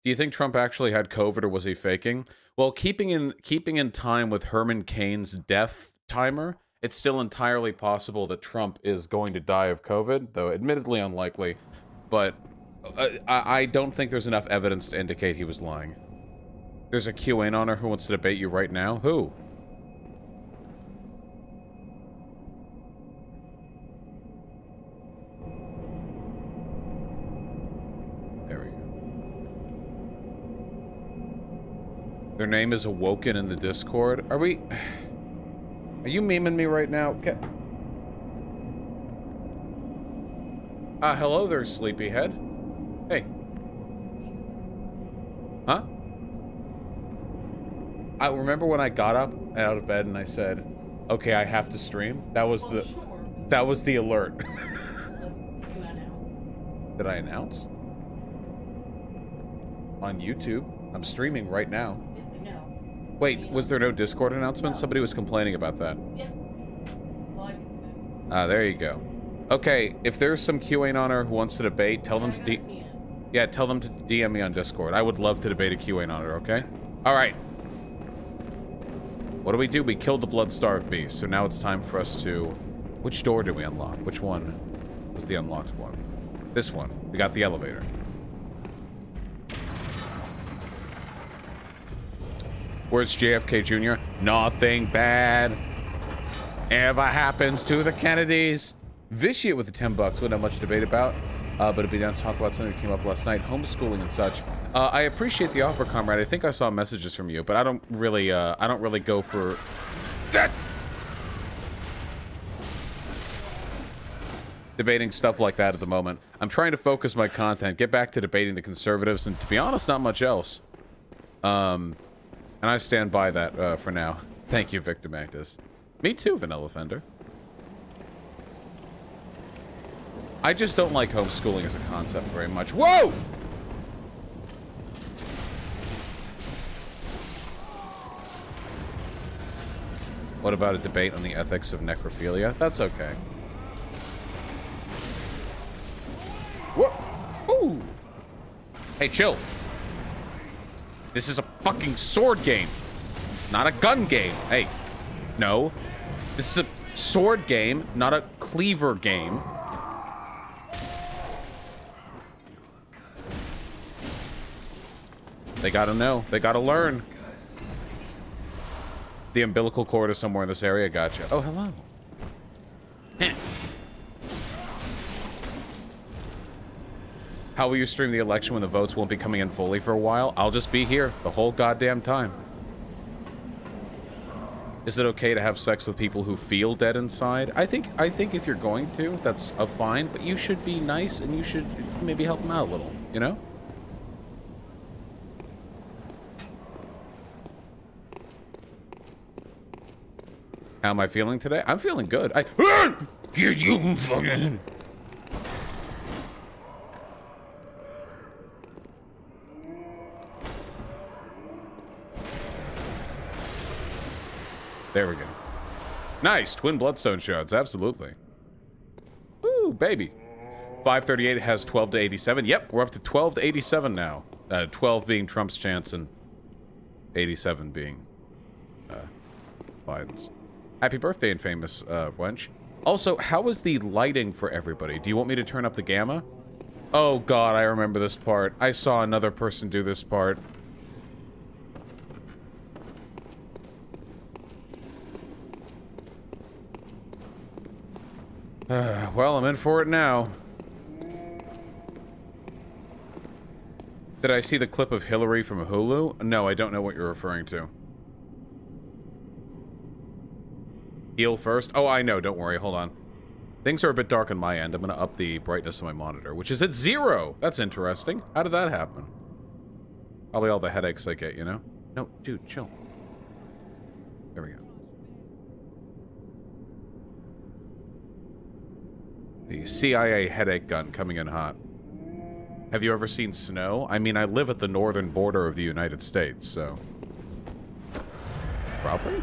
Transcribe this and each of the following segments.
Do you think Trump actually had COVID or was he faking? Well, keeping in time with Herman Cain's death timer, it's still entirely possible that Trump is going to die of COVID, though admittedly unlikely. But I don't think there's enough evidence to indicate he was lying. There's a QAnoner who wants to debate you right now. Who? There we go. Their name is Awoken in the Discord. Are you memeing me right now? Hello there, sleepyhead. Hey. Huh? I remember when I got up out of bed and I said, "Okay, I have to stream." That was that was the alert. Did I announce? On YouTube. I'm streaming right now. Yes, I know. Wait, was there no Discord announcement? No. Somebody was complaining about that. Yeah. Well, There you go. Okay, if there's some QAnoner who wants to debate, tell them to tell them to DM me on Discord. I would love to debate a QAnoner, okay? All right. What do? We killed the blood-starved beast, so now it's time for us to... Which door did we unlock? Which one was the unlocked one? This one. We got the elevator. Where's JFK Jr.? Nothing bad ever happens to the Kennedys. Vitiate with the 10 bucks. Wouldn't have much to debate about, but it'd be down to talk about something that came up last night, homeschooling and such. I appreciate the offer, comrade. I think I saw messages from you, but I don't really go for that. Debating stuff like that at the moment. I'm trying to focus my content, get back to debating the conservatives, and to be honest, not much else. And I stand by that for now. Thank you, Victim Actus. Me too, Vanilla Fender. I just don't like homeschooling as a concept very much. Whoa! What about a debate on the ethics of necrophilia? That's okay. Whoa! Ooh! Hey, chill. This is a fucking sword game, not a gun game. Hey, no. This is a sword game, not a cleaver game. They gotta know. They gotta learn. The umbilical cord is somewhere in this area. Gotcha. Oh, hello. How will you stream the election when the votes won't be coming in fully for a while? I'll just be here the whole goddamn time. Is it okay to have sex with people who feel dead inside? I think if you're going to, that's fine, but you should be nice and you should maybe help them out a little, you know? How am I feeling today? I'm feeling good. There we go. Nice. Twin bloodstone shards. Absolutely. Woo, baby. 538 has 12 to 87. Yep, we're up to 12 to 87 now. 12 being Trump's chance and 87 being Biden's. Happy birthday, infamous wench. Also, how is the lighting for everybody? Do you want me to turn up the gamma? Oh god, I remember this part. I saw another person do this part. Well, I'm in for it now. Did I see the clip of Hillary from Hulu? No, I don't know what you're referring to. Heal first? Oh, I know. Don't worry. Hold on. Things are a bit dark on my end. I'm going to up the brightness of my monitor, which is at 0. That's interesting. How did that happen? Probably all the headaches I get, you know? No, dude, chill. There we go. The CIA headache gun coming in hot. Have you ever seen snow? I mean, I live at the northern border of the United States, so... Probably?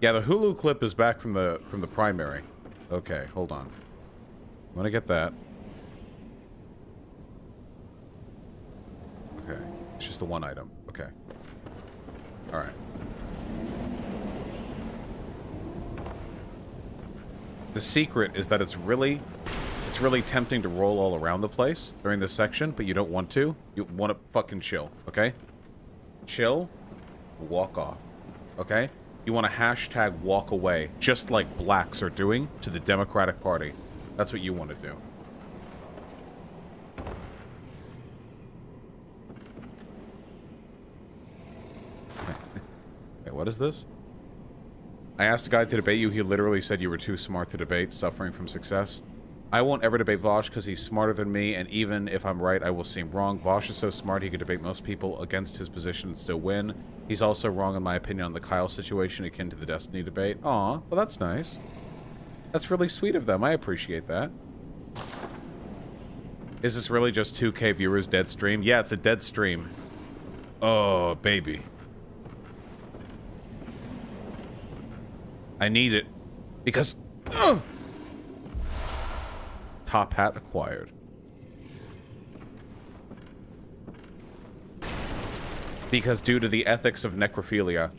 Yeah, the Hulu clip is back from the primary. Okay, hold on. I'm gonna get that. It's just the one item. Okay. All right. The secret is that it's really tempting to roll all around the place during this section, but you don't want to. You want to fucking chill, okay? Chill, walk off, okay? You want to hashtag walk away, just like blacks are doing to the Democratic Party. That's what you want to do. Wait, what is this? I asked a guy to debate you. He literally said you were too smart to debate, suffering from success. I won't ever debate Vaush because he's smarter than me, and even if I'm right, I will seem wrong. Vaush is so smart he could debate most people against his position and still win. He's also wrong in my opinion on the Kyle situation, akin to the Destiny debate. Aw, well that's nice. That's really sweet of them. I appreciate that. Is this really just 2K viewers dead stream? Yeah, it's a dead stream. Oh, baby. I need it. Because... Top hat acquired. Because due to the ethics of necrophilia,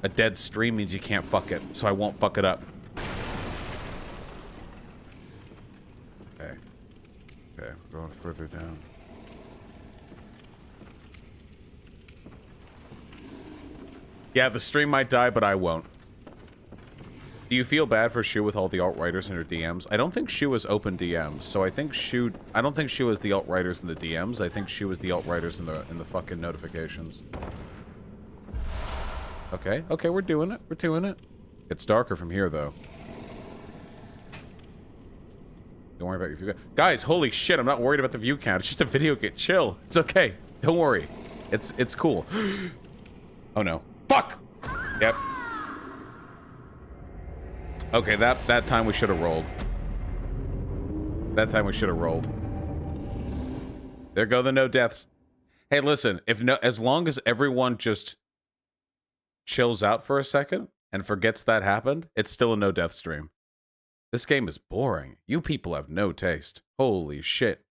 a dead stream means you can't fuck it, so I won't fuck it up. Okay. Okay, going further down. Yeah, the stream might die, but I won't. Do you feel bad for Shu with all the alt-writers in her DMs? I don't think Shu has open DMs, so I think Shu... I don't think Shu is the alt-writers in the DMs. I think Shu is the alt-writers in the fucking notifications. Okay, okay, we're doing it. We're doing it. It's darker from here, though. Don't worry about your view count. Guys, holy shit, I'm not worried about the view count. It's just a video game. Chill. It's okay. Don't worry. It's cool. Oh, no. Fuck! Yep. Okay, that time we should have rolled. That time we should have rolled. There go the no deaths. Hey, listen, as long as everyone just chills out for a second and forgets that happened, it's still a no death stream. This game is boring. You people have no taste. Holy shit.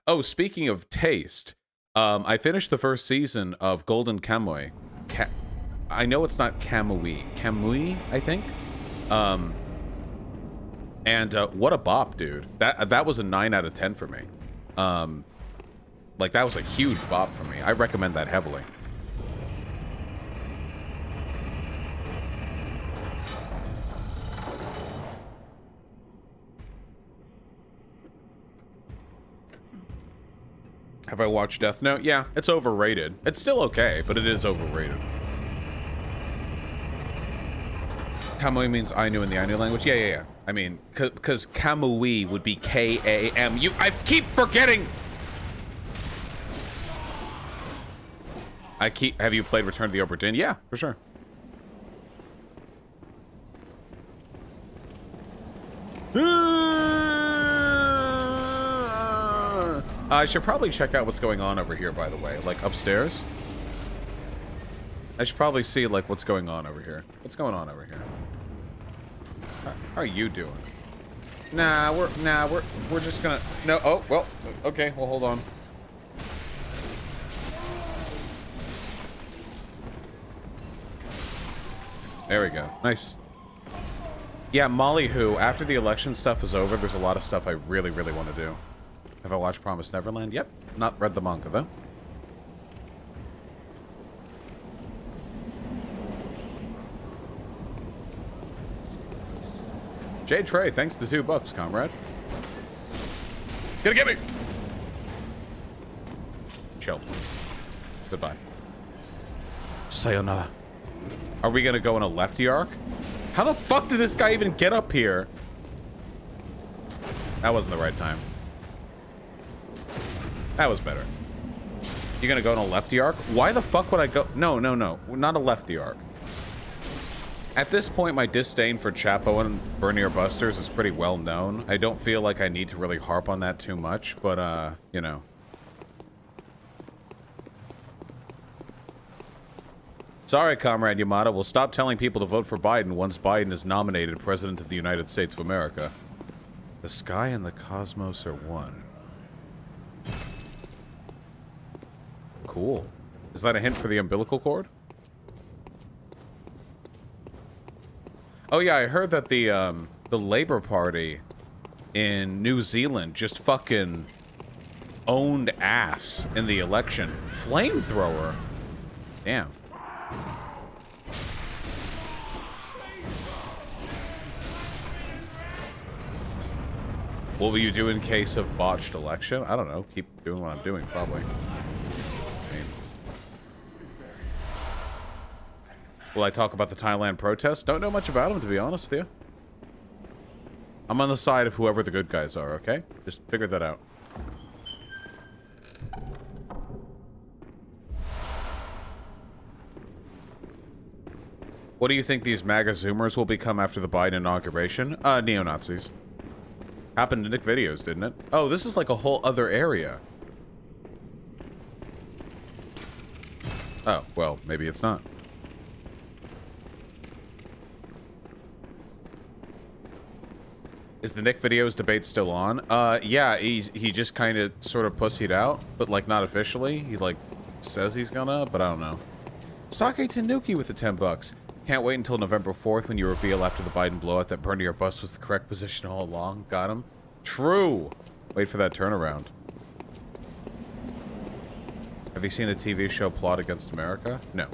Oh, speaking of taste, I finished the first season of Golden Kamuy. I know it's not Kamui. Kamui, I think? And what a bop, dude. That was a 9 out of 10 for me. Like, that was a huge bop for me. I recommend that heavily. Have I watched Death Note? Yeah, it's overrated. It's still okay, but it is overrated. Kamui means Ainu in the Ainu language? Yeah. I mean, because Kamui would be K-A-M. I keep forgetting! Have you played Return to the Obra Dinn? Yeah, for sure. I should probably check out what's going on over here, by the way. Like, upstairs? I should probably see, like, what's going on over here. What's going on over here? How are you doing? Nah, we're just gonna... No, oh, well, okay, well, hold on. There we go. Nice. Yeah, Molly Who, after the election stuff is over, there's a lot of stuff I really, really want to do. Have I watched Promised Neverland? Yep. Not read the manga, though. Jay Trey, thanks to the $2, comrade. It's gonna get me! Chill. Goodbye. Sayonara. Are we gonna go in a lefty arc? How the fuck did this guy even get up here? That wasn't the right time. That was better. You're gonna go in a lefty arc? Why the fuck would I go? No. Not a lefty arc. At this point, my disdain for Chapo and Bernier Busters is pretty well known. I don't feel like I need to really harp on that too much, but, you know. Sorry, Comrade Yamada. We'll stop telling people to vote for Biden once Biden is nominated President of the United States of America. The sky and the cosmos are one. cool. Is that a hint for the umbilical cord? Oh yeah, I heard that the Labour Party in New Zealand just fucking owned ass in the election. Flamethrower? Damn. What will you do in case of botched election? I don't know. Keep doing what I'm doing, probably. I mean, will I talk about the Thailand protests? Don't know much about them, to be honest with you. I'm on the side of whoever the good guys are, okay? Just figure that out. What do you think these MAGA Zoomers will become after the Biden inauguration? Neo-Nazis. Happened to Nick Videos, didn't it? Oh, this is like a whole other area. Oh, well, maybe it's not. Is the Nick Videos debate still on? Yeah, he just kind of sort of pussied out, but like not officially. He like says he's gonna, but I don't know. Sake Tanuki with the 10 bucks. Can't wait until November 4th when you reveal after the Biden blowout that burning your bus was the correct position all along. Got him? True! Wait for that turnaround. Have you seen the TV show Plot Against America? No.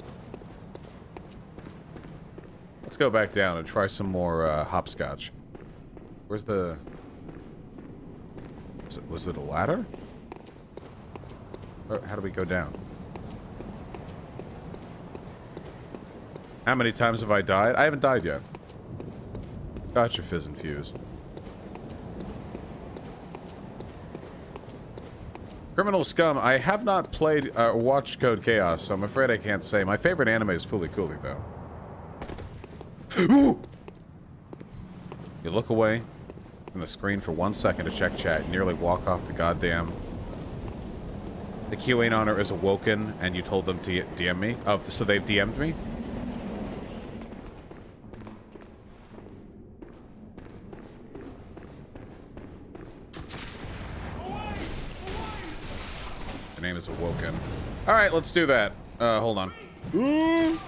Let's go back down and try some more hopscotch. Where's the... Was it a ladder? Or how do we go down? How many times have I died? I haven't died yet. Gotcha, Fizz and Fuse. Criminal Scum. I have not played or watched Code Chaos, so I'm afraid I can't say. My favorite anime is Fooly Cooly, though. You look away from the screen for 1 second to check chat, and nearly walk off the goddamn... The QA honor is awoken, and you told them to DM me? Oh, so they've DM'd me? The name is awoken. Alright, let's do that. Hold on. Ooh.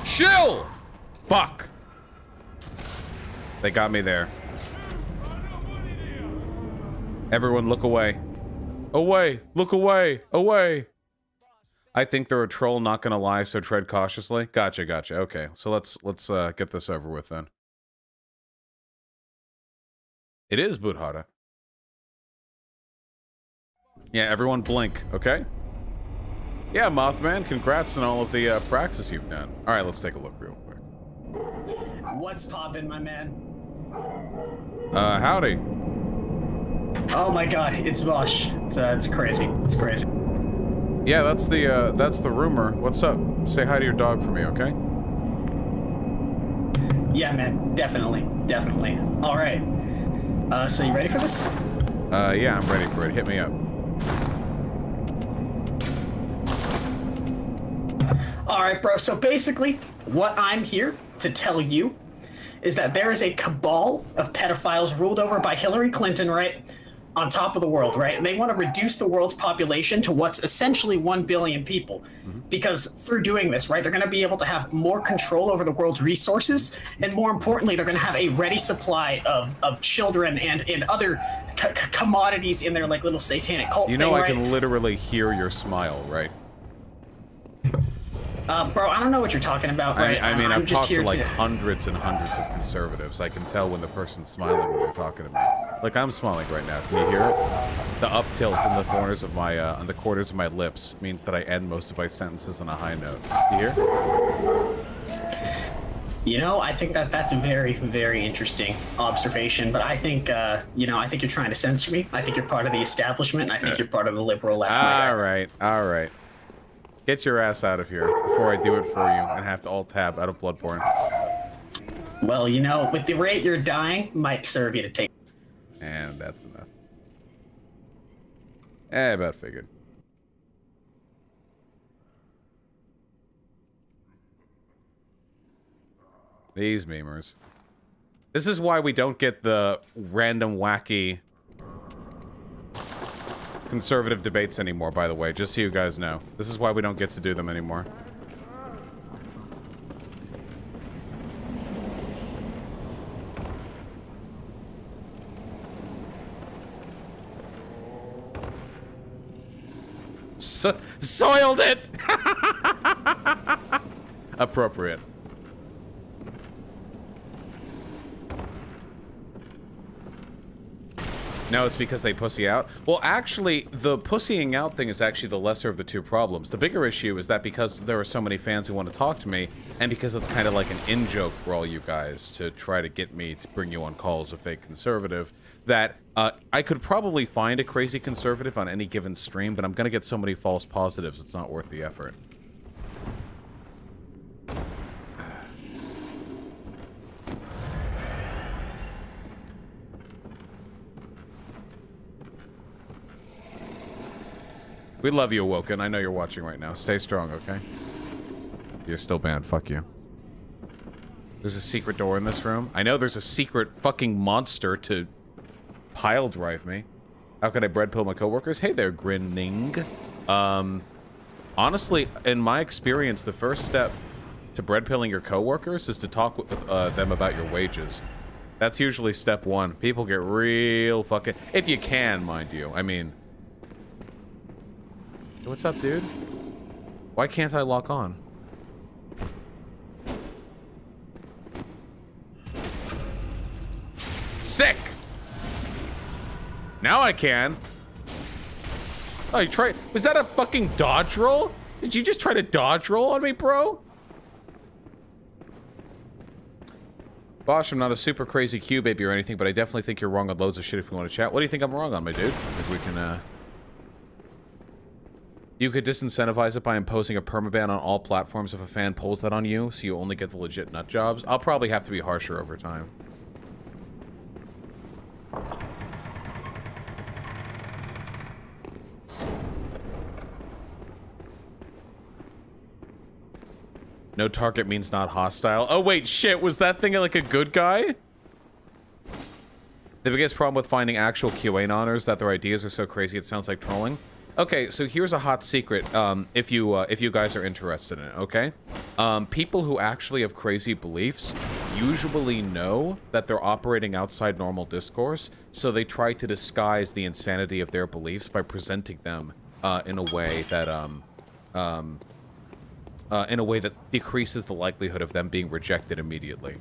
Chill! Fuck! They got me there. Everyone look away. Away! Look away! Away! I think they're a troll, not gonna lie, so tread cautiously. Gotcha, gotcha. Okay, so let's get this over with then. It is Budhara. Yeah, everyone blink, okay? Yeah, Mothman, congrats on all of the praxis you've done. Alright, let's take a look real quick. What's poppin', my man? Howdy. Oh my god, it's Vaush. It's crazy. It's crazy. Yeah, that's the rumor. What's up? Say hi to your dog for me, okay? Yeah, man, definitely. Definitely. Alright. So you ready for this? Yeah, I'm ready for it. Hit me up. Alright, bro, so basically, what I'm here to tell you is that there is a cabal of pedophiles ruled over by Hillary Clinton, right? On top of the world, right? And they want to reduce the world's population to what's essentially 1 billion people. Because through doing this, right, they're going to be able to have more control over the world's resources. And more importantly, they're going to have a ready supply of children and other commodities in their like little satanic cult You know, thing, I right? can literally hear your smile, right? Bro, I don't know what you're talking about, right? I mean, I'm I've just talked to here like hundreds and hundreds of conservatives. I can tell when the person's smiling when they're talking to me. Like I'm smiling right now. Can you hear it? The up tilt in the corners of my on the corners of my lips means that I end most of my sentences on a high note. You hear? You know, I think that's a very, very interesting observation. But I think, you know, I think you're trying to censor me. I think you're part of the establishment. And I think you're part of the liberal left. All right, all right. Get your ass out of here before I do it for you and have to alt-tab out of Bloodborne. Well, you know, with the rate you're dying, might serve you to take. And that's enough. I about figured. These memers. This is why we don't get the random wacky conservative debates anymore, by the way, just so you guys know. This is why we don't get to do them anymore. Soiled it! Appropriate. No, it's because they pussy out. Well, actually, the pussying out thing is actually the lesser of the two problems. The bigger issue is that because there are so many fans who want to talk to me, and because it's kind of like an in-joke for all you guys to try to get me to bring you on call as a fake conservative, that I could probably find a crazy conservative on any given stream, but I'm going to get so many false positives, it's not worth the effort. We love you, Awoken. I know you're watching right now. Stay strong, okay? You're still banned. Fuck you. There's a secret door in this room. I know there's a secret fucking monster to pile drive me. How can I bread pill my coworkers? Hey there, grinning. Honestly, in my experience, the first step to bread pilling your coworkers is to talk with them about your wages. That's usually step one. People get real fucking... If you can, mind you. I mean... What's up, dude? Why can't I lock on? Sick! Now I can. Oh, you tried... Was that a fucking dodge roll? Did you just try to dodge roll on me, bro? Vaush, I'm not a super crazy Q baby or anything, but I definitely think you're wrong on loads of shit if we want to chat. What do you think I'm wrong on, my dude? I think we can, You could disincentivize it by imposing a permaban on all platforms if a fan pulls that on you, so you only get the legit nut jobs. I'll probably have to be harsher over time. No target means not hostile. Oh wait, shit, was that thing like a good guy? The biggest problem with finding actual QAnoners that their ideas are so crazy it sounds like trolling. Okay, so here's a hot secret, if you guys are interested in it, okay? People who actually have crazy beliefs usually know that they're operating outside normal discourse, so they try to disguise the insanity of their beliefs by presenting them in a way that decreases the likelihood of them being rejected immediately.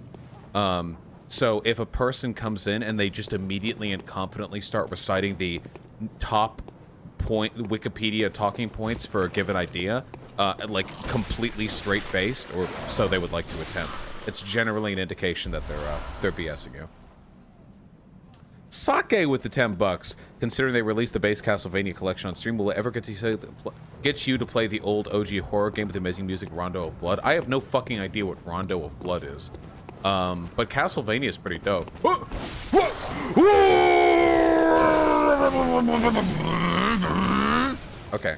So if a person comes in and they just immediately and confidently start reciting the top Wikipedia talking points for a given idea, like completely straight-faced, or so they would like to attempt, it's generally an indication that they're BSing you. Sake with the $10. Considering they released the base Castlevania collection on stream, will it ever get you to play the old OG horror game with amazing music, Rondo of Blood? I have no fucking idea what Rondo of Blood is. But Castlevania is pretty dope. Okay.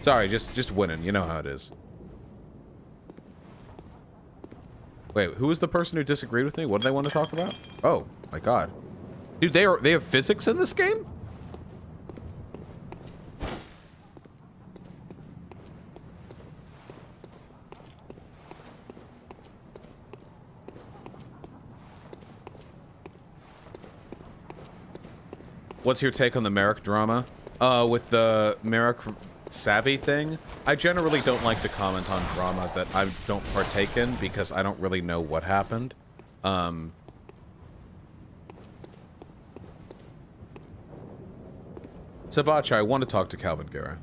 Sorry, just winning. You know how it is. Wait, who was the person who disagreed with me? What do they want to talk about? Oh, my God. Dude, they have physics in this game? What's your take on the Merrick drama? With the Merrick Savvy thing, I generally don't like to comment on drama that I don't partake in because I don't really know what happened. Sabacha, I want to talk to Calvin Guerra.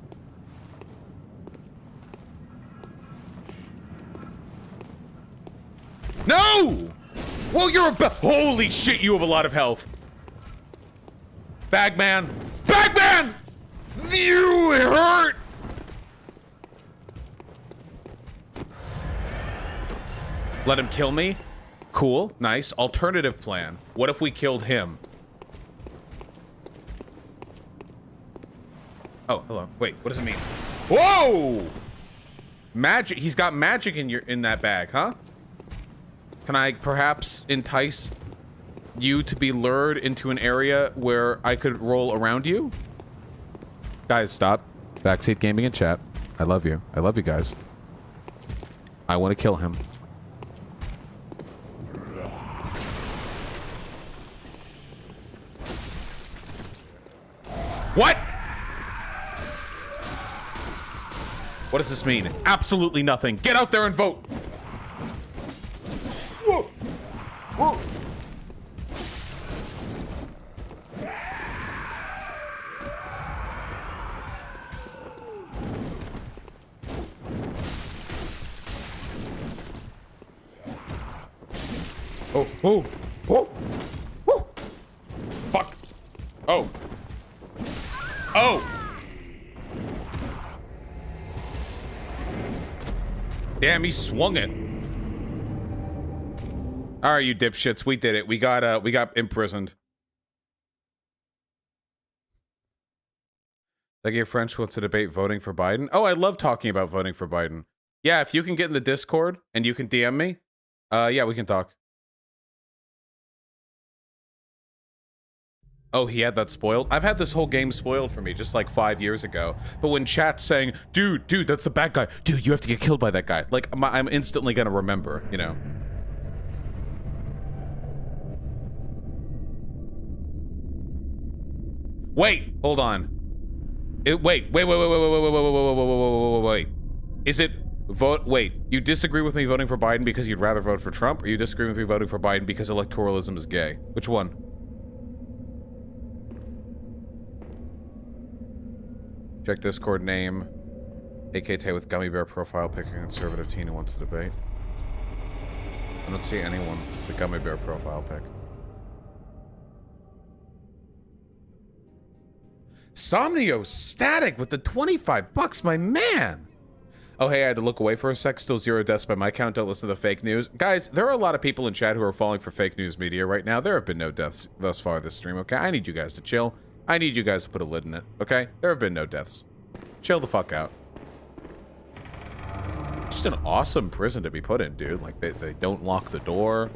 No! Well, you're a holy shit, you have a lot of health. Bagman! Bagman! You hurt! Let him kill me? Cool, nice. Alternative plan. What if we killed him? Oh, hello. Wait, what does it mean? Whoa! Magic. He's got magic in that bag, huh? Can I perhaps entice you to be lured into an area where I could roll around you? Guys, stop. Backseat gaming in chat. I love you. I love you guys. I want to kill him. What? What does this mean? Absolutely nothing. Get out there and vote. Whoa. Whoa. Oh, oh, oh, oh. Fuck. Oh. Oh. Damn, he swung it. All right, you dipshits, we did it. We got imprisoned. Like your French wants to debate voting for Biden. Oh, I love talking about voting for Biden. Yeah, if you can get in the Discord and you can DM me, yeah, we can talk. Oh, he had that spoiled? I've had this whole game spoiled for me just like 5 years ago. But when chat's saying, dude, that's the bad guy. Dude, you have to get killed by that guy. Like, I'm instantly gonna remember, you know. Wait, hold on. Wait. Is it vote? Wait, you disagree with me voting for Biden because you'd rather vote for Trump, or you disagree with me voting for Biden because electoralism is gay? Which one? Check Discord name. AKT with gummy bear profile pick a conservative teen who wants to debate. I don't see anyone with a gummy bear profile pick. Somnio Static with the 25 bucks, my man. Oh, hey, I had to look away for a sec. Still 0 deaths by my count. Don't listen to the fake news. Guys, there are a lot of people in chat who are falling for fake news media right now. There have been no deaths thus far this stream, okay? I need you guys to chill. I need you guys to put a lid in it, okay? There have been no deaths. Chill the fuck out. Just an awesome prison to be put in, dude. Like, they don't lock the door.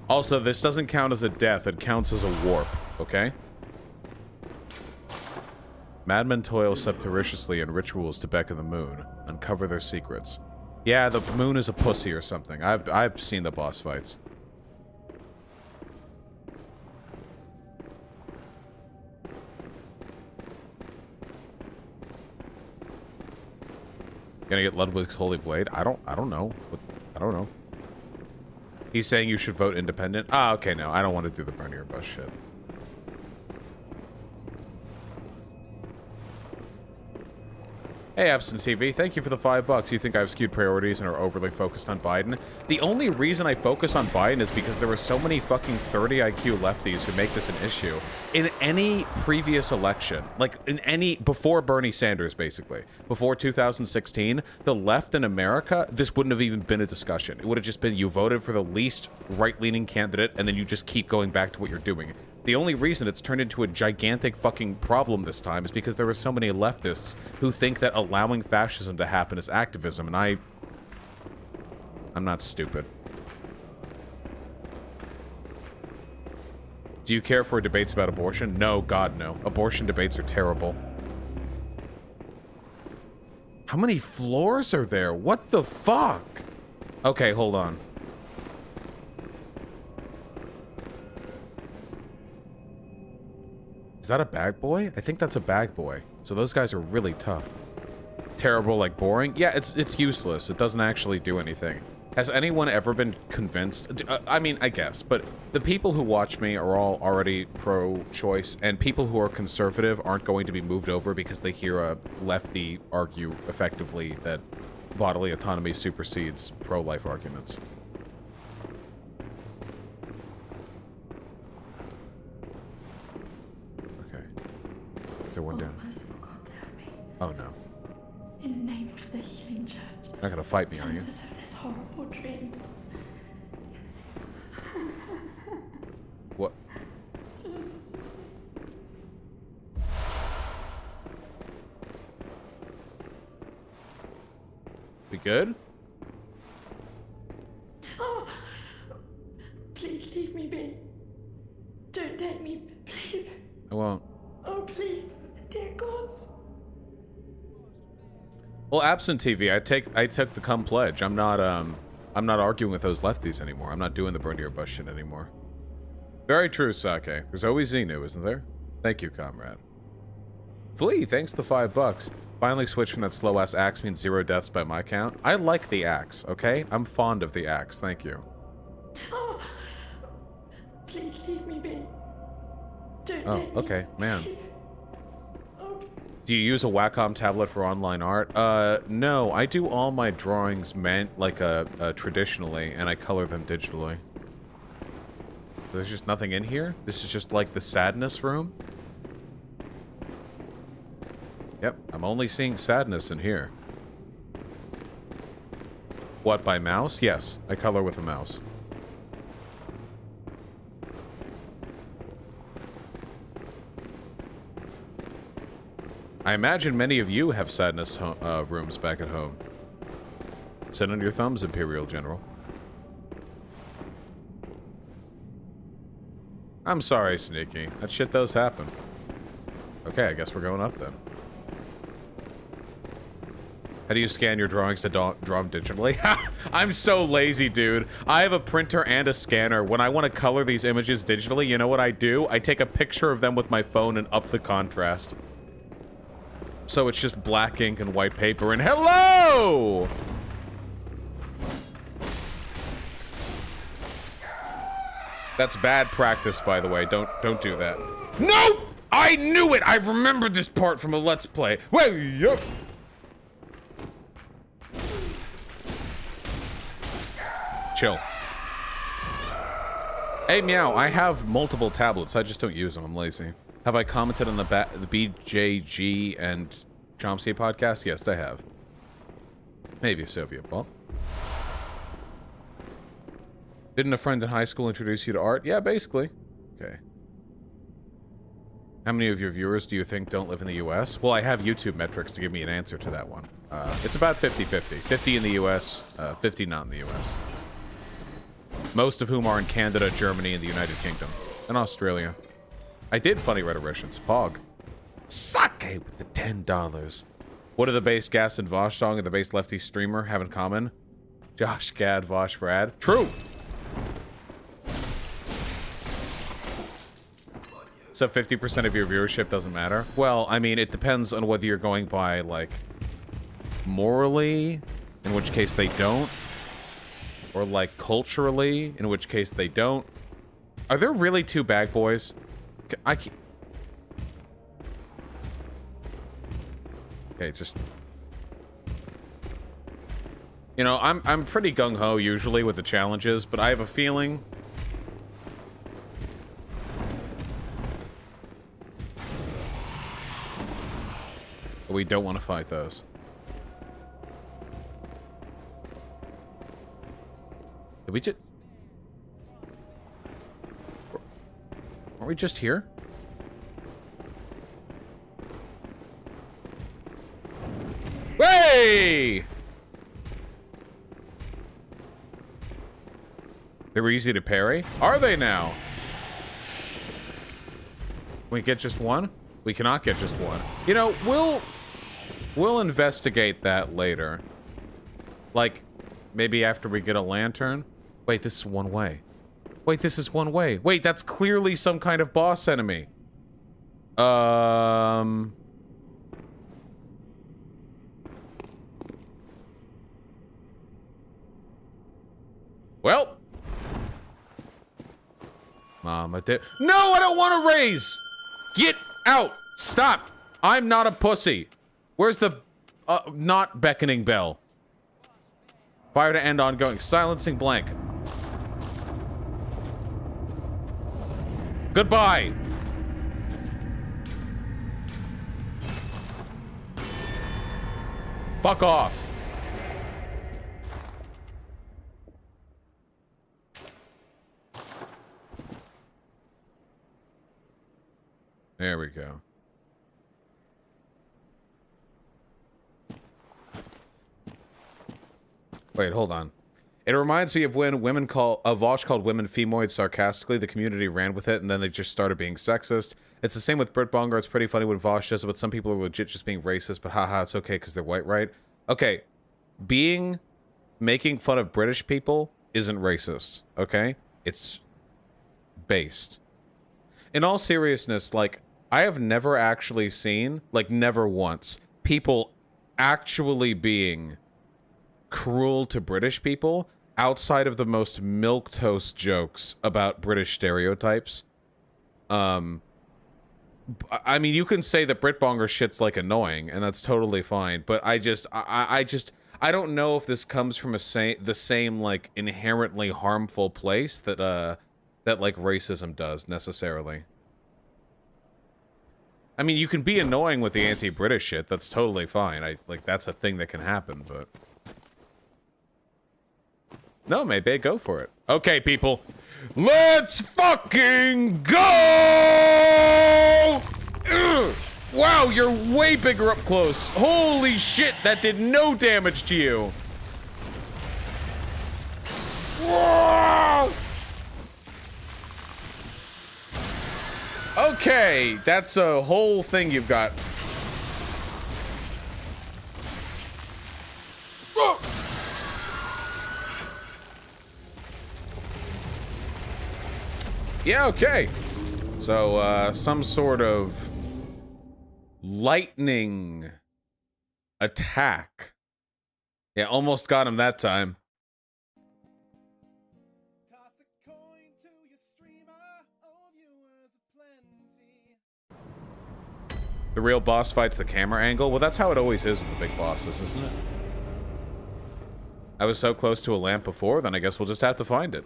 Also, this doesn't count as a death. It counts as a warp, okay? Madmen toil surreptitiously in rituals to beckon the moon, uncover their secrets. Yeah, the moon is a pussy or something. I've seen the boss fights. Gonna get Ludwig's Holy Blade? I don't know. I don't know. He's saying you should vote independent? Ah, okay, no. I don't want to do the Bernier bus shit. Hey, Absent TV, thank you for the $5. You think I've skewed priorities and are overly focused on Biden? The only reason I focus on Biden is because there were so many fucking 30 IQ lefties who make this an issue. In any previous election, like in any, before Bernie Sanders, basically, before 2016, the left in America, this wouldn't have even been a discussion. It would have just been you voted for the least right-leaning candidate and then you just keep going back to what you're doing. The only reason it's turned into a gigantic fucking problem this time is because there are so many leftists who think that allowing fascism to happen is activism, and I'm not stupid. Do you care for debates about abortion? No, God, no. Abortion debates are terrible. How many floors are there? What the fuck? Okay, hold on. Is that a bag boy? I think that's a bag boy. So those guys are really tough. Terrible, like boring? Yeah, it's useless. It doesn't actually do anything. Has anyone ever been convinced? I mean, I guess, but the people who watch me are all already pro-choice, and people who are conservative aren't going to be moved over because they hear a lefty argue effectively that bodily autonomy supersedes pro-life arguments. Is there one down? Oh no. In the name of the healing church. You're not gonna fight me, are you? This horrible dream. What? We good? Oh, please leave me be. Don't take me, please. I won't. Oh, please, dear gods. Well, absent TV, I took the cum pledge. I'm not arguing with those lefties anymore. I'm not doing the burn to your bush shit anymore. Very true, Sake. There's always Xenu, isn't there? Thank you, comrade. Flea, thanks the $5. Finally switched from that slow-ass axe means 0 deaths by my count. I like the axe, okay? I'm fond of the axe, thank you. Oh, please leave me be. Don't Oh, take me, okay, man. please. Oh, Do you use a Wacom tablet for online art? No, I do all my drawings traditionally, and I color them digitally. There's just nothing in here? This is just like the sadness room? Yep, I'm only seeing sadness in here. What, by mouse? Yes, I color with a mouse. I imagine many of you have sadness rooms back at home. Send on your thumbs, Imperial General. I'm sorry, Sneaky. That shit does happen. Okay, I guess we're going up then. How do you scan your drawings to draw them digitally? I'm so lazy, dude. I have a printer and a scanner. When I want to color these images digitally, you know what I do? I take a picture of them with my phone and up the contrast. So it's just black ink and white paper and hello! That's bad practice, by the way. Don't do that. No! I knew it! I remembered this part from a Let's Play. Wait, yep. Chill. Hey, Meow, I have multiple tablets. I just don't use them. I'm lazy. Have I commented on the BJG and Chomsky podcast? Yes, I have. Maybe Soviet ball. Didn't a friend in high school introduce you to art? Yeah, basically. Okay. How many of your viewers do you think don't live in the U.S.? Well, I have YouTube metrics to give me an answer to that one. It's about 50-50. 50 in the U.S., 50 not in the U.S. Most of whom are in Canada, Germany, and the United Kingdom. And Australia. I did funny rhetoricians. Pog. Sake with the $10. What do the base Gas and Vaush song and the base Lefty streamer have in common? Josh Gad, Vaush Brad. True! So 50% of your viewership doesn't matter? Well, I mean, it depends on whether you're going by, like, morally, in which case they don't, or, like, culturally, in which case they don't. Are there really 2 bag boys? I can't... Okay, just... You know, I'm pretty gung-ho usually with the challenges, but I have a feeling... we don't want to fight those. Did we just... Aren't we just here? Hey! They were easy to parry? Are they now? Can we get just one? We cannot get just one. You know, we'll investigate that later. Like, maybe after we get a lantern. Wait, this is one way. Wait, this is one way. Wait, that's clearly some kind of boss enemy. Well. Mama did. No, I don't want to raise! Get out! Stop! I'm not a pussy. Where's the not beckoning bell? Fire to end ongoing. Silencing blank. Goodbye. Fuck off. There we go. Wait, hold on. It reminds me of when Vaush called women femoids sarcastically. The community ran with it, and then they just started being sexist. It's the same with Britbonger. It's pretty funny when Vaush does it, but some people are legit just being racist. But haha, it's okay because they're white, right? Okay, making fun of British people isn't racist. Okay, it's based. In all seriousness, like, I have never actually seen, like, never once, people actually being cruel to British people outside of the most milquetoast jokes about British stereotypes. I mean, you can say that Britbonger shit's, like, annoying, and that's totally fine, but I don't know if this comes from the same, like, inherently harmful place that, like, racism does, necessarily. I mean, you can be annoying with the anti-British shit. That's totally fine. Like, that's a thing that can happen, but... No, maybe go for it. Okay, people. Let's fucking go! Ugh. Wow, you're way bigger up close. Holy shit, that did no damage to you. Whoa! Okay, that's a whole thing you've got. Whoa! Yeah, okay. So, some sort of lightning attack. Yeah, almost got him that time. The real boss fights the camera angle? Well, that's how it always is with the big bosses, isn't it? I was so close to a lamp before, then I guess we'll just have to find it.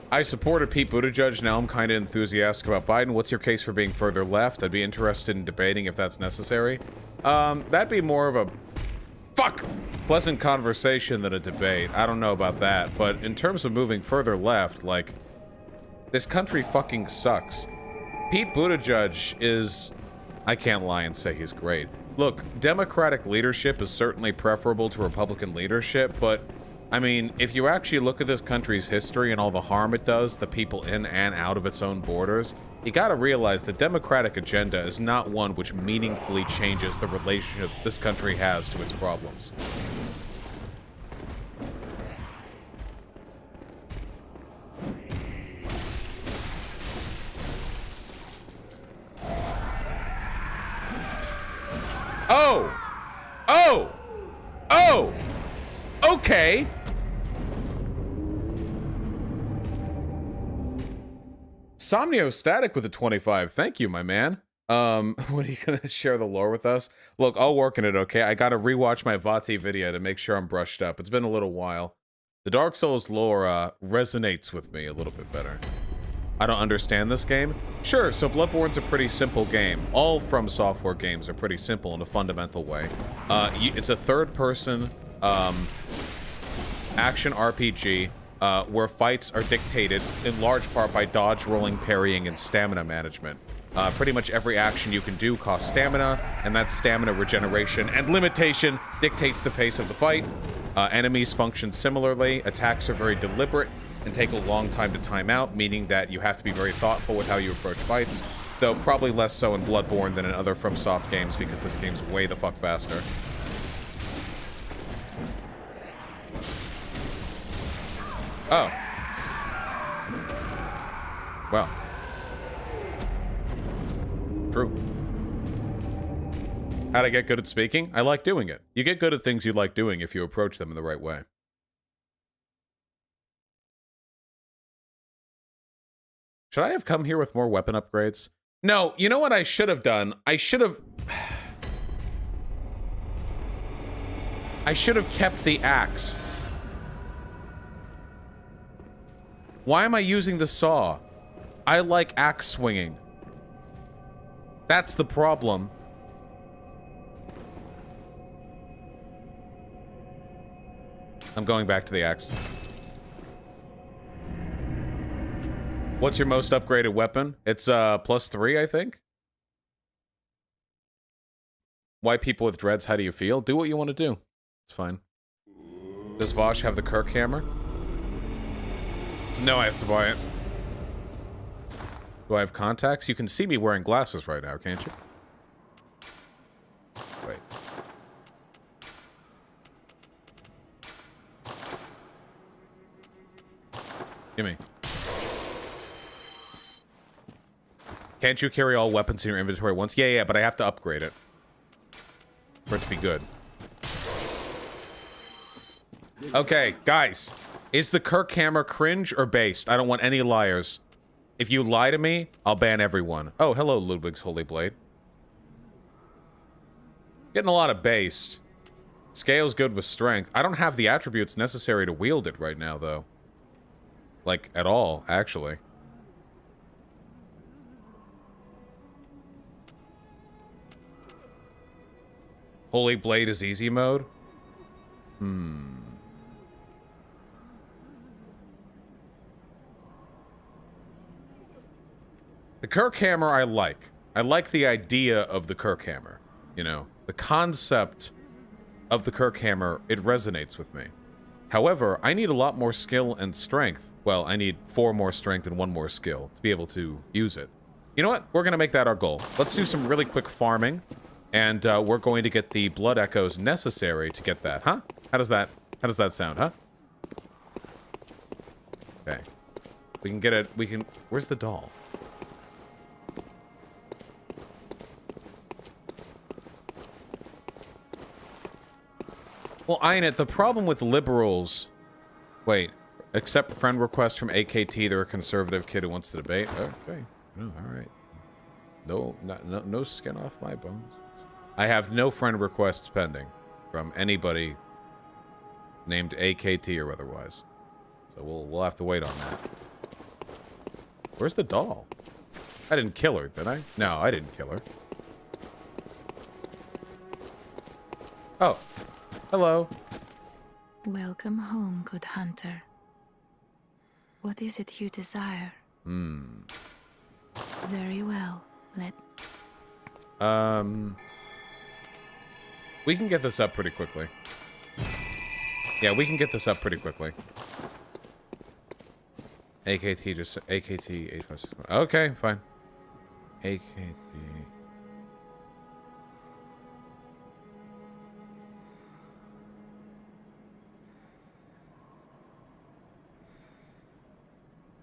I supported Pete Buttigieg, now I'm kind of enthusiastic about Biden. What's your case for being further left? I'd be interested in debating if that's necessary. That'd be more of a pleasant conversation than a debate. I don't know about that, but in terms of moving further left, like, this country fucking sucks. Pete Buttigieg is... I can't lie and say he's great. Look, Democratic leadership is certainly preferable to Republican leadership, but... I mean, if you actually look at this country's history and all the harm it does, the people in and out of its own borders, you gotta realize the Democratic agenda is not one which meaningfully changes the relationship this country has to its problems. Oh! Oh! Oh! Okay! Somnio Static with a 25. Thank you, my man. When are you gonna share the lore with us? Look, I'll work on it, okay? I gotta rewatch my VOD video to make sure I'm brushed up. It's been a little while. The Dark Souls lore resonates with me a little bit better. I don't understand this game. Sure, so Bloodborne's a pretty simple game. All From Software games are pretty simple in a fundamental way. It's a third-person action RPG where fights are dictated in large part by dodge, rolling, parrying, and stamina management. Pretty much every action you can do costs stamina, and that stamina regeneration and limitation dictates the pace of the fight. Enemies function similarly. Attacks are very deliberate and take a long time to time out, meaning that you have to be very thoughtful with how you approach fights, though probably less so in Bloodborne than in other FromSoft games because this game's way the fuck faster. Oh. Well. True. How'd I get good at speaking? I like doing it. You get good at things you like doing if you approach them in the right way. Should I have come here with more weapon upgrades? No, you know what I should have done? I should have kept the axe. Why am I using the saw? I like axe swinging. That's the problem. I'm going back to the axe. What's your most upgraded weapon? It's +3, I think. White people with dreads, how do you feel? Do what you want to do. It's fine. Does Vaush have the Kirk hammer? No, I have to buy it. Do I have contacts? You can see me wearing glasses right now, can't you? Wait. Gimme. Can't you carry all weapons in your inventory at once? Yeah, but I have to upgrade it. For it to be good. Okay, guys. Is the Kirk hammer cringe or based? I don't want any liars. If you lie to me, I'll ban everyone. Oh, hello, Ludwig's Holy Blade. Getting a lot of based. Scale's good with strength. I don't have the attributes necessary to wield it right now, though. Like, at all, actually. Holy Blade is easy mode? The Kirk hammer I like. I like the idea of the Kirk hammer. You know, the concept of the Kirk hammer, it resonates with me. However, I need a lot more skill and strength. Well, I need 4 more strength and 1 more skill to be able to use it. You know what? We're going to make that our goal. Let's do some really quick farming. And we're going to get the blood echoes necessary to get that, huh? How does that sound, huh? Okay. We can get it, where's the doll? Well, Inet, the problem with liberals... Wait. Accept friend request from AKT. They're a conservative kid who wants to debate. Okay. Oh, alright. No skin off my bones. I have no friend requests pending from anybody named AKT or otherwise. So we'll have to wait on that. Where's the doll? I didn't kill her, did I? No, I didn't kill her. Oh. Hello. Welcome home, good hunter. What is it you desire? Very well. We can get this up pretty quickly. Yeah, we can get this up pretty quickly. AKT just... AKT 856. Okay, fine. AKT...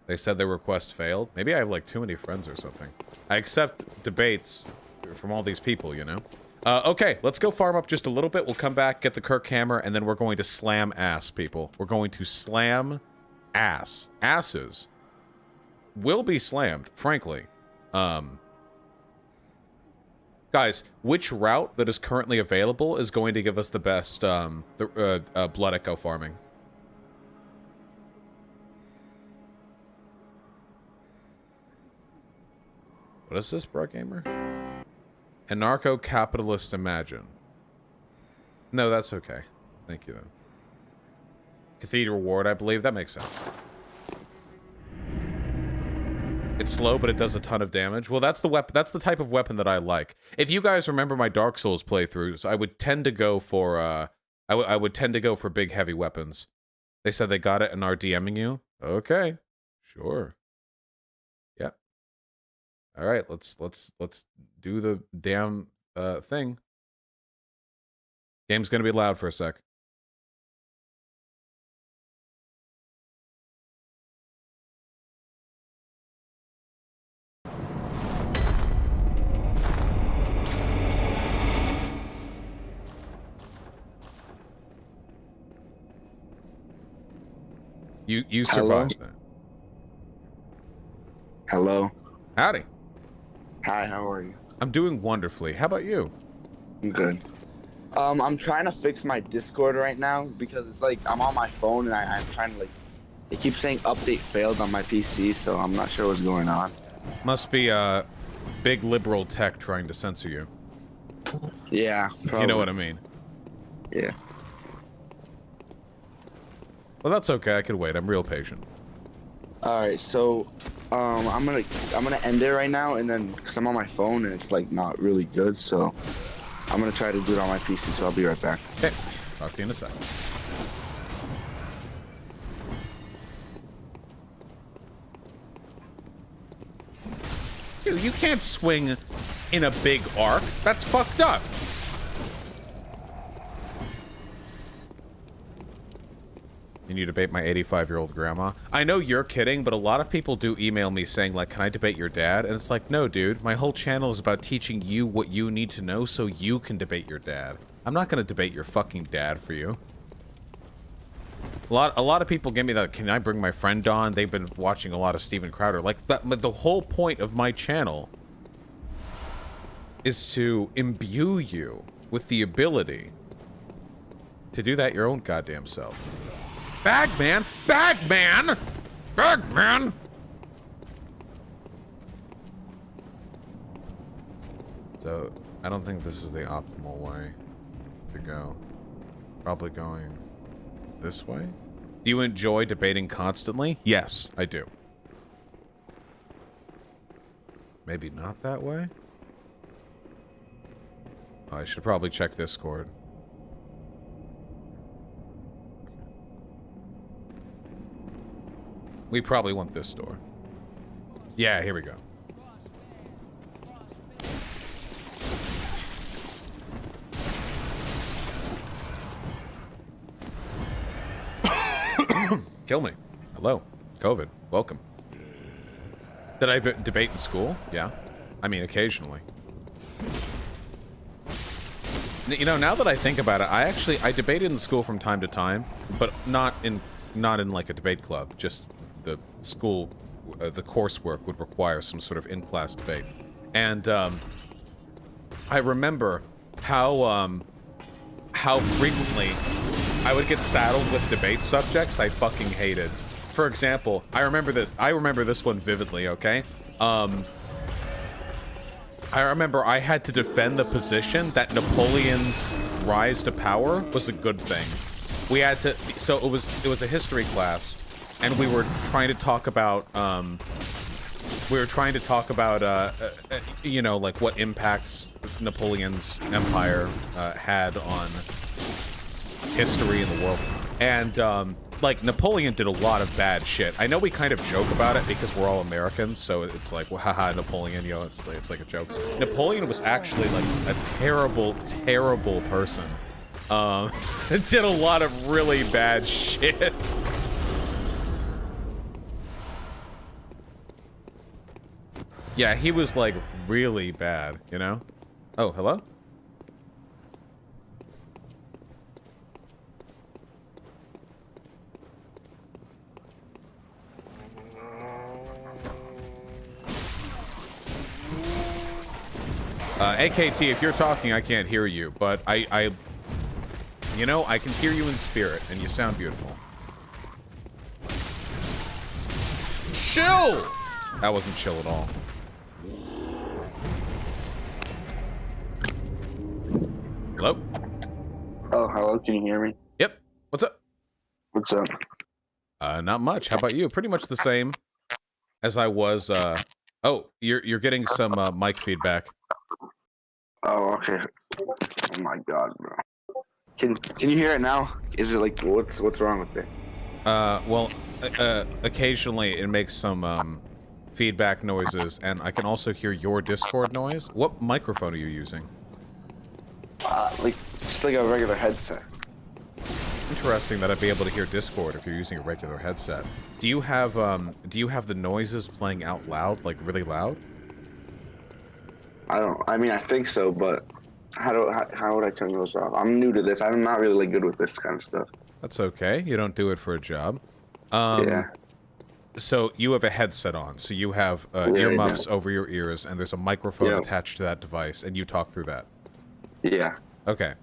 They said their request failed. Maybe I have, like, too many friends or something. I accept debates from all these people, you know? Okay, let's go farm up just a little bit. We'll come back, get the Kirk hammer, and then we're going to slam ass, people. We're going to slam ass. Asses will be slammed, frankly. Guys, which route that is currently available is going to give us the best blood echo farming? What is this, bro gamer? Anarcho-capitalist imagine. No, that's okay. Thank you, though. Cathedral Ward, I believe. That makes sense. It's slow, but it does a ton of damage. Well, that's the weapon. That's the type of weapon that I like. If you guys remember my Dark Souls playthroughs, I would tend to go for I would tend to go for big, heavy weapons. They said they got it and are DMing you. Okay, sure. Yep. All right, let's do the damn thing. Game's gonna be loud for a sec. You survived that. Hello. Howdy. Hi, how are you? I'm doing wonderfully. How about you? I'm good. I'm trying to fix my Discord right now because it's like I'm on my phone and I'm trying to like it keeps saying update failed on my PC, so I'm not sure what's going on. Must be big liberal tech trying to censor you. Yeah, probably. You know what I mean. Yeah. Well, that's okay. I can wait. I'm real patient. All right, so I'm gonna end it right now, and then because I'm on my phone and it's like not really good, so I'm gonna try to do it on my PC. So I'll be right back. Okay. Talk to you in a second. Dude, you can't swing in a big arc. That's fucked up. Can you debate my 85-year-old grandma? I know you're kidding, but a lot of people do email me saying, like, can I debate your dad? And it's like, no, dude. My whole channel is about teaching you what you need to know so you can debate your dad. I'm not going to debate your fucking dad for you. A lot of people give me that, can I bring my friend on? They've been watching a lot of Steven Crowder. Like, the whole point of my channel is to imbue you with the ability to do that your own goddamn self. Bagman! Bagman! Bagman! So, I don't think this is the optimal way to go. Probably going this way? Do you enjoy debating constantly? Yes, I do. Maybe not that way? Oh, I should probably check Discord. We probably want this door. Yeah, here we go. Kill me. Hello. COVID. Welcome. Did I debate in school? Yeah. I mean, occasionally. You know, now that I think about it, I debated in school from time to time, but not in like a debate club. Just the school, the coursework would require some sort of in-class debate. And I remember how frequently I would get saddled with debate subjects I fucking hated. For example, I remember this one vividly, okay? I remember I had to defend the position that Napoleon's rise to power was a good thing. We had to, so it was a history class, and we were trying to talk about, you know, like what impacts Napoleon's empire had on history in the world. And, like, Napoleon did a lot of bad shit. I know we kind of joke about it because we're all Americans, so it's like, well, haha, Napoleon, you know, it's like a joke. Napoleon was actually, like, a terrible, terrible person. Did a lot of really bad shit. Yeah, he was, like, really bad, you know? Oh, hello? AKT, if you're talking, I can't hear you, but you know, I can hear you in spirit, and you sound beautiful. Chill! That wasn't chill at all. Hello? Oh, hello. Can you hear me? Yep. What's up? What's up? Not much. How about you? Pretty much the same as I was, Oh, you're getting some, mic feedback. Oh, okay. Oh my god, bro. Can you hear it now? Is it like what's wrong with it? Well, occasionally it makes some feedback noises, and I can also hear your Discord noise. What microphone are you using? Like just like a regular headset. Interesting that I'd be able to hear Discord if you're using a regular headset. Do you have the noises playing out loud, like really loud? I mean, I think so, but how would I turn those off? I'm new to this. I'm not really like good with this kind of stuff. That's okay. You don't do it for a job. Yeah. So you have a headset on. So you have earmuffs over your ears, and there's a microphone attached to that device, and you talk through that. Yeah. Okay.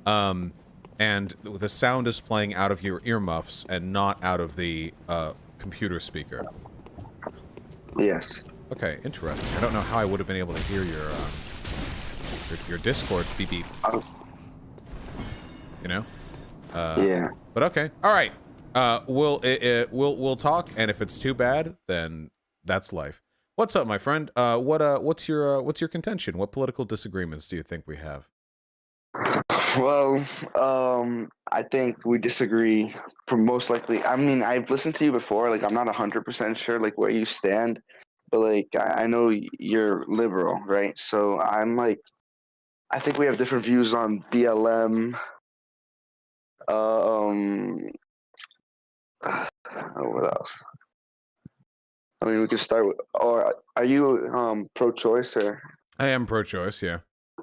And the sound is playing out of your earmuffs and not out of the computer speaker. Yes. Okay, interesting. I don't know how I would have been able to hear your Discord beep beep. You know? Yeah. But okay. All right. We'll talk, and if it's too bad, then that's life. What's up, my friend? What's your contention? What political disagreements do you think we have? Well, I think we disagree. Most likely, I mean, I've listened to you before. Like, I'm not 100% sure like where you stand, but like I know you're liberal, right? So I'm like, I think we have different views on BLM. What else? I mean, we could start with. Or are you pro-choice or? I am pro-choice, yeah.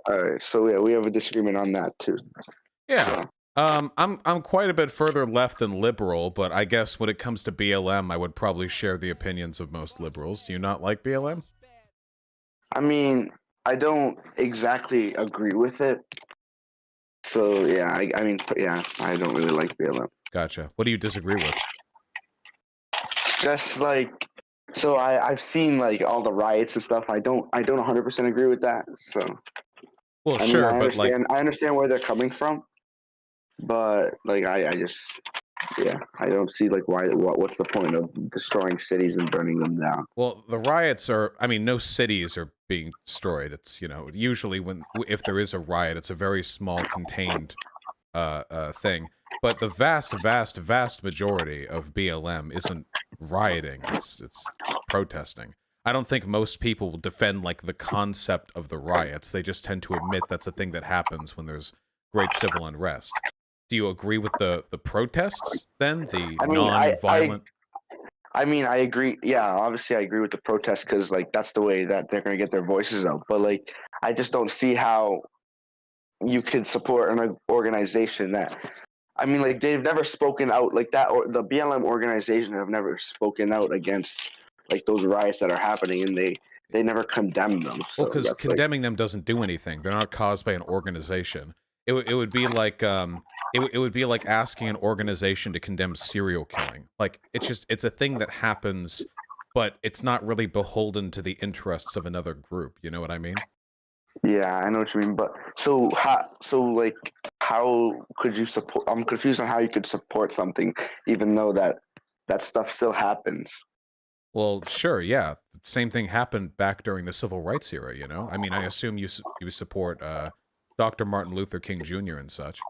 All right, so yeah, we have a disagreement on that too. Yeah. So. I'm quite a bit further left than liberal, but I guess when it comes to BLM, I would probably share the opinions of most liberals. Do you not like BLM? I mean, I don't exactly agree with it. So yeah, I mean, yeah, I don't really like BLM. Gotcha. What do you disagree with? Just like, so I've seen like all the riots and stuff. I don't 100% agree with that. So. Well, I sure, mean, but like, I understand where they're coming from, but like I just, yeah, I don't see like what's the point of destroying cities and burning them down. well, the riots are, I mean, no cities are being destroyed. It's, usually if there is a riot, it's a very small contained thing. But the vast majority of BLM isn't rioting. It's protesting. I don't think most people will defend like the concept of the riots. They just tend to admit that's a thing that happens when there's great civil unrest. Do you agree with the protests then? The non-violent? I mean, I agree. Yeah, obviously, I agree with the protests because like that's the way that they're gonna get their voices out. But like, I just don't see how you could support an organization that. I mean, like they've never spoken out like that, or the BLM organization have never spoken out against like those riots that are happening, and they never condemn them. So Well, because that's condemning them doesn't do anything. They're not caused by an organization. It would be like it would be like asking an organization to condemn serial killing. Like it's a thing that happens, but it's not really beholden to the interests of another group. You know what I mean? Yeah, I know what you mean. But how could you support? I'm confused on how you could support something, even though that stuff still happens. Well, sure, yeah. Same thing happened back during the civil rights era. I mean, I assume you support Dr. Martin Luther King Jr. and such.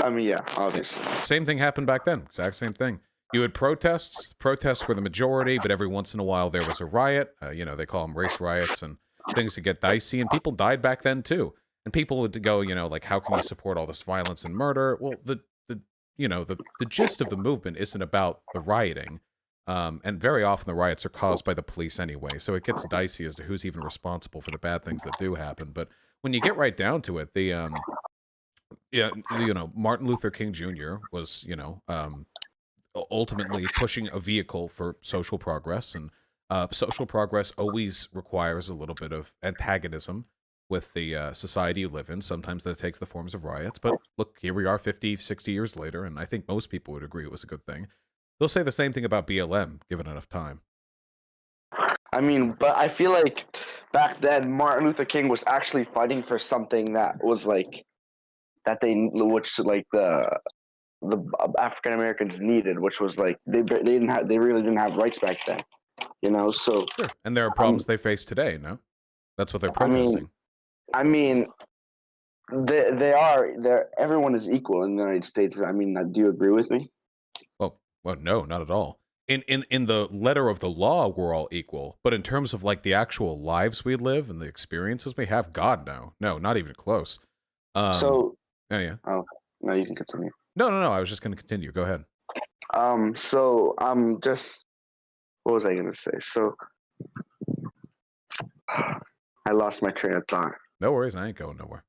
I mean, yeah, obviously. Same thing happened back then. Exact same thing. You had protests. Protests were the majority, but every once in a while there was a riot. They call them race riots, and things would get dicey, and people died back then too. And people would go, like, how can you support all this violence and murder? Well, the gist of the movement isn't about the rioting. And very often the riots are caused by the police anyway, so it gets dicey as to who's even responsible for the bad things that do happen. But when you get right down to it, Martin Luther King Jr. was, ultimately pushing a vehicle for social progress, and social progress always requires a little bit of antagonism with the society you live in. Sometimes that takes the forms of riots, but look, here we are 50, 60 years later, and I think most people would agree it was a good thing. They'll say the same thing about BLM, given enough time. I mean, but I feel like back then Martin Luther King was actually fighting for something that was like which like the African Americans needed, which was like they really didn't have rights back then, So sure, and there are problems they face today. No, that's what they're protesting. I mean, everyone is equal in the United States. I mean, do you agree with me? Well, no, not at all. In the letter of the law, we're all equal. But in terms of like the actual lives we live and the experiences we have, God, no, not even close. Yeah. Oh, no, you can continue. No. I was just going to continue. Go ahead. So I'm just. What was I going to say? So I lost my train of thought. No worries. I ain't going nowhere.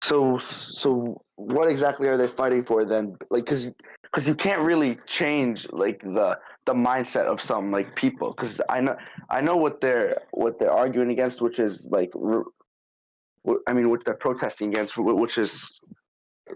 So what exactly are they fighting for then? Like, because you can't really change like the mindset of some like people. Because I know what they're arguing against, which is like, what they're protesting against, which is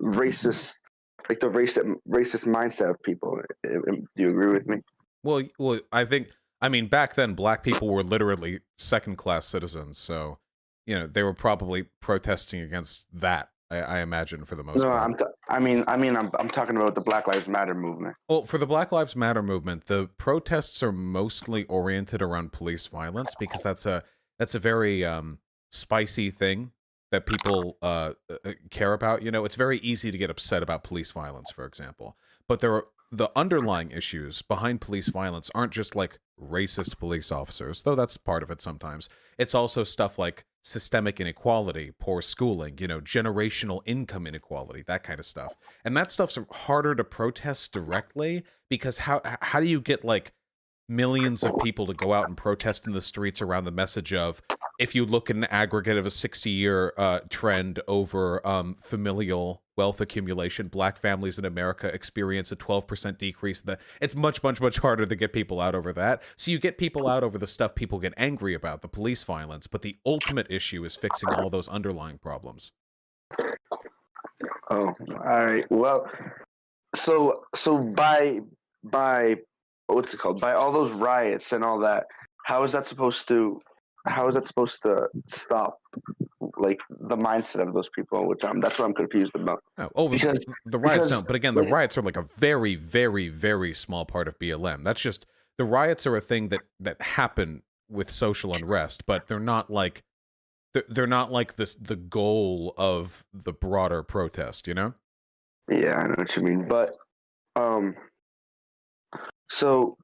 racist, like the racist mindset of people. Do you agree with me? Well, I mean, back then, black people were literally second-class citizens, so they were probably protesting against that. I imagine for the most No, part. I'm talking about the Black Lives Matter movement. Well, for the Black Lives Matter movement, the protests are mostly oriented around police violence because that's a very spicy thing that people care about. You know, it's very easy to get upset about police violence, for example. But the underlying issues behind police violence aren't just like racist police officers, though that's part of it sometimes. It's also stuff like systemic inequality, poor schooling, you know, generational income inequality, that kind of stuff. And that stuff's harder to protest directly because how do you get like millions of people to go out and protest in the streets around the message of, if you look at an aggregate of a 60-year trend over familial wealth accumulation, black families in America experience a 12% decrease. It's much, much, much harder to get people out over that. So you get people out over the stuff people get angry about, the police violence, but the ultimate issue is fixing all those underlying problems. Oh, all right. Well, so by what's it called? By all those riots and all that, how is that supposed to stop like the mindset of those people? That's what I'm confused about. Because the riots don't. But again, the like, riots are like a very, very, very small part of BLM. That's just, the riots are a thing that happen with social unrest, but they're not like the goal of the broader protest, you know? Yeah, I know what you mean. But so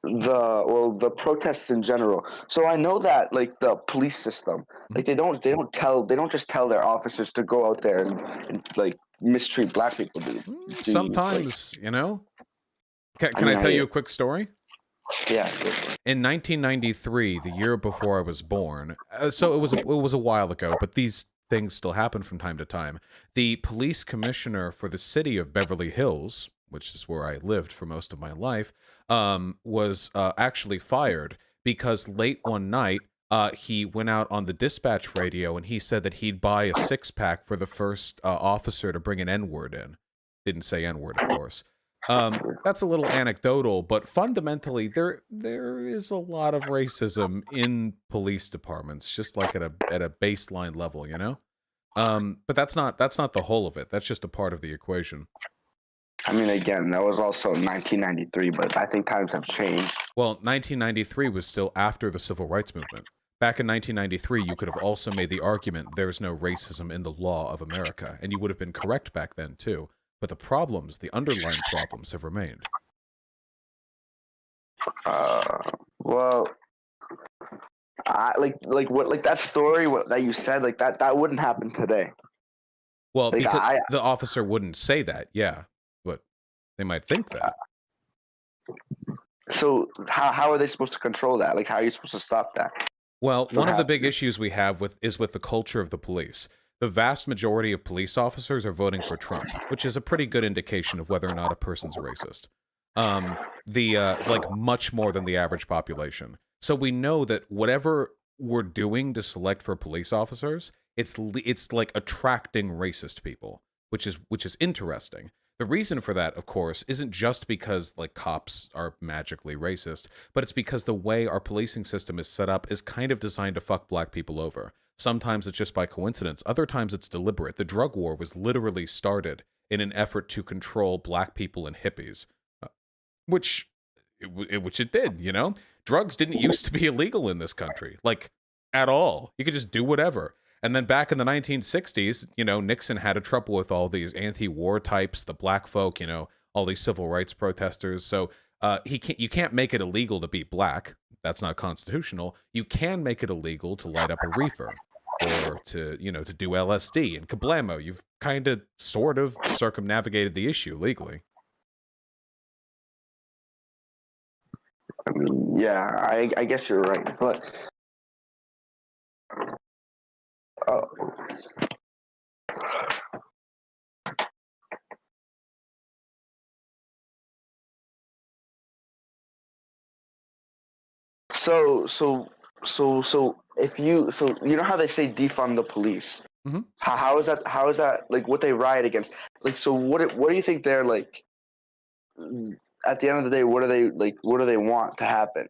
the protests in general. So I know that like the police system, like they don't just tell their officers to go out there and like mistreat black people. Sometimes, you know. Can I tell you a quick story? Yeah. In 1993, the year before I was born, so it was a while ago, but these things still happen from time to time. The police commissioner for the city of Beverly Hills, which is where I lived for most of my life, was actually fired because late one night, he went out on the dispatch radio and he said that he'd buy a 6-pack for the first officer to bring an N-word in. Didn't say N-word, of course. That's a little anecdotal, but fundamentally, there is a lot of racism in police departments, just like at a baseline level, you know. But that's not the whole of it. That's just a part of the equation. I mean, again, that was also 1993, but I think times have changed. Well, 1993 was still after the Civil Rights Movement. Back in 1993, you could have also made the argument there's no racism in the law of America, and you would have been correct back then too. But the underlying problems have remained. Well, like that story that you said, like that wouldn't happen today. Well, like because the officer wouldn't say that, yeah, but they might think that. So how are they supposed to control that? Like, how are you supposed to stop that? Well, one of the big issues we have is with the culture of the police. The vast majority of police officers are voting for Trump, which is a pretty good indication of whether or not a person's a racist. Like much more than the average population. So we know that whatever we're doing to select for police officers, it's like attracting racist people, which is interesting. The reason for that, of course, isn't just because like cops are magically racist, but it's because the way our policing system is set up is kind of designed to fuck black people over. Sometimes it's just by coincidence. Other times it's deliberate. The drug war was literally started in an effort to control black people and hippies, which it did, you know? Drugs didn't used to be illegal in this country, like, at all. You could just do whatever. And then back in the 1960s, you know, Nixon had a trouble with all these anti-war types, the black folk, you know, all these civil rights protesters. So you can't make it illegal to be black. That's not constitutional. You can make it illegal to light up a reefer or to do LSD. And kablamo, you've kind of sort of circumnavigated the issue legally. I mean, yeah, I guess you're right, but so if you know how they say defund the police. Mm-hmm. How is that like what they riot against? Like, so what do you think they're like? At the end of the day, what do they want to happen?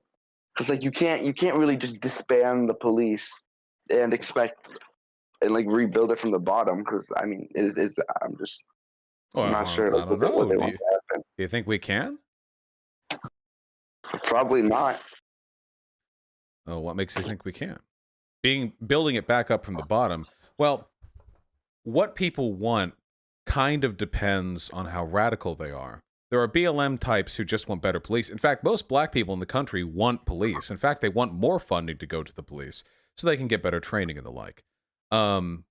Because like you can't really just disband the police and expect and like rebuild it from the bottom. Because I mean, I'm just Well, not sure I like, don't what know. they want to happen. Do you think we can? So probably not. Oh, what makes you think we can? Building it back up from the bottom. Well, what people want kind of depends on how radical they are. There are BLM types who just want better police. In fact, most black people in the country want police. In fact, they want more funding to go to the police so they can get better training and the like.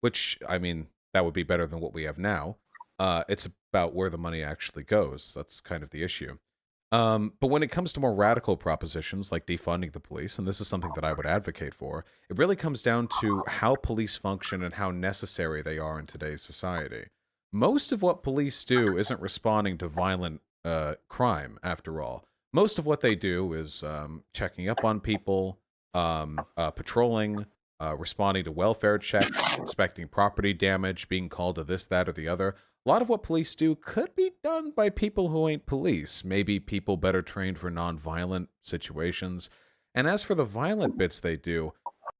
Which, I mean, that would be better than what we have now. It's about where the money actually goes. That's kind of the issue. But when it comes to more radical propositions like defunding the police, and this is something that I would advocate for, it really comes down to how police function and how necessary they are in today's society. Most of what police do isn't responding to violent crime, after all. Most of what they do is checking up on people, patrolling, responding to welfare checks, inspecting property damage, being called to this, that, or the other. A lot of what police do could be done by people who ain't police, maybe people better trained for non-violent situations. And as for the violent bits they do,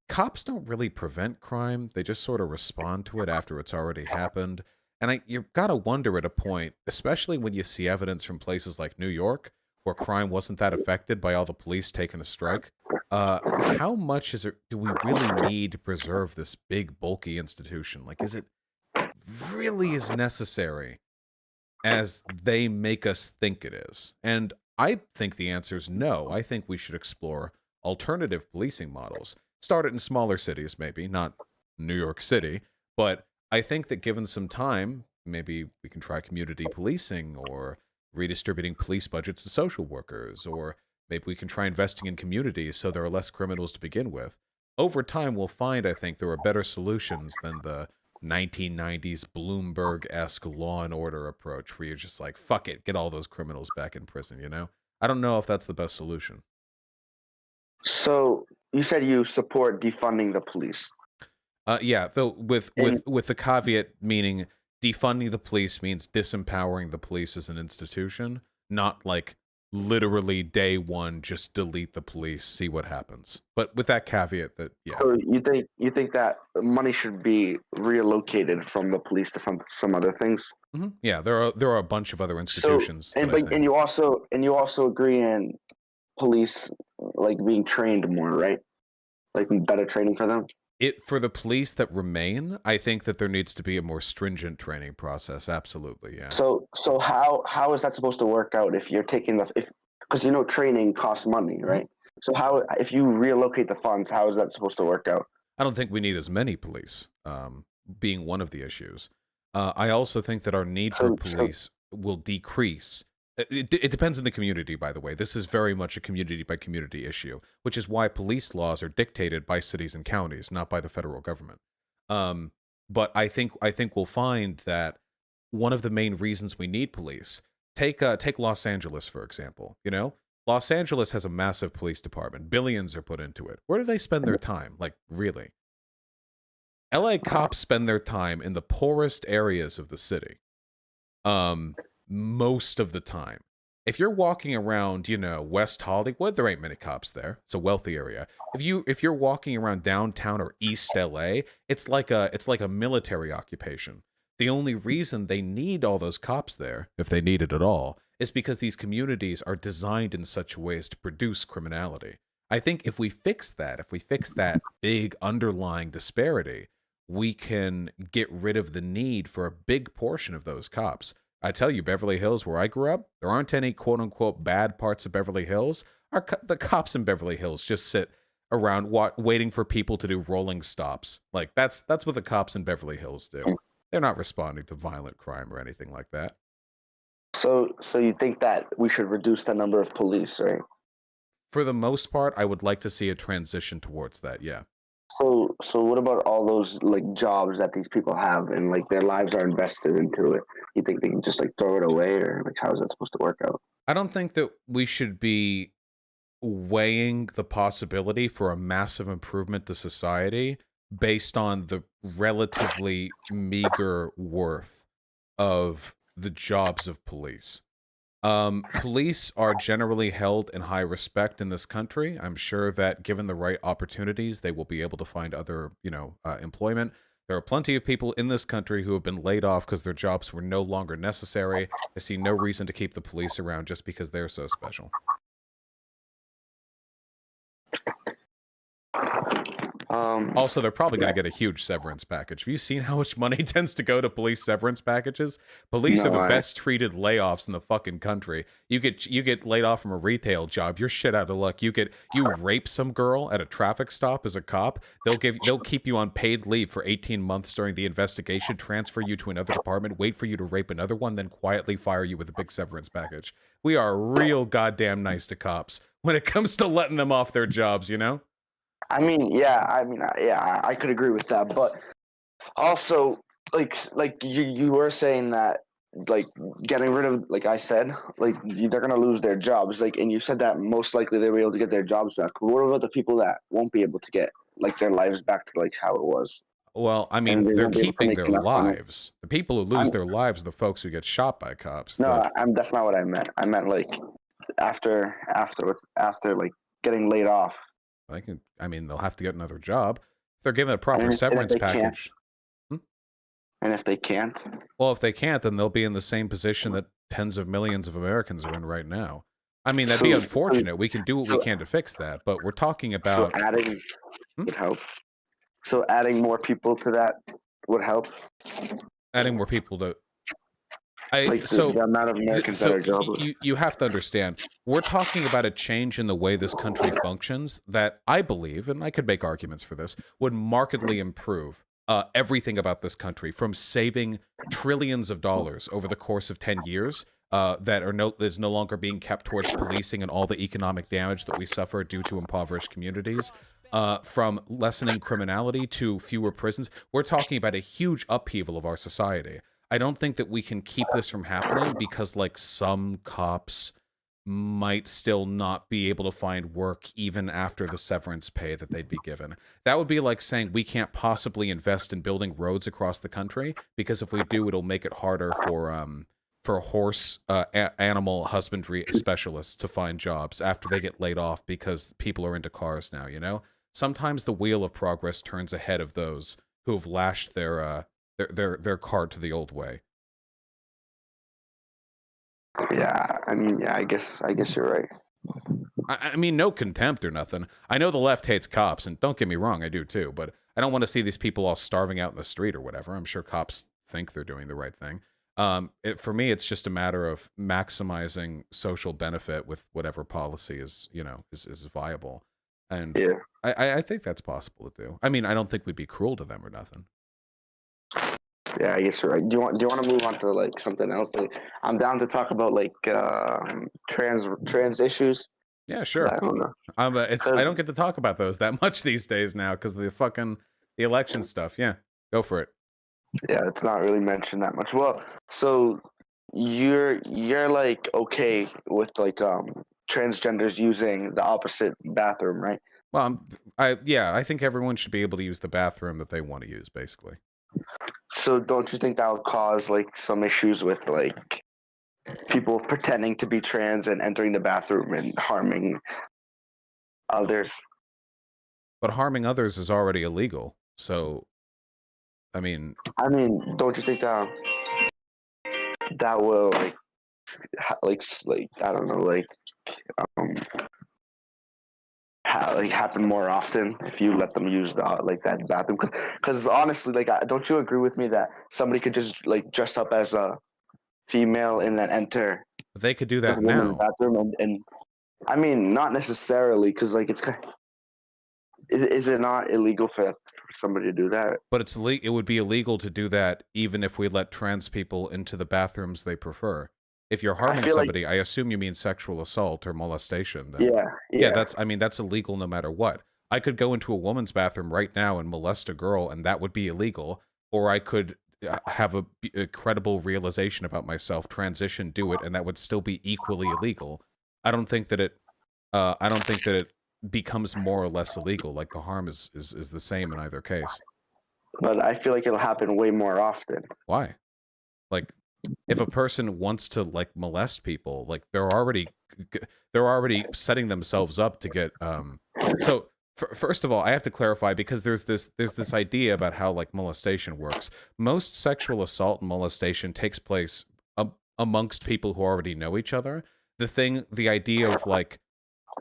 cops don't really prevent crime. They just sort of respond to it after it's already happened. And you've got to wonder at a point, especially when you see evidence from places like New York, where crime wasn't that affected by all the police taking a strike, how much do we really need to preserve this big, bulky institution? Like, is it really as necessary as they make us think it is? And I think the answer is no. I think we should explore alternative policing models. Start it in smaller cities, maybe, not New York City, but I think that given some time, maybe we can try community policing or redistributing police budgets to social workers, or maybe we can try investing in communities so there are less criminals to begin with. Over time, we'll find, I think, there are better solutions than the 1990s Bloomberg-esque Law and Order approach, where you're just like, fuck it, get all those criminals back in prison, you know? I don't know if that's the best solution. So you said you support defunding the police. Yeah, though with the caveat, meaning defunding the police means disempowering the police as an institution, not like literally day one just delete the police, see what happens. But with that caveat that yeah. So you think that money should be reallocated from the police to some other things? Mm-hmm. Yeah, there are a bunch of other institutions. So, and you also agree in police like being trained more, right? Like better training for them. For the police that remain, I think that there needs to be a more stringent training process. Absolutely, yeah. So how is that supposed to work out if you're taking because you know training costs money, right? So how if you reallocate the funds, how is that supposed to work out? I don't think we need as many police, being one of the issues. I also think that our need for police will decrease. It depends on the community, by the way. This is very much a community-by-community issue, which is why police laws are dictated by cities and counties, not by the federal government. But I think we'll find that one of the main reasons we need police, take Los Angeles, for example. You know, Los Angeles has a massive police department. Billions are put into it. Where do they spend their time? Like, really? LA cops spend their time in the poorest areas of the city. Most of the time. If you're walking around, you know, West Hollywood, there ain't many cops there. It's a wealthy area. If you're walking around downtown or East LA, it's like a military occupation. The only reason they need all those cops there, if they need it at all, is because these communities are designed in such ways to produce criminality. I think if we fix that big underlying disparity, we can get rid of the need for a big portion of those cops. I tell you, Beverly Hills, where I grew up, there aren't any quote-unquote bad parts of Beverly Hills. The cops in Beverly Hills just sit around waiting for people to do rolling stops. Like, that's what the cops in Beverly Hills do. They're not responding to violent crime or anything like that. So you think that we should reduce the number of police, right? For the most part, I would like to see a transition towards that, yeah. So what about all those like jobs that these people have and like their lives are invested into it? You think they can just like throw it away, or like how is that supposed to work out? I don't think that we should be weighing the possibility for a massive improvement to society based on the relatively meager worth of the jobs of police. Police are generally held in high respect in this country. I'm sure that given the right opportunities, they will be able to find other, employment. There are plenty of people in this country who have been laid off because their jobs were no longer necessary. I see no reason to keep the police around just because they're so special. Also, they're probably going to get a huge severance package. Have you seen how much money tends to go to police severance packages? Police are the best treated layoffs in the fucking country. You get laid off from a retail job, you're shit out of luck. You rape some girl at a traffic stop as a cop, they'll keep you on paid leave for 18 months during the investigation, transfer you to another department, wait for you to rape another one, then quietly fire you with a big severance package. We are real goddamn nice to cops when it comes to letting them off their jobs, you know? I mean, yeah, I could agree with that, but also, like you were saying that, like, getting rid of, like I said, like, they're gonna lose their jobs, like, and you said that most likely they'll be able to get their jobs back. But what about the people that won't be able to get, like, their lives back to, like, how it was? Well, I mean, they're keeping their lives. The people who lose their lives are the folks who get shot by cops. No, that's not what I meant. I meant, like, after like getting laid off. I mean, they'll have to get another job. If they're given a proper severance package. And if they can't? Well, if they can't, then they'll be in the same position that tens of millions of Americans are in right now. I mean, that'd be unfortunate. We can do what we can to fix that, but we're talking about... So adding would help. So adding more people to that would help? Adding more people to... the amount of Americans that are jobless. You have to understand, we're talking about a change in the way this country functions that I believe, and I could make arguments for this, would markedly improve everything about this country, from saving trillions of dollars over the course of 10 years that is no longer being kept towards policing and all the economic damage that we suffer due to impoverished communities, from lessening criminality to fewer prisons. We're talking about a huge upheaval of our society. I don't think that we can keep this from happening because, like, some cops might still not be able to find work even after the severance pay that they'd be given. That would be like saying we can't possibly invest in building roads across the country because if we do, it'll make it harder for horse animal husbandry specialists to find jobs after they get laid off because people are into cars now, you know? Sometimes the wheel of progress turns ahead of those who have lashed their cart to the old way. Yeah, I mean, yeah, I guess you're right. I mean, no contempt or nothing. I know the left hates cops, and don't get me wrong, I do too, but I don't want to see these people all starving out in the street or whatever. I'm sure cops think they're doing the right thing. For me, it's just a matter of maximizing social benefit with whatever policy is viable. And yeah. I think that's possible to do. I mean, I don't think we'd be cruel to them or nothing. Yeah, I guess you're right. Do you want to move on to, like, something else? Like, I'm down to talk about, like, trans issues. Yeah, sure. I don't know. I don't get to talk about those that much these days now because of the election stuff. Yeah, go for it. Yeah, it's not really mentioned that much. Well, so you're like okay with, like, transgenders using the opposite bathroom, right? Well, I think everyone should be able to use the bathroom that they want to use, basically. So don't you think that will cause, like, some issues with, like, people pretending to be trans and entering the bathroom and harming others? But harming others is already illegal. So, I mean, don't you think that will, like I don't know, like, happen more often if you let them use that bathroom? Because honestly, like, don't you agree with me that somebody could just, like, dress up as a female and then enter? But they could do that now. Bathroom and I mean, not necessarily, because, like, it's kind of, is it not illegal for somebody to do that? But it would be illegal to do that even if we let trans people into the bathrooms they prefer. If you're harming somebody, I assume you mean sexual assault or molestation. Then. Yeah. That's illegal no matter what. I could go into a woman's bathroom right now and molest a girl, and that would be illegal. Or I could have a credible realization about myself, transition, do it, and that would still be equally illegal. I don't think that it becomes more or less illegal. Like, the harm is the same in either case. But I feel like it'll happen way more often. Why? Like, if a person wants to, like, molest people, like, they're already setting themselves up to get so First of all, I have to clarify because there's this idea about how like molestation works. Most sexual assault and molestation takes place amongst people who already know each other. The idea of like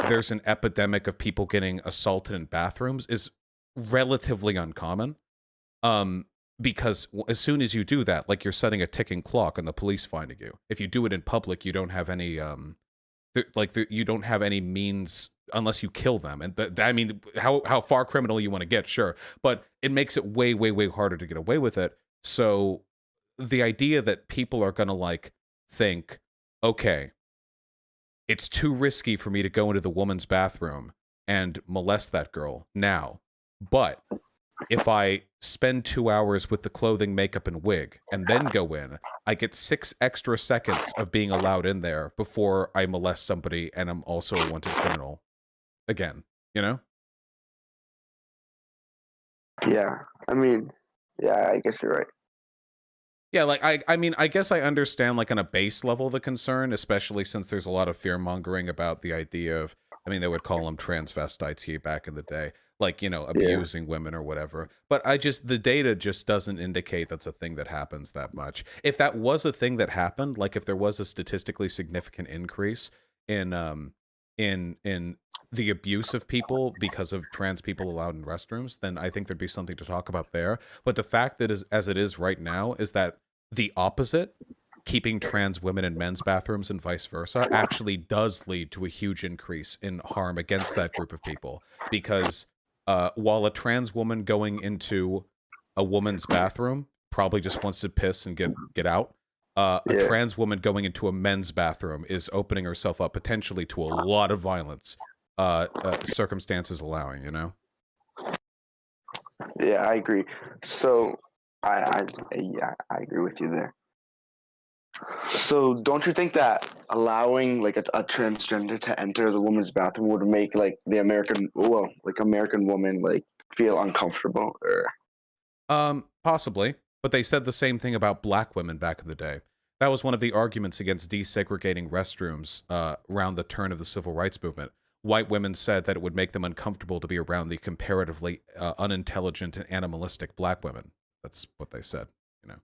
there's an epidemic of people getting assaulted in bathrooms is relatively uncommon. Because as soon as you do that, like you're setting a ticking clock on the police finding you. If you do it in public, you don't have any you don't have any means unless you kill them. And I mean, how far criminal you want to get, sure, but it makes it way, way, way harder to get away with it. So the idea that people are gonna like think, okay, it's too risky for me to go into the woman's bathroom and molest that girl now, but if I spend 2 hours with the clothing, makeup, and wig, and then go in, I get 6 extra seconds of being allowed in there before I molest somebody and I'm also a wanted criminal. Again, you know? Yeah, I mean, yeah, I guess you're right. Yeah, like, I mean, I guess I understand, like, on a base level, the concern, especially since there's a lot of fear-mongering about the idea of, I mean, they would call them transvestites here back in the day, like, you know, abusing women or whatever. But the data just doesn't indicate that's a thing that happens that much. If that was a thing that happened, like, if there was a statistically significant increase in the abuse of people because of trans people allowed in restrooms, then I think there'd be something to talk about there. But the fact that as it is right now is that the opposite, keeping trans women in men's bathrooms and vice versa, actually does lead to a huge increase in harm against that group of people. Because while a trans woman going into a woman's bathroom probably just wants to piss and get out, a trans woman going into a men's bathroom is opening herself up potentially to a lot of violence, circumstances allowing, you know? Yeah, I agree. So, I agree with you there. So, don't you think that allowing like a transgender to enter the woman's bathroom would make like the American woman like feel uncomfortable? Or Possibly, but they said the same thing about black women back in the day. That was one of the arguments against desegregating restrooms around the turn of the civil rights movement. White women said that it would make them uncomfortable to be around the comparatively unintelligent and animalistic black women. That's what they said, you know.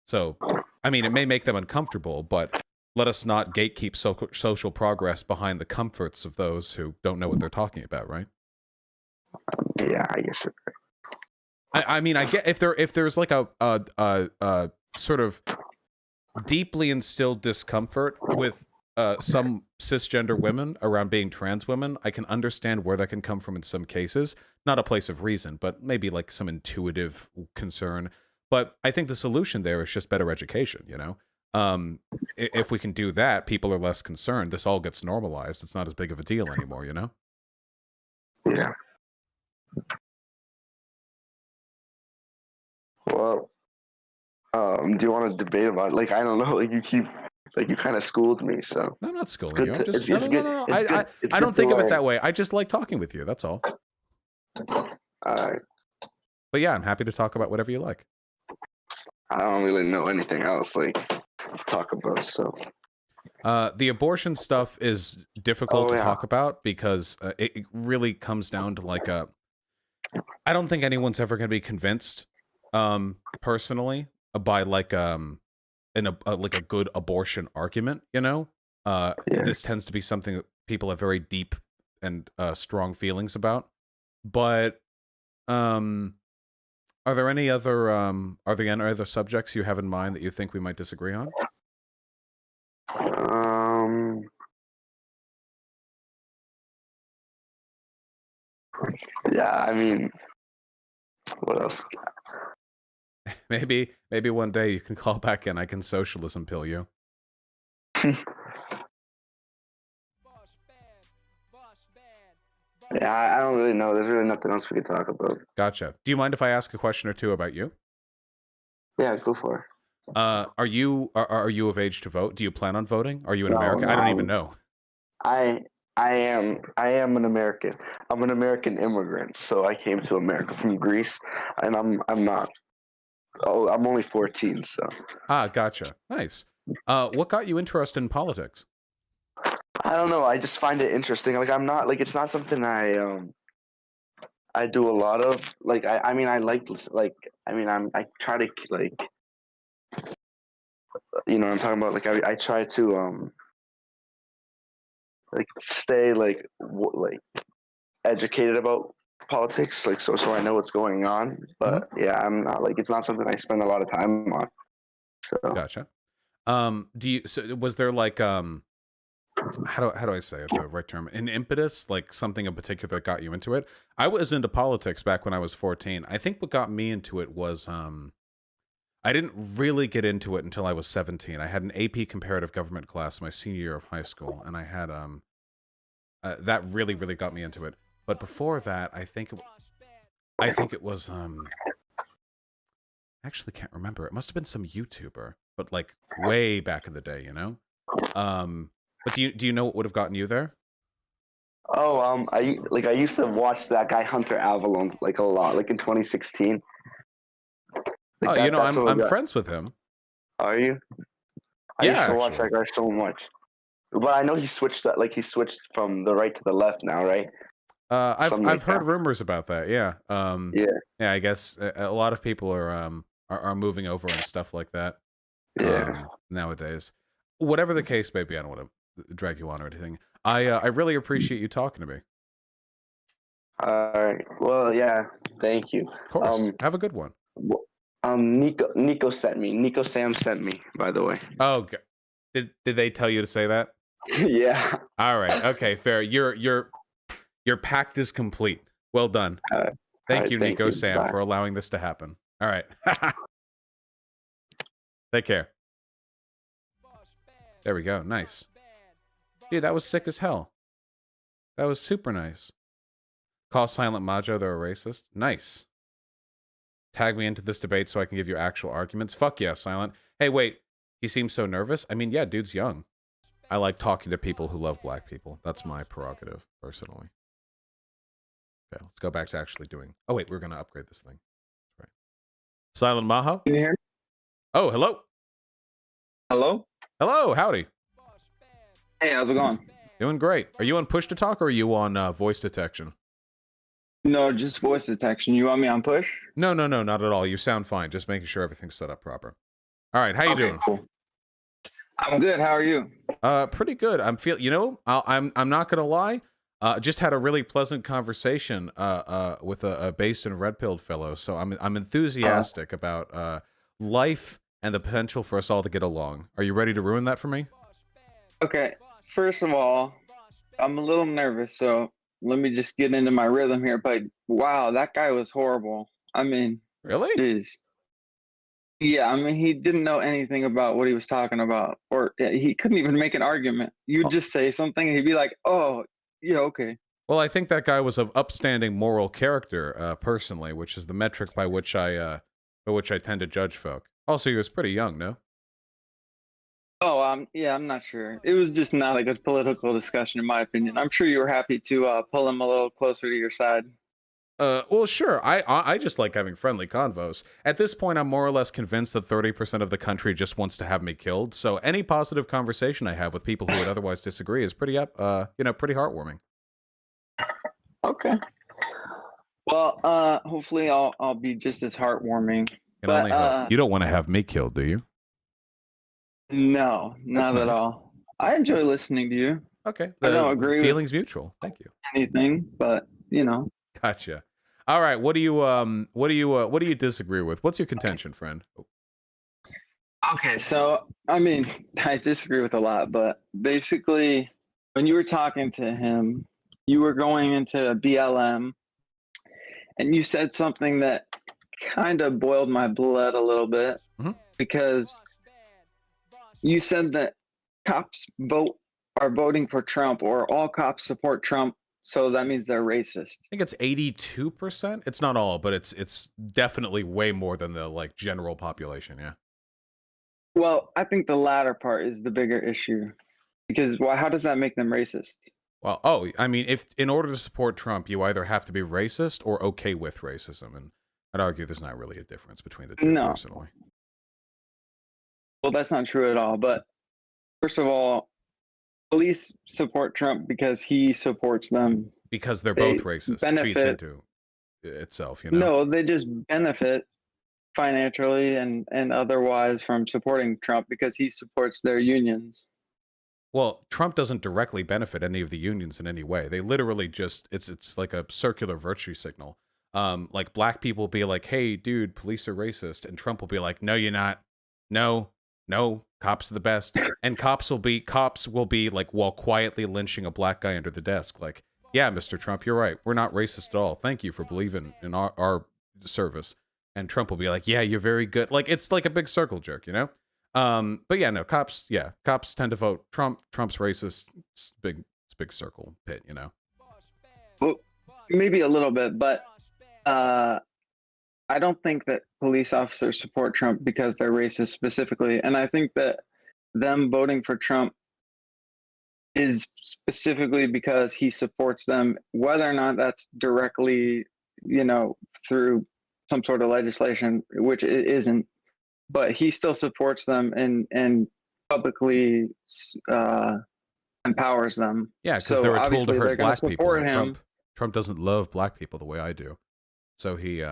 So, I mean, it may make them uncomfortable, but let us not gatekeep social progress behind the comforts of those who don't know what they're talking about, right? Yeah, I guess you're right. I mean, I get if there's like a sort of deeply instilled discomfort with some cisgender women around being trans women, I can understand where that can come from in some cases. Not a place of reason, but maybe like some intuitive concern. But I think the solution there is just better education, you know? If we can do that, people are less concerned. This all gets normalized. It's not as big of a deal anymore, you know? Yeah. Well, do you want to debate about like I don't know, like you kind of schooled me, so I'm not schooling you. I'm just no. It's I don't good think to of it learn. that way. I just like talking with you. That's all. Alright. But yeah, I'm happy to talk about whatever you like. I don't really know anything else like to talk about, so The abortion stuff is difficult to yeah. talk about because it really comes down to like I don't think anyone's ever going to be convinced, personally, by like like a good abortion argument. You know, this tends to be something that people have very deep and strong feelings about. But are there any other subjects you have in mind that you think we might disagree on? Yeah, I mean, what else? Maybe one day you can call back in. I can socialism pill you. Yeah, I don't really know. There's really nothing else we could talk about. Gotcha. Do you mind if I ask a question or two about you? Yeah, go for it. Are you of age to vote? Do you plan on voting? Are you an American? I don't even know. I am an American. I'm an American immigrant, so I came to America from Greece, and I'm not. Oh, I'm only 14, so. Ah, gotcha. Nice. What got you interested in politics? I don't know. I just find it interesting. Like I'm not like it's not something I do a lot of like I mean I like I mean I try to like you know what I'm talking about, like I try to like stay like like educated about politics, like so I know what's going on, but yeah, I'm not like, it's not something I spend a lot of time on. So Gotcha. Do you, so was there like how do I say it the right term, an impetus, like something in particular that got you into it? I was into politics back when I was 14. I think what got me into it was I didn't really get into it until I was 17. I had an AP comparative government class my senior year of high school, and I had that really got me into it. But before that, I think it was I actually can't remember. It must have been some YouTuber, but like way back in the day, you know. But do you know what would have gotten you there? oh I used to watch that guy Hunter Avalon like a lot, like in 2016. Like Oh, you know, that's what I'm got. friends with him. Are you? I Yeah, used to watch actually. that guy so much, but I know he switched that, like he switched from the right to the left now, right? Something like I've heard that. rumors about that. Yeah. Yeah, Yeah. I guess a lot of people are moving over and stuff like that. yeah. Nowadays, whatever the case may be, I don't want to drag you on or anything. I really appreciate you talking to me. All right. Well, yeah. Thank you. Of course. Have a good one. Nico sent me. Nico Sam sent me, by the way. Oh, okay. Did they tell you to say that? Yeah. All right. Okay. Fair. Your pact is complete. Well done. Thank you, thank Nico you. Sam, Bye. for allowing this to happen. All right. Take care. There we go. Nice. Dude, that was sick as hell. That was super nice. Call Silent Majo, they're a racist. Nice. Tag me into this debate so I can give you actual arguments. Fuck yeah, Silent. Hey, wait. He seems so nervous. I mean, yeah, dude's young. I like talking to people who love black people. That's my prerogative, personally. Okay, let's go back to actually doing... Oh, wait, we're going to upgrade this thing. Right. Silent Maho? Can you hear me? Oh, hello. Hello? Hello, howdy. Hey, how's it going? Doing great. Are you on push to talk or are you on voice detection? No, just voice detection. You want me on push? No, not at all. You sound fine. Just making sure everything's set up proper. All right, how you doing? Cool. I'm good. How are you? Pretty good. You know, I'm not gonna lie. Just had a really pleasant conversation with a based and red-pilled fellow. So I'm enthusiastic about life and the potential for us all to get along. Are you ready to ruin that for me? Okay. First of all, I'm a little nervous, so let me just get into my rhythm here. But wow, that guy was horrible. I mean, Really? geez. Yeah, I mean, he didn't know anything about what he was talking about, or he couldn't even make an argument. You'd just say something, and he'd be like, "Oh, yeah, okay." Well, I think that guy was of upstanding moral character, personally, which is the metric by which I tend to judge folk. Also, he was pretty young, no? Oh, yeah, I'm not sure. It was just not a good political discussion, in my opinion. I'm sure you were happy to pull him a little closer to your side. Well, sure. I just like having friendly convos. At this point, I'm more or less convinced that 30% of the country just wants to have me killed. So any positive conversation I have with people who would otherwise disagree is pretty pretty heartwarming. Okay. Well, hopefully I'll be just as heartwarming. Can only hope. You don't want to have me killed, do you? No, not at nice. all. I enjoy listening to you. Okay. I don't agree with feelings mutual. Thank you. anything, but you know. Gotcha. All right. What do you disagree with? What's your contention, friend? Okay, so I mean, I disagree with a lot, but basically, when you were talking to him, you were going into BLM, and you said something that kind of boiled my blood a little bit, because you said that cops are voting for Trump, or all cops support Trump, so that means they're racist. I think it's 82%. It's not all, but it's definitely way more than the like general population. Yeah. Well, I think the latter part is the bigger issue, because how does that make them racist? Well, I mean, if in order to support Trump, you either have to be racist or okay with racism, and I'd argue there's not really a difference between the two, personally. Well, that's not true at all. But first of all, police support Trump because he supports them. Because they're both racist. Benefit. itself, you know? No, they just benefit financially and otherwise from supporting Trump because he supports their unions. Well, Trump doesn't directly benefit any of the unions in any way. They literally just it's like a circular virtue signal. Like black people will be like, "Hey, dude, police are racist," and Trump will be like, "No, you're not. No, no, cops are the best." And cops will be like while quietly lynching a black guy under the desk, like, "Yeah, Mr. Trump, you're right. We're not racist at all. Thank you for believing in our service." And Trump will be like, "Yeah, you're very good." Like it's like a big circle jerk, you know? But yeah, no, cops tend to vote Trump. Trump's racist. It's a big circle pit, you know. Well, maybe a little bit, but I don't think that police officers support Trump because they're racist specifically. And I think that them voting for Trump is specifically because he supports them, whether or not that's directly, through some sort of legislation, which it isn't. But he still supports them and publicly empowers them. Yeah, because they were told to hurt black people. Him. Trump doesn't love black people the way I do, so he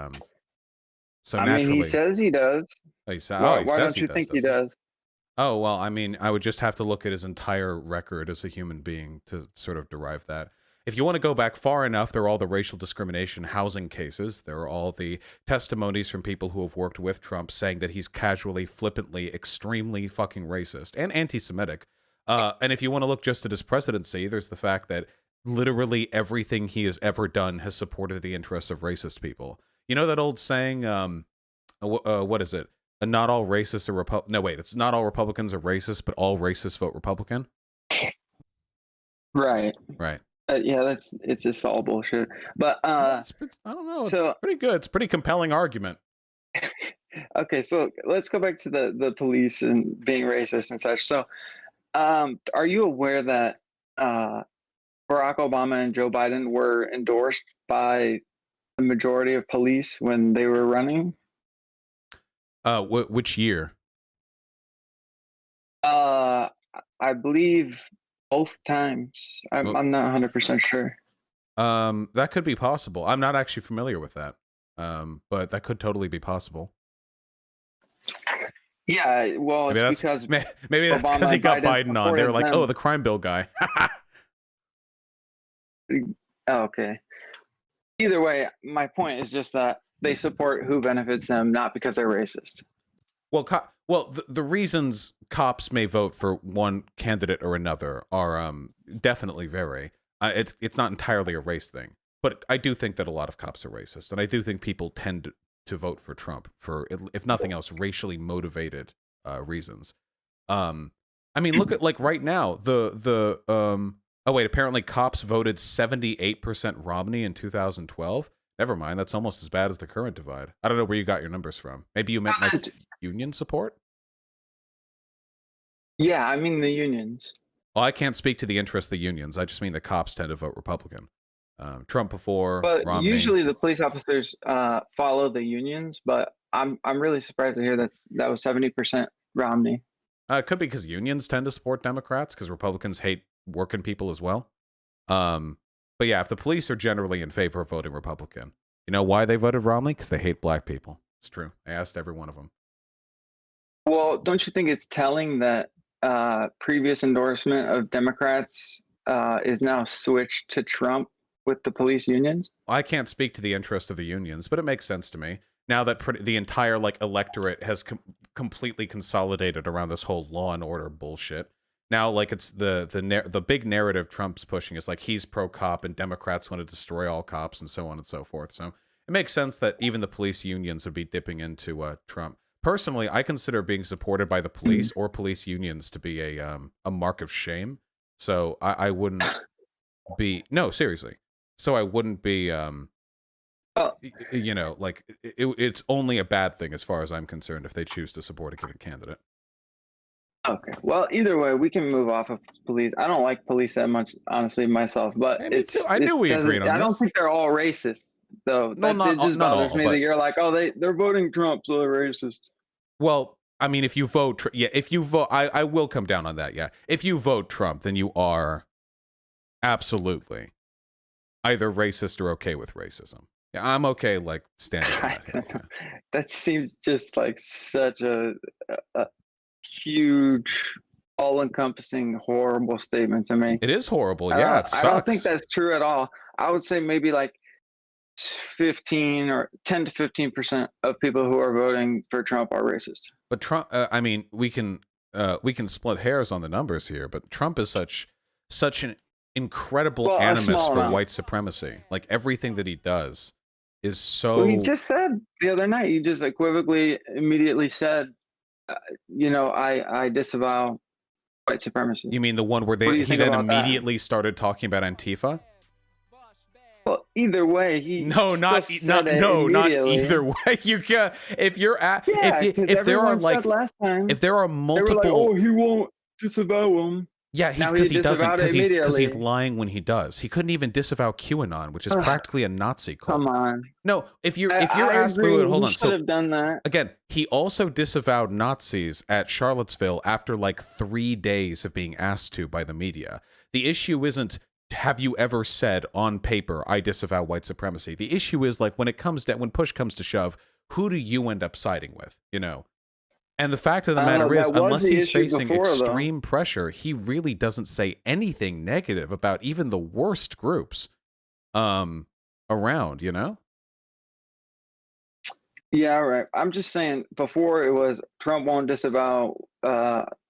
so I naturally. mean, he says he does. Why don't you think he does? Oh well, I mean, I would just have to look at his entire record as a human being to sort of derive that. If you want to go back far enough, there are all the racial discrimination housing cases. There are all the testimonies from people who have worked with Trump saying that he's casually, flippantly, extremely fucking racist and anti-Semitic. And if you want to look just at his presidency, there's the fact that literally everything he has ever done has supported the interests of racist people. You know that old saying, what is it? Not all racists are No, wait, it's not all Republicans are racist, but all racists vote Republican? Right. Right. Yeah, it's just all bullshit. But I don't know. It's pretty good. It's a pretty compelling argument. Okay, so let's go back to the police and being racist and such. So, are you aware that Barack Obama and Joe Biden were endorsed by the majority of police when they were running? Which year? I believe both times. I'm not 100% sure. That could be possible. I'm not actually familiar with that. But that could totally be possible. Yeah, well, maybe it's because maybe that's because he got Biden on. They were like, them. "Oh, the crime bill guy." Okay. Either way, my point is just that they support who benefits them, not because they're racist. Well, the reasons cops may vote for one candidate or another are definitely vary. It's not entirely a race thing, but I do think that a lot of cops are racist, and I do think people tend to vote for Trump for, if nothing else, racially motivated reasons. I mean, look at like right now oh wait, apparently cops voted 78% Romney in 2012. Never mind, that's almost as bad as the current divide. I don't know where you got your numbers from. Maybe you meant like union support? Yeah, I mean the unions. Well, I can't speak to the interest of the unions. I just mean the cops tend to vote Republican. Trump before, but Romney. Usually the police officers follow the unions. But I'm really surprised to hear that was 70% Romney. It could be because unions tend to support Democrats because Republicans hate working people as well. But yeah, if the police are generally in favor of voting Republican, you know why they voted Romney? Because they hate black people. It's true. I asked every one of them. Well, don't you think it's telling that previous endorsement of Democrats is now switched to Trump with the police unions? I can't speak to the interest of the unions, but it makes sense to me. Now that the entire electorate has completely consolidated around this whole law and order bullshit. Now, like, it's the big narrative Trump's pushing is like he's pro-cop and Democrats want to destroy all cops and so on and so forth. So it makes sense that even the police unions would be dipping into Trump. Personally, I consider being supported by the police or police unions to be a mark of shame. So I wouldn't be seriously. So I wouldn't be it's only a bad thing as far as I'm concerned if they choose to support a given candidate. Okay. Well, either way, we can move off of police. I don't like police that much, honestly, myself. But I knew we agreed on this. I don't think they're all racist, though. No, it just bothers me that you're like, oh, they're voting Trump, so they're racist. Well, I mean, if you vote, if you vote, I will come down on that. Yeah, if you vote Trump, then you are absolutely either racist or okay with racism. Yeah, I'm okay, like, standing on I that hill. don't know. Yeah. That seems just like such a huge, all-encompassing, horrible statement to me. It is horrible. Yeah, it I don't think sucks. that's true at all. I would say maybe like 15 or 10 to 15% of people who are voting for Trump are racist. But Trump, I mean, we can split hairs on the numbers here, but Trump is such an incredible Well, a animus small for amount. white supremacy. Like everything that he does is Well, he so. just said the other night, he just equivocally immediately said, I disavow white supremacy. You mean the one where What do you he think then about that? immediately started talking about Antifa? Well, either way, he No, still not said it not immediately. either way. You can if you're at Yeah, if because there are everyone like said last time if there are they were multiple like, "Oh, he won't disavow him." yeah, Now because he he doesn't disavowed it because he's immediately. lying when he does. He couldn't even disavow QAnon, which is Ugh, practically a Nazi cult. Come on. No, if you're I asked, agree. wait, hold He on. should So have done that. again, he also disavowed Nazis at Charlottesville after like 3 days of being asked to by the media. The issue isn't have you ever said on paper I disavow white supremacy. The issue is like when push comes to shove, who do you end up siding with? You know. And the fact of the matter is, that was unless the he's issue facing before, though. extreme pressure, he really doesn't say anything negative about even the worst groups around, you know? Yeah, right. I'm just saying. Before it was Trump won't disavow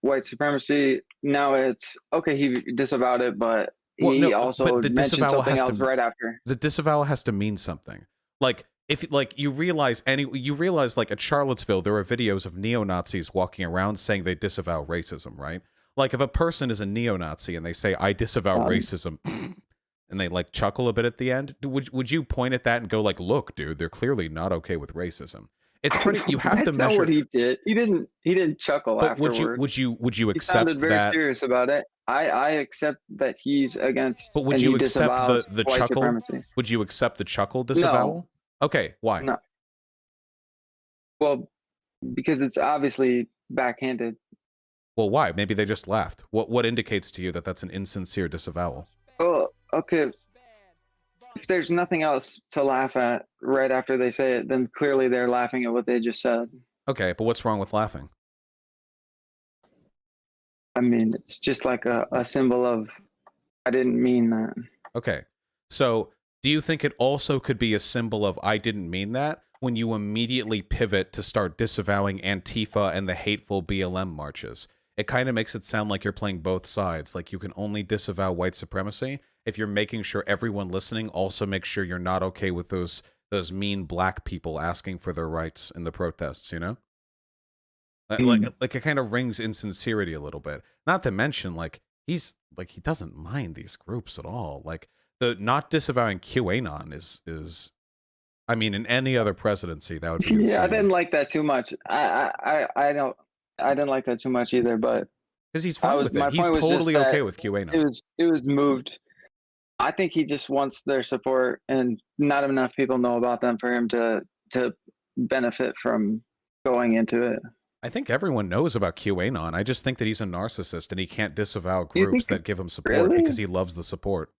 white supremacy. Now it's okay. He disavowed it, but Well, he no, also but the mentioned disavowal something has else to right after. the disavowal has to mean something. Like if like you realize like at Charlottesville there are videos of neo-Nazis walking around saying they disavow racism, right? Like if a person is a neo-Nazi and they say I disavow racism and they like chuckle a bit at the end, would you point at that and go like, "Look, dude, they're clearly not okay with racism." It's pretty you have to That's measure not what he did. He didn't chuckle But afterwards. would you He accept sounded very that? serious about it. I accept that he's against. But would and you he accept disavows the white chuckle? supremacy. Would you accept the chuckle disavowal? Okay, why? No. Well, because it's obviously backhanded. Well, why? Maybe they just laughed. What indicates to you that that's an insincere disavowal? Oh, okay. If there's nothing else to laugh at right after they say it, then clearly they're laughing at what they just said. Okay, but what's wrong with laughing? I mean, it's just like a symbol of, I didn't mean that. Okay, so do you think it also could be a symbol of I didn't mean that when you immediately pivot to start disavowing Antifa and the hateful BLM marches? It kind of makes it sound like you're playing both sides, like you can only disavow white supremacy if you're making sure everyone listening also makes sure you're not okay with those mean black people asking for their rights in the protests, you know? Like it kind of rings insincerity a little bit. Not to mention, like, he doesn't mind these groups at all. Like, the not disavowing QAnon is I mean, in any other presidency, that would be insane. Yeah, I didn't like that too much. I didn't like that too much either, but Because he's fine with my it. He's point was just totally that okay with QAnon. it was moved. I think he just wants their support, and not enough people know about them for him to benefit from going into it. I think everyone knows about QAnon. I just think that he's a narcissist and he can't disavow groups that give him support really? because he loves the support.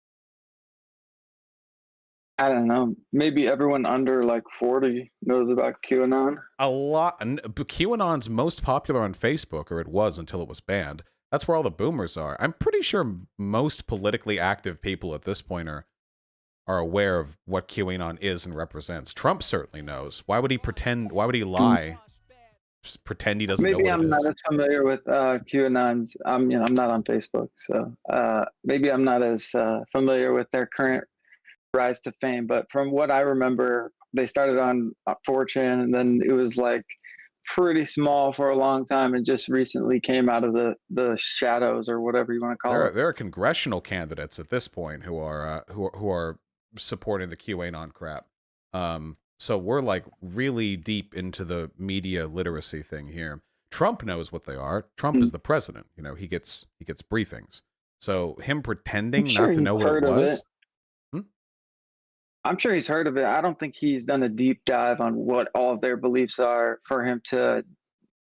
I don't know. Maybe everyone under like 40 knows about QAnon. A lot. QAnon's most popular on Facebook, or it was until it was banned. That's where all the boomers are. I'm pretty sure most politically active people at this point are aware of what QAnon is and represents. Trump certainly knows. Why would he pretend? Why would he lie? Just pretend he doesn't know Maybe what I'm it not is. as familiar with QAnon's. I'm not on Facebook, so maybe I'm not as familiar with their current rise to fame. But from what I remember, they started on 4chan, and then it was like pretty small for a long time, and just recently came out of the shadows, or whatever you want to call it. There are congressional candidates at this point who are supporting the QAnon crap. So we're like really deep into the media literacy thing here. Trump knows what they are. Trump is the president. You know, he gets briefings. So him pretending sure not to know he's what it heard of was. it. I'm sure he's heard of it. I don't think he's done a deep dive on what all of their beliefs are for him to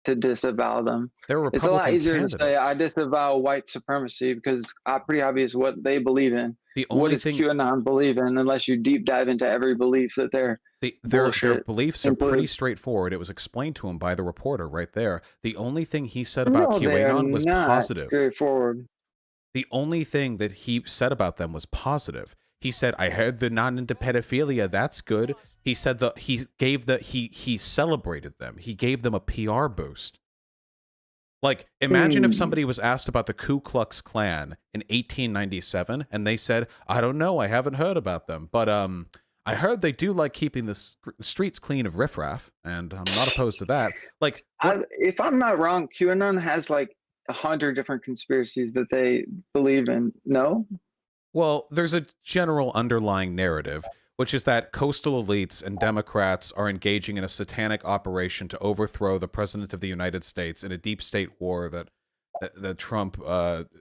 to disavow them. They're It's a lot Republican easier to say I candidates. disavow white supremacy because pretty obvious what they believe in. The What only does thing QAnon believe in unless you deep dive into every belief that they're their bullshit beliefs are pretty includes? straightforward. It was explained to him by the reporter right there. The only thing he said about No, they are QAnon was not positive. straightforward. The only thing that he said about them was positive. He said, "I heard they're not into pedophilia. That's good." He said that he celebrated them. He gave them a PR boost. Like, imagine if somebody was asked about the Ku Klux Klan in 1897 and they said, "I don't know, I haven't heard about them, but I heard they do like keeping the streets clean of riffraff, and I'm not opposed to that." Like, If I'm not wrong, QAnon has like 100 different conspiracies that they believe in. No? well, there's a general underlying narrative, which is that coastal elites and Democrats are engaging in a satanic operation to overthrow the President of the United States in a deep state war that Trump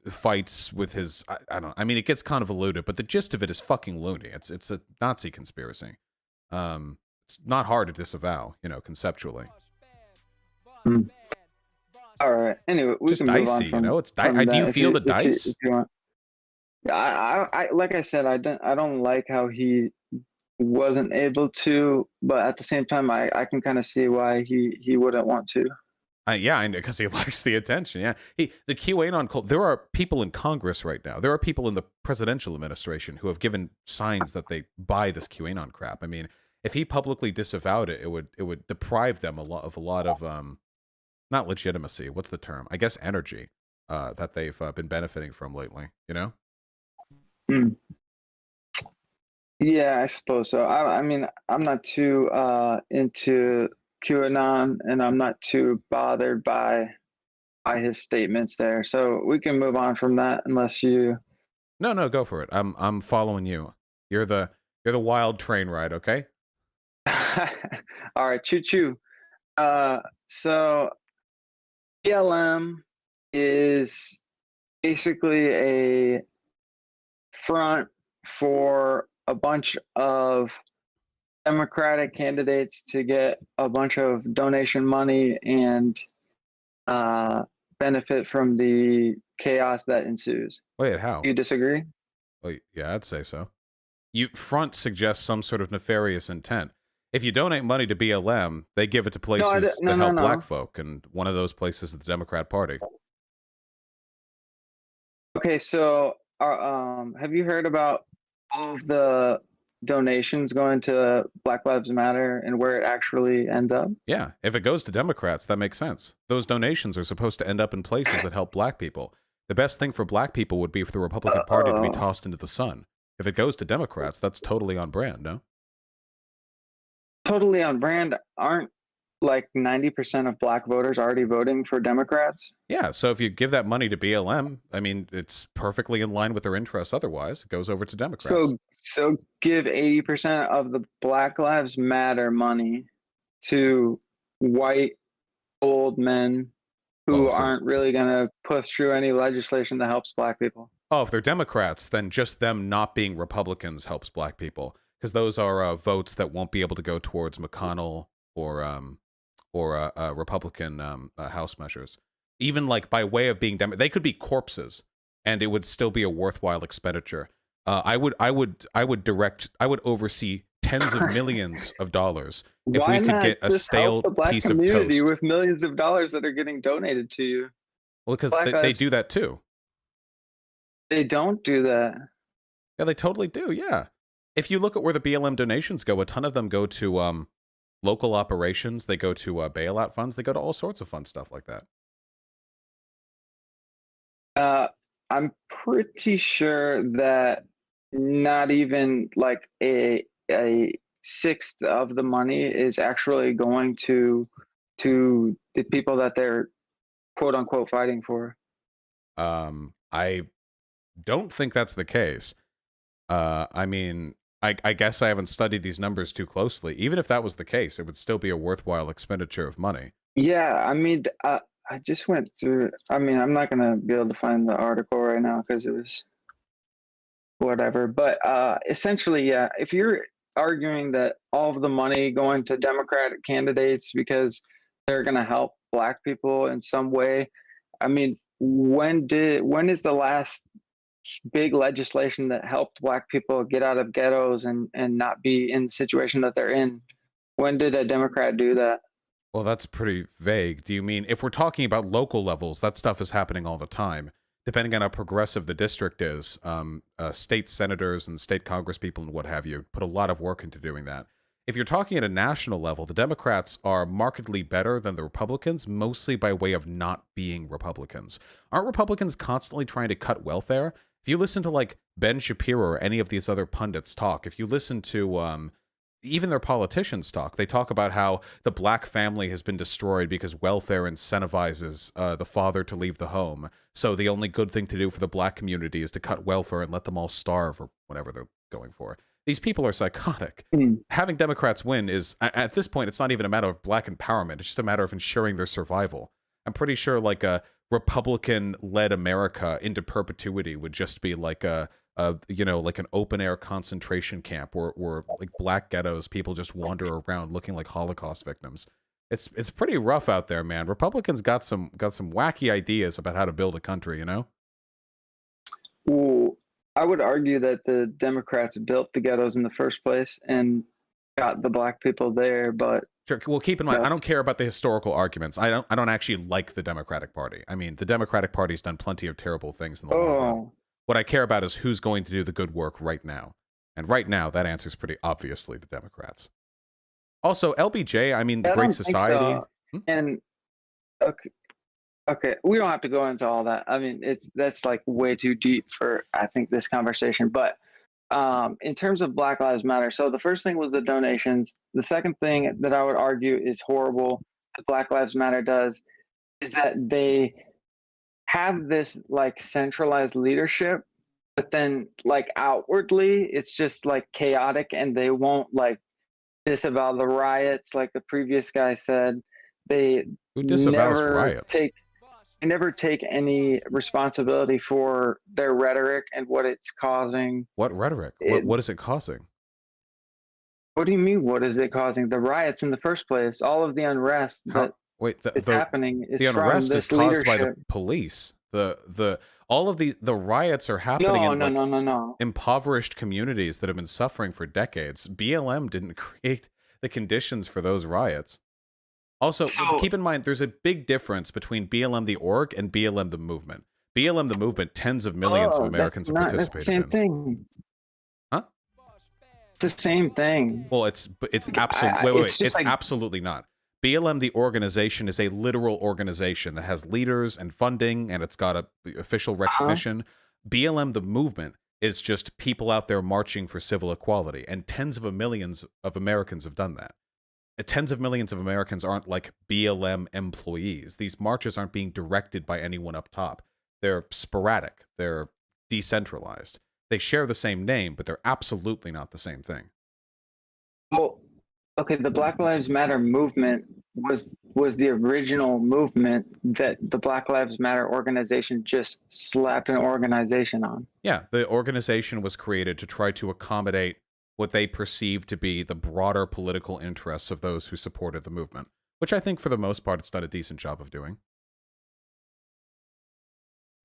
fights with his. I don't. I mean, it gets convoluted, but the gist of it is fucking loony. It's a Nazi conspiracy. It's not hard to disavow, conceptually. All right. Anyway, we Just can move dicey, on from, It's do that you if feel the if you- dice? if you want. I like I said, I don't like how he wasn't able to, but at the same time, I can kind of see why he wouldn't want to. Yeah, I know, because he likes the attention. Yeah, the QAnon cult. There are people in Congress right now. There are people in the presidential administration who have given signs that they buy this QAnon crap. I mean, if he publicly disavowed it, it would deprive them of a lot of not legitimacy. What's the term? I guess energy that they've been benefiting from lately. Yeah, I suppose so. I mean, I'm not too into QAnon, and I'm not too bothered by his statements there. So we can move on from that, unless you. No, go for it. I'm following you. You're the wild train ride. Okay. All right, choo choo. So BLM is basically a front for a bunch of Democratic candidates to get a bunch of donation money and benefit from the chaos that ensues. Wait, how? Do you disagree? Well, yeah, I'd say so. Front suggests some sort of nefarious intent. If you donate money to BLM, they give it to places that help black folk, and one of those places is the Democrat Party. Okay, so have you heard about all of the donations going to Black Lives Matter and where it actually ends up? Yeah, if it goes to Democrats, that makes sense. Those donations are supposed to end up in places that help black people. The best thing for black people would be for the Republican Party to be tossed into the sun. If it goes to Democrats, that's totally on brand, no? Totally on brand. Aren't like 90% of black voters already voting for Democrats? Yeah, so if you give that money to BLM, I mean, it's perfectly in line with their interests otherwise. It goes over to Democrats. So give 80% of the Black Lives Matter money to white old men who aren't really going to push through any legislation that helps black people. Oh, if they're Democrats, then just them not being Republicans helps black people, because those are votes that won't be able to go towards McConnell or Republican House measures. Even like by way of being they could be corpses, and it would still be a worthwhile expenditure. I would oversee tens of millions of dollars if we could get a stale piece of toast with millions of dollars that are getting donated to you. Well, because they do that too. They don't do that. Yeah, they totally do. Yeah, if you look at where the BLM donations go, a ton of them go to local operations. They go to bailout funds. They go to all sorts of fun stuff like that. I'm pretty sure that not even like a sixth of the money is actually going to the people that they're quote unquote fighting for. I don't think that's the case. I mean, I guess I haven't studied these numbers too closely. Even if that was the case, it would still be a worthwhile expenditure of money. Yeah, I mean, I just went through. I mean, I'm not gonna be able to find the article right now because it was whatever. But essentially, yeah, if you're arguing that all of the money going to Democratic candidates because they're gonna help black people in some way. I mean, when is the last big legislation that helped black people get out of ghettos and not be in the situation that they're in? When did a Democrat do that? Well, that's pretty vague. Do you mean if we're talking about local levels, that stuff is happening all the time? Depending on how progressive the district is, state senators and state congresspeople and what have you put a lot of work into doing that. If you're talking at a national level, the Democrats are markedly better than the Republicans, mostly by way of not being Republicans. Aren't Republicans constantly trying to cut welfare? If you listen to like Ben Shapiro or any of these other pundits talk, if you listen to even their politicians talk, they talk about how the black family has been destroyed because welfare incentivizes the father to leave the home. So the only good thing to do for the black community is to cut welfare and let them all starve or whatever they're going for. These people are psychotic. Having Democrats win is, at this point, it's not even a matter of black empowerment. It's just a matter of ensuring their survival. I'm pretty sure like a Republican-led America into perpetuity would just be like you know, like an open air concentration camp where like black ghettos, people just wander around looking like Holocaust victims. It's pretty rough out there, man. Republicans got some wacky ideas about how to build a country, you know? Well, I would argue that the Democrats built the ghettos in the first place and got the black people there, but Sure. Well, keep in mind, I don't care about the historical arguments. I don't actually like the Democratic Party. I mean, the Democratic Party's done plenty of terrible things in the long run. What I care about is who's going to do the good work right now. And right now, that answer is pretty obviously the Democrats. Also, LBJ, I mean, I Great don't think Society. so. And okay, we don't have to go into all that. I mean, that's like way too deep for I think this conversation. But in terms of Black Lives Matter, so the first thing was the donations. The second thing that I would argue is horrible that Black Lives Matter does is that they have this like centralized leadership, but then like outwardly it's just like chaotic, and they won't like disavow the riots like the previous guy said. They Who disavows riots? They never take any responsibility for their rhetoric and what it's causing. What rhetoric? What is it causing? What do you mean? What is it causing? The riots in the first place, all of the unrest that is happening. Is the unrest is caused by the leadership. police. All of the riots are happening in impoverished communities that have been suffering for decades. BLM didn't create the conditions for those riots. Also, keep in mind, there's a big difference between BLM the org and BLM the movement. BLM the movement, tens of millions of Americans have participated That's the same thing. Huh? It's the same thing. Well, it's absolutely it's like, absolutely not. BLM the organization is a literal organization that has leaders and funding, and it's got a official recognition. BLM the movement is just people out there marching for civil equality, and tens of millions of Americans have done that. Tens of millions of Americans aren't like BLM employees. These marches aren't being directed by anyone up top. They're sporadic. They're decentralized. They share the same name, but they're absolutely not the same thing. Well, okay, the Black Lives Matter movement was the original movement that the Black Lives Matter organization just slapped an organization on. Yeah, the organization was created to try to accommodate what they perceived to be the broader political interests of those who supported the movement, which I think for the most part it's done a decent job of doing.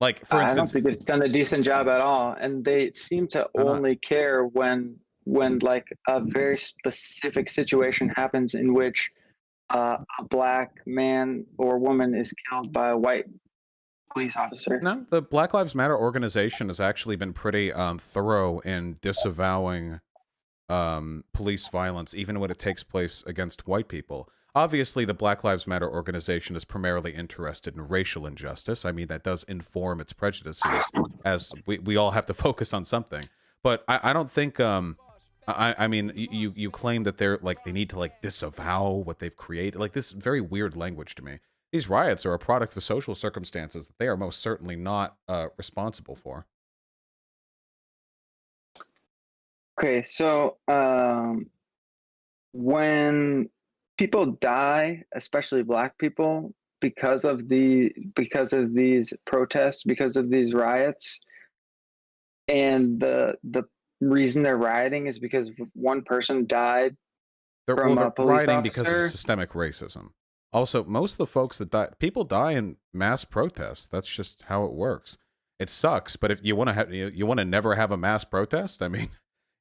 Like, for instance, I don't think it's done a decent job at all, and they seem to only care when like a very specific situation happens in which a black man or woman is killed by a white police officer. No, the Black Lives Matter organization has actually been pretty thorough in disavowing police violence, even when it takes place against white people. Obviously, the Black Lives Matter organization is primarily interested in racial injustice. I mean, that does inform its prejudices, as we all have to focus on something. But I don't think, I mean, you claim that they're, like, they need to, like, disavow what they've created. Like, this very weird language to me. These riots are a product of social circumstances that they are most certainly not responsible for. Okay, so when people die, especially black people, because of these protests, because of these riots, and the reason they're rioting is because one person died from a police rioting officer. because of systemic racism. Also, most of the folks that die, people die in mass protests. That's just how it works. It sucks, but if you want to have, you want to never have a mass protest, I mean,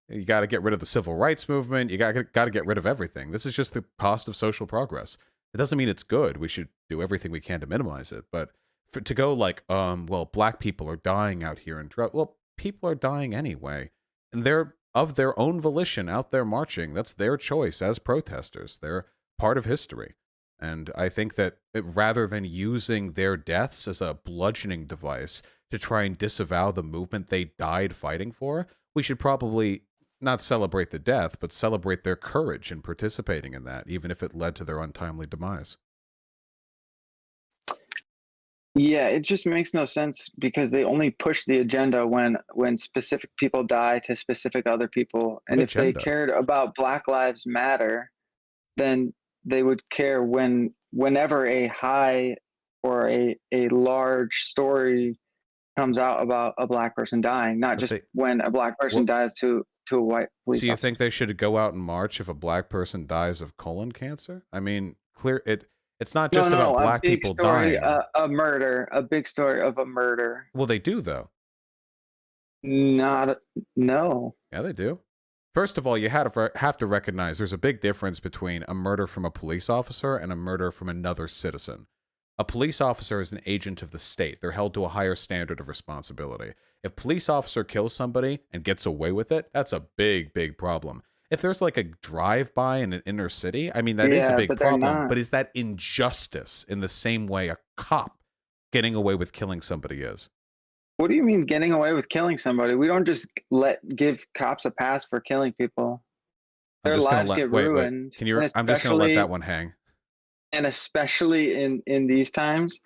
you got to get rid of the civil rights movement. You got to get rid of everything. This is just the cost of social progress. It doesn't mean it's good. We should do everything we can to minimize it. But to go like, well, black people are dying out here in drought. Well, people are dying anyway, and they're of their own volition out there marching. That's their choice as protesters. They're part of history. And I think that rather than using their deaths as a bludgeoning device to try and disavow the movement they died fighting for, we should probably not celebrate the death, but celebrate their courage in participating in that, even if it led to their untimely demise. Yeah, it just makes no sense because they only push the agenda when specific people die to specific other people. And if they cared about Black Lives Matter, then they would care whenever a high or a large story comes out about a black person dying, not just when a black person dies to a white police officer. So you think they should go out and march if a black person dies of colon cancer? I mean, it's not just about black people dying. A murder, a big story of a murder. Well, they do though. No. Yeah, they do. First of all, you have to recognize there's a big difference between a murder from a police officer and a murder from another citizen. A police officer is an agent of the state. They're held to a higher standard of responsibility. If a police officer kills somebody and gets away with it, that's a big, big problem. If there's like a drive-by in an inner city, I mean, that is a big problem. But is that injustice in the same way a cop getting away with killing somebody is? What do you mean getting away with killing somebody? We don't just give cops a pass for killing people. Their lives get ruined. I'm just going to let that one hang. And especially in these times,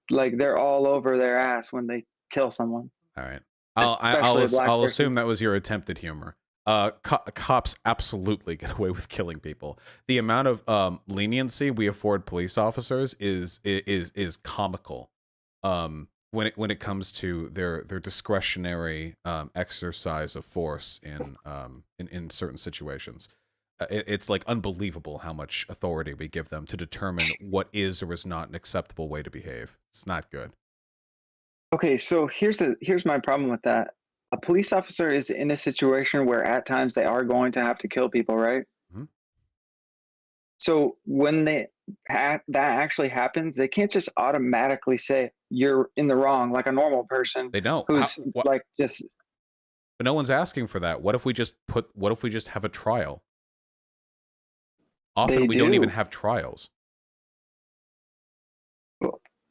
like they're all over their ass when they kill someone. All right. I'll assume that was your attempted humor. Cops absolutely get away with killing people. The amount of leniency we afford police officers is comical. When it comes to their discretionary exercise of force in certain situations. It's like unbelievable how much authority we give them to determine what is or is not an acceptable way to behave. It's not good. Okay, so here's my problem with that. A police officer is in a situation where at times they are going to have to kill people, right? Mm-hmm. So when that actually happens, they can't just automatically say you're in the wrong like a normal person. They don't. Who's like just. But no one's asking for that. What if we just have a trial? Often we don't even have trials.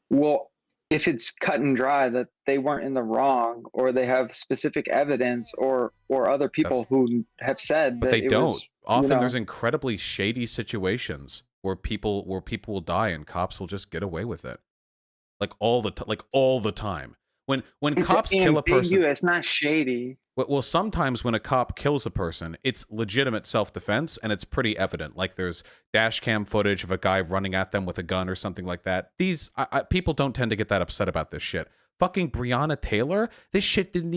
Well, if it's cut and dry that they weren't in the wrong, or they have specific evidence, or other people who have said but that they don't. Often there's incredibly shady situations where people will die and cops will just get away with it, like all the time. When cops kill a person, it's not shady. Well, sometimes when a cop kills a person, it's legitimate self-defense, and it's pretty evident. Like there's dash cam footage of a guy running at them with a gun or something like that. These people don't tend to get that upset about this shit. Fucking Breonna Taylor, this shit didn't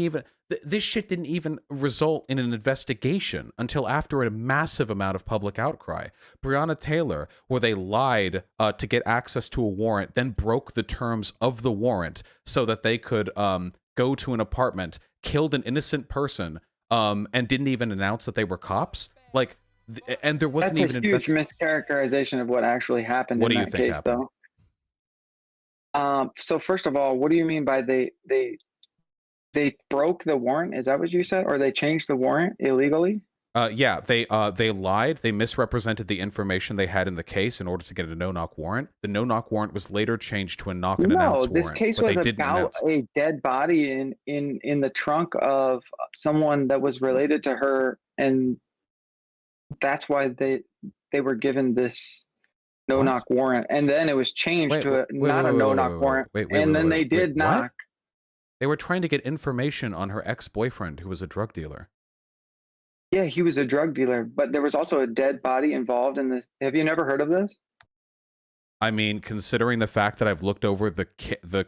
even result in an investigation until after a massive amount of public outcry. Breonna Taylor, where they lied to get access to a warrant, then broke the terms of the warrant so that they could go to an apartment, killed an innocent person, and didn't even announce that they were cops. Like, and there wasn't even. That's a huge mischaracterization of what actually happened in that case, though. So first of all, what do you mean by they broke the warrant? Is that what you said? Or they changed the warrant illegally? Yeah, they lied. They misrepresented the information they had in the case in order to get a no-knock warrant. The no-knock warrant was later changed to a knock-and-announce warrant. No, this case was about a dead body in the trunk of someone that was related to her, and that's why they were given this no-knock warrant. And then it was changed to not a no-knock warrant. And then they did knock. They were trying to get information on her ex-boyfriend, who was a drug dealer. Yeah, he was a drug dealer, but there was also a dead body involved in this. Have you never heard of this? I mean, considering the fact that I've looked over the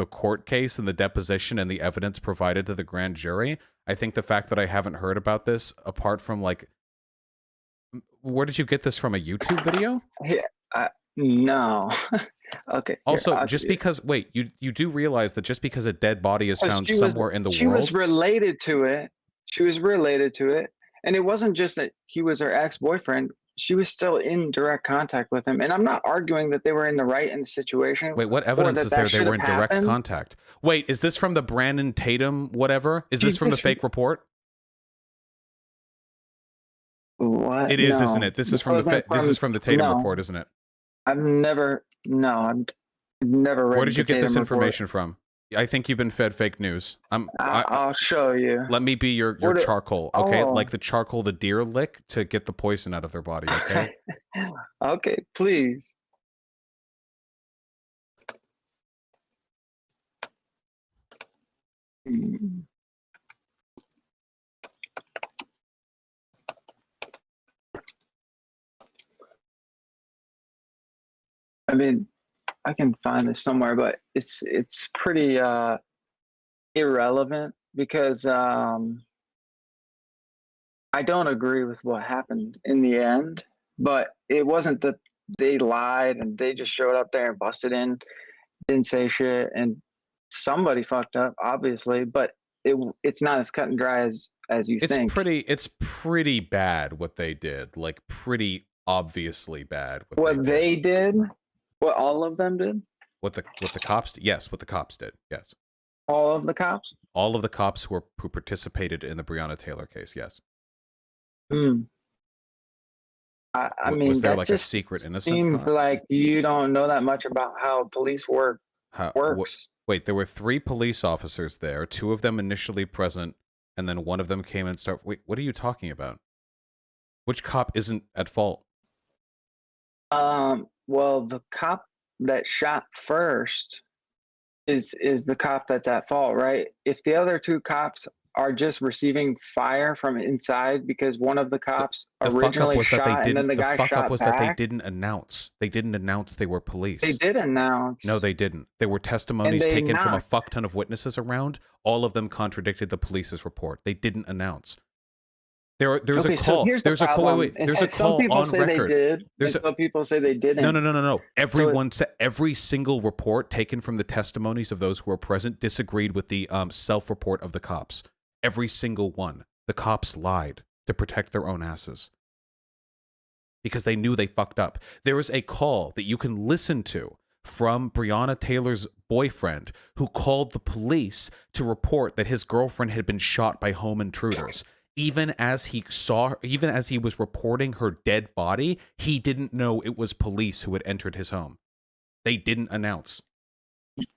court case and the deposition and the evidence provided to the grand jury, I think the fact that I haven't heard about this, apart from like, where did you get this from? A YouTube video? Yeah, No. Okay. Here, Also, I'll just give you- because wait, you do realize that just because a dead body is So found she was- somewhere in the she world, was related to it. She was related to it, and it wasn't just that he was her ex-boyfriend. She was still in direct contact with him, and I'm not arguing that they were in the right in the situation. wait, what or evidence that is that there they should were in have direct happened. contact? Wait, is this from the Brandon Tatum whatever? Is this from the just- fake report? What? It is, No. isn't it? This is from the wasn't this is from the Tatum no. report, isn't it? I've never read. Where did you the get this Tatum report. information from? I think you've been fed fake news. I'll show you. Let me be your What it- charcoal, okay? Oh. Like the charcoal the deer lick to get the poison out of their body, okay? Okay, please. Hmm. I mean, I can find this somewhere, but it's pretty irrelevant because I don't agree with what happened in the end. But it wasn't that they lied and they just showed up there and busted in, didn't say shit, and somebody fucked up, obviously. But it's not as cut and dry as you think. It's pretty bad what they did. Like pretty obviously bad What they did, what all of them did, What the cops did? Yes, what the cops did. Yes. all of the cops. All of the cops who participated in the Breonna Taylor case, yes. Hmm. I mean, was there that like a just secret innocent? seems like you don't know that much about how police works. Wait, there were 3 police officers there, 2 of them initially present, and then one of them came and started. Wait, what are you talking about? Which cop isn't at fault? Well, the cop that shot first is the cop that's at fault, right? If the other 2 cops are just receiving fire from inside because one of the cops The fuck up originally was that shot they and then didn't. the guy The fuck shot up was back, that they didn't announce. They didn't announce they were police. they did announce. No, they didn't. There were testimonies they taken from a knocked. fuck ton of witnesses around. All of them contradicted the police's report. They didn't announce. There's Okay, a so call. here's the There's a call. problem. Wait, there's a Some call people on say record. they did, There's and some people say they didn't. No. Everyone said every single report taken from the testimonies of those who were present disagreed with the self-report of the cops. Every single one. The cops lied to protect their own asses because they knew they fucked up. There is a call that you can listen to from Breonna Taylor's boyfriend who called the police to report that his girlfriend had been shot by home intruders. Even as he was reporting her dead body, he didn't know it was police who had entered his home. They didn't announce.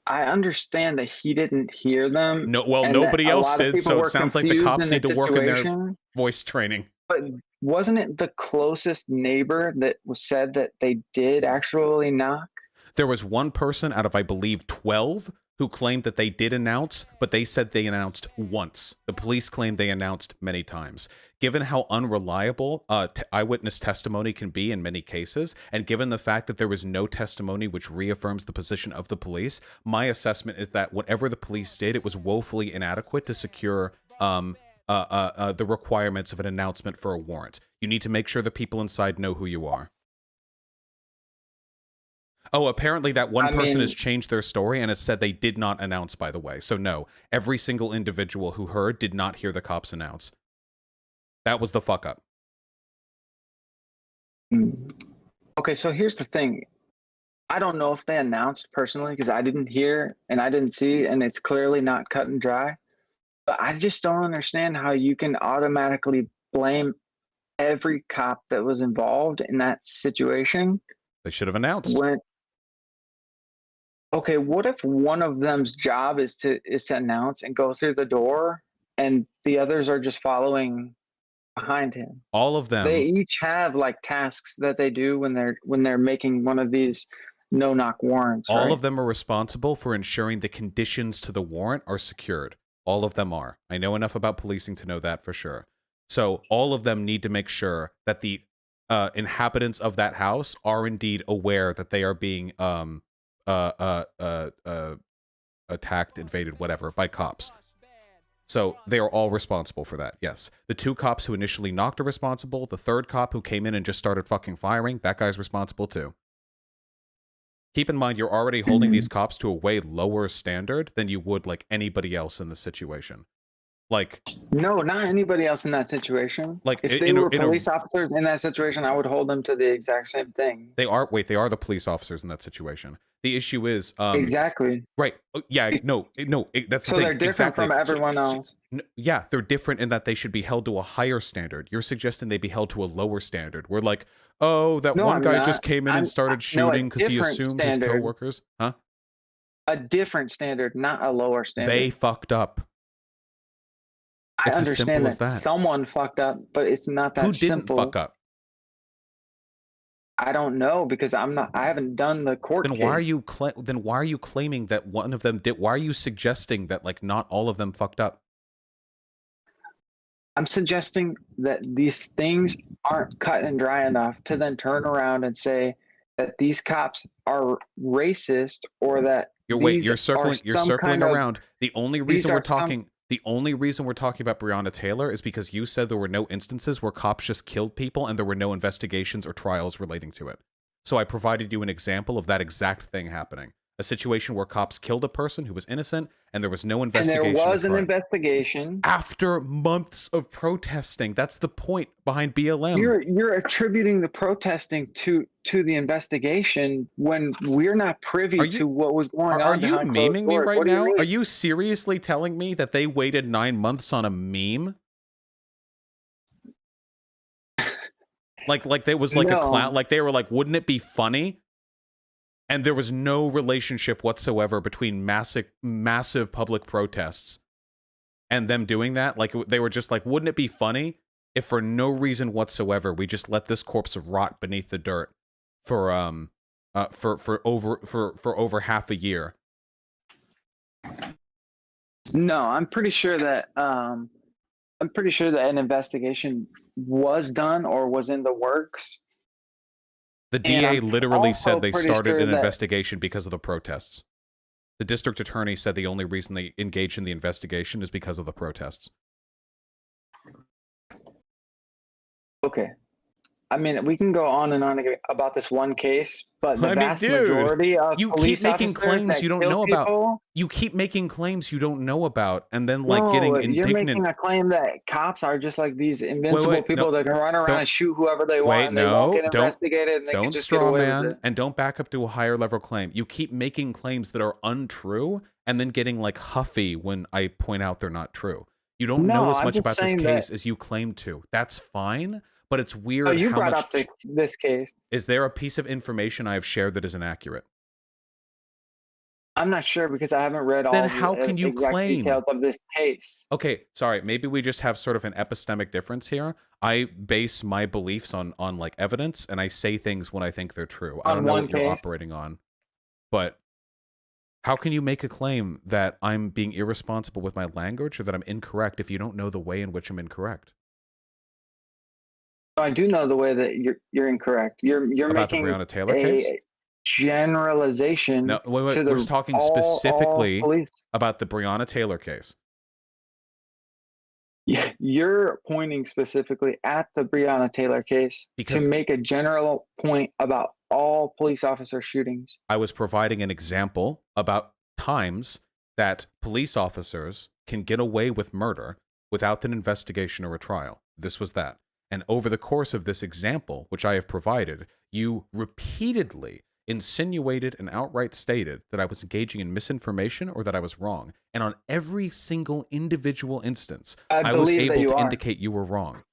I understand that he didn't hear them. No, well, and nobody that a else lot of did, people so it were sounds like the confused cops in need to work in their situation. voice training. But wasn't it the closest neighbor that said that they did actually knock? There was one person out of, I believe, 12 who claimed that they did announce, but they said they announced once. The police claimed they announced many times. Given how unreliable eyewitness testimony can be in many cases, and given the fact that there was no testimony which reaffirms the position of the police, my assessment is that whatever the police did, it was woefully inadequate to secure the requirements of an announcement for a warrant. You need to make sure the people inside know who you are. Oh, apparently that one person has changed their story and has said they did not announce, by the way. So no, every single individual who heard did not hear the cops announce. That was the fuck up. Okay, so here's the thing. I don't know if they announced personally because I didn't hear and I didn't see, and it's clearly not cut and dry. But I just don't understand how you can automatically blame every cop that was involved in that situation. They should have announced. Okay, what if one of them's job is to announce and go through the door, and the others are just following behind him? All of them. They each have like tasks that they do when they're making one of these no-knock warrants. All right? of them are responsible for ensuring the conditions to the warrant are secured. All of them are. I know enough about policing to know that for sure. So all of them need to make sure that the inhabitants of that house are indeed aware that they are being attacked, invaded, whatever, by cops. So they are all responsible for that, yes. The 2 cops who initially knocked are responsible. The 3rd cop who came in and just started fucking firing, that guy's responsible too. Keep in mind, you're already holding these cops to a way lower standard than you would like anybody else in the situation. Like, No, not anybody else in that situation. Like, If they were police officers in that situation, I would hold them to the exact same thing. they are the police officers in that situation. The issue is Exactly. right. Yeah, that's So the thing. they're different Exactly. from everyone else. Yeah, they're different in that they should be held to a higher standard. You're suggesting they be held to a lower standard. We're like, oh, that No, one I'm guy not. just came in and started No, a shooting because he different assumed standard. his coworkers. Huh? A different standard, not a lower standard. They fucked up. I It's as simple understand as that that. someone fucked up, but it's not that Who didn't simple. fuck up? I don't know because I haven't done the court Then case. why are you claiming that one of them did? Why are you suggesting that like not all of them fucked up? I'm suggesting that these things aren't cut and dry enough to then turn around and say that these cops are racist or that You're circling around. The only reason we're talking about Breonna Taylor is because you said there were no instances where cops just killed people and there were no investigations or trials relating to it. So I provided you an example of that exact thing happening. A situation where cops killed a person who was innocent and there was no investigation. And there was an investigation. After months of protesting. That's the point behind BLM. You're attributing the protesting to the investigation when we're not privy to what was going on. Are you memeing me right now? Are Are you seriously telling me that they waited 9 months on a meme? like there was like a clown, like they were like, wouldn't it be funny? And there was no relationship whatsoever between massive public protests and them doing that. Like they were just like, wouldn't it be funny if for no reason whatsoever we just let this corpse rot beneath the dirt for over half a year? No, I'm pretty sure that an investigation was done or was in the works. The DA literally said they started an that investigation because of the protests. The district attorney said the only reason they engaged in the investigation is because of the protests. Okay. I mean, we can go on and on about this one case, but the vast majority of you police keep making officers claims that you don't kill know people, about. You keep making claims you don't know about, and then like getting you're indignant. making a claim that cops are just like these invincible people that can run around and shoot whoever they want, and they won't get investigated, and they can just get away with it. And don't back up to a higher level claim. You keep making claims that are untrue, and then getting like huffy when I point out they're not true. You don't know as much about this case as you claim to. That's fine. But it's weird. Oh, you brought up this case. Is there a piece of information I have shared that is inaccurate? I'm not sure because I haven't read all the exact details of this case. Okay, sorry. Maybe we just have sort of an epistemic difference here. I base my beliefs on like evidence, and I say things when I think they're true. I don't know what you're operating on, but how can you make a claim that I'm being irresponsible with my language or that I'm incorrect if you don't know the way in which I'm incorrect? I do know the way that you're incorrect. You're about making the Breonna Taylor case? Generalization. No, wait. We're talking specifically about the Breonna Taylor case. You're pointing specifically at the Breonna Taylor case to make a general point about all police officer shootings. I was providing an example about times that police officers can get away with murder without an investigation or a trial. This was that. And over the course of this example, which I have provided, you repeatedly insinuated and outright stated that I was engaging in misinformation or that I was wrong. And on every single individual instance, I was able to indicate you were wrong.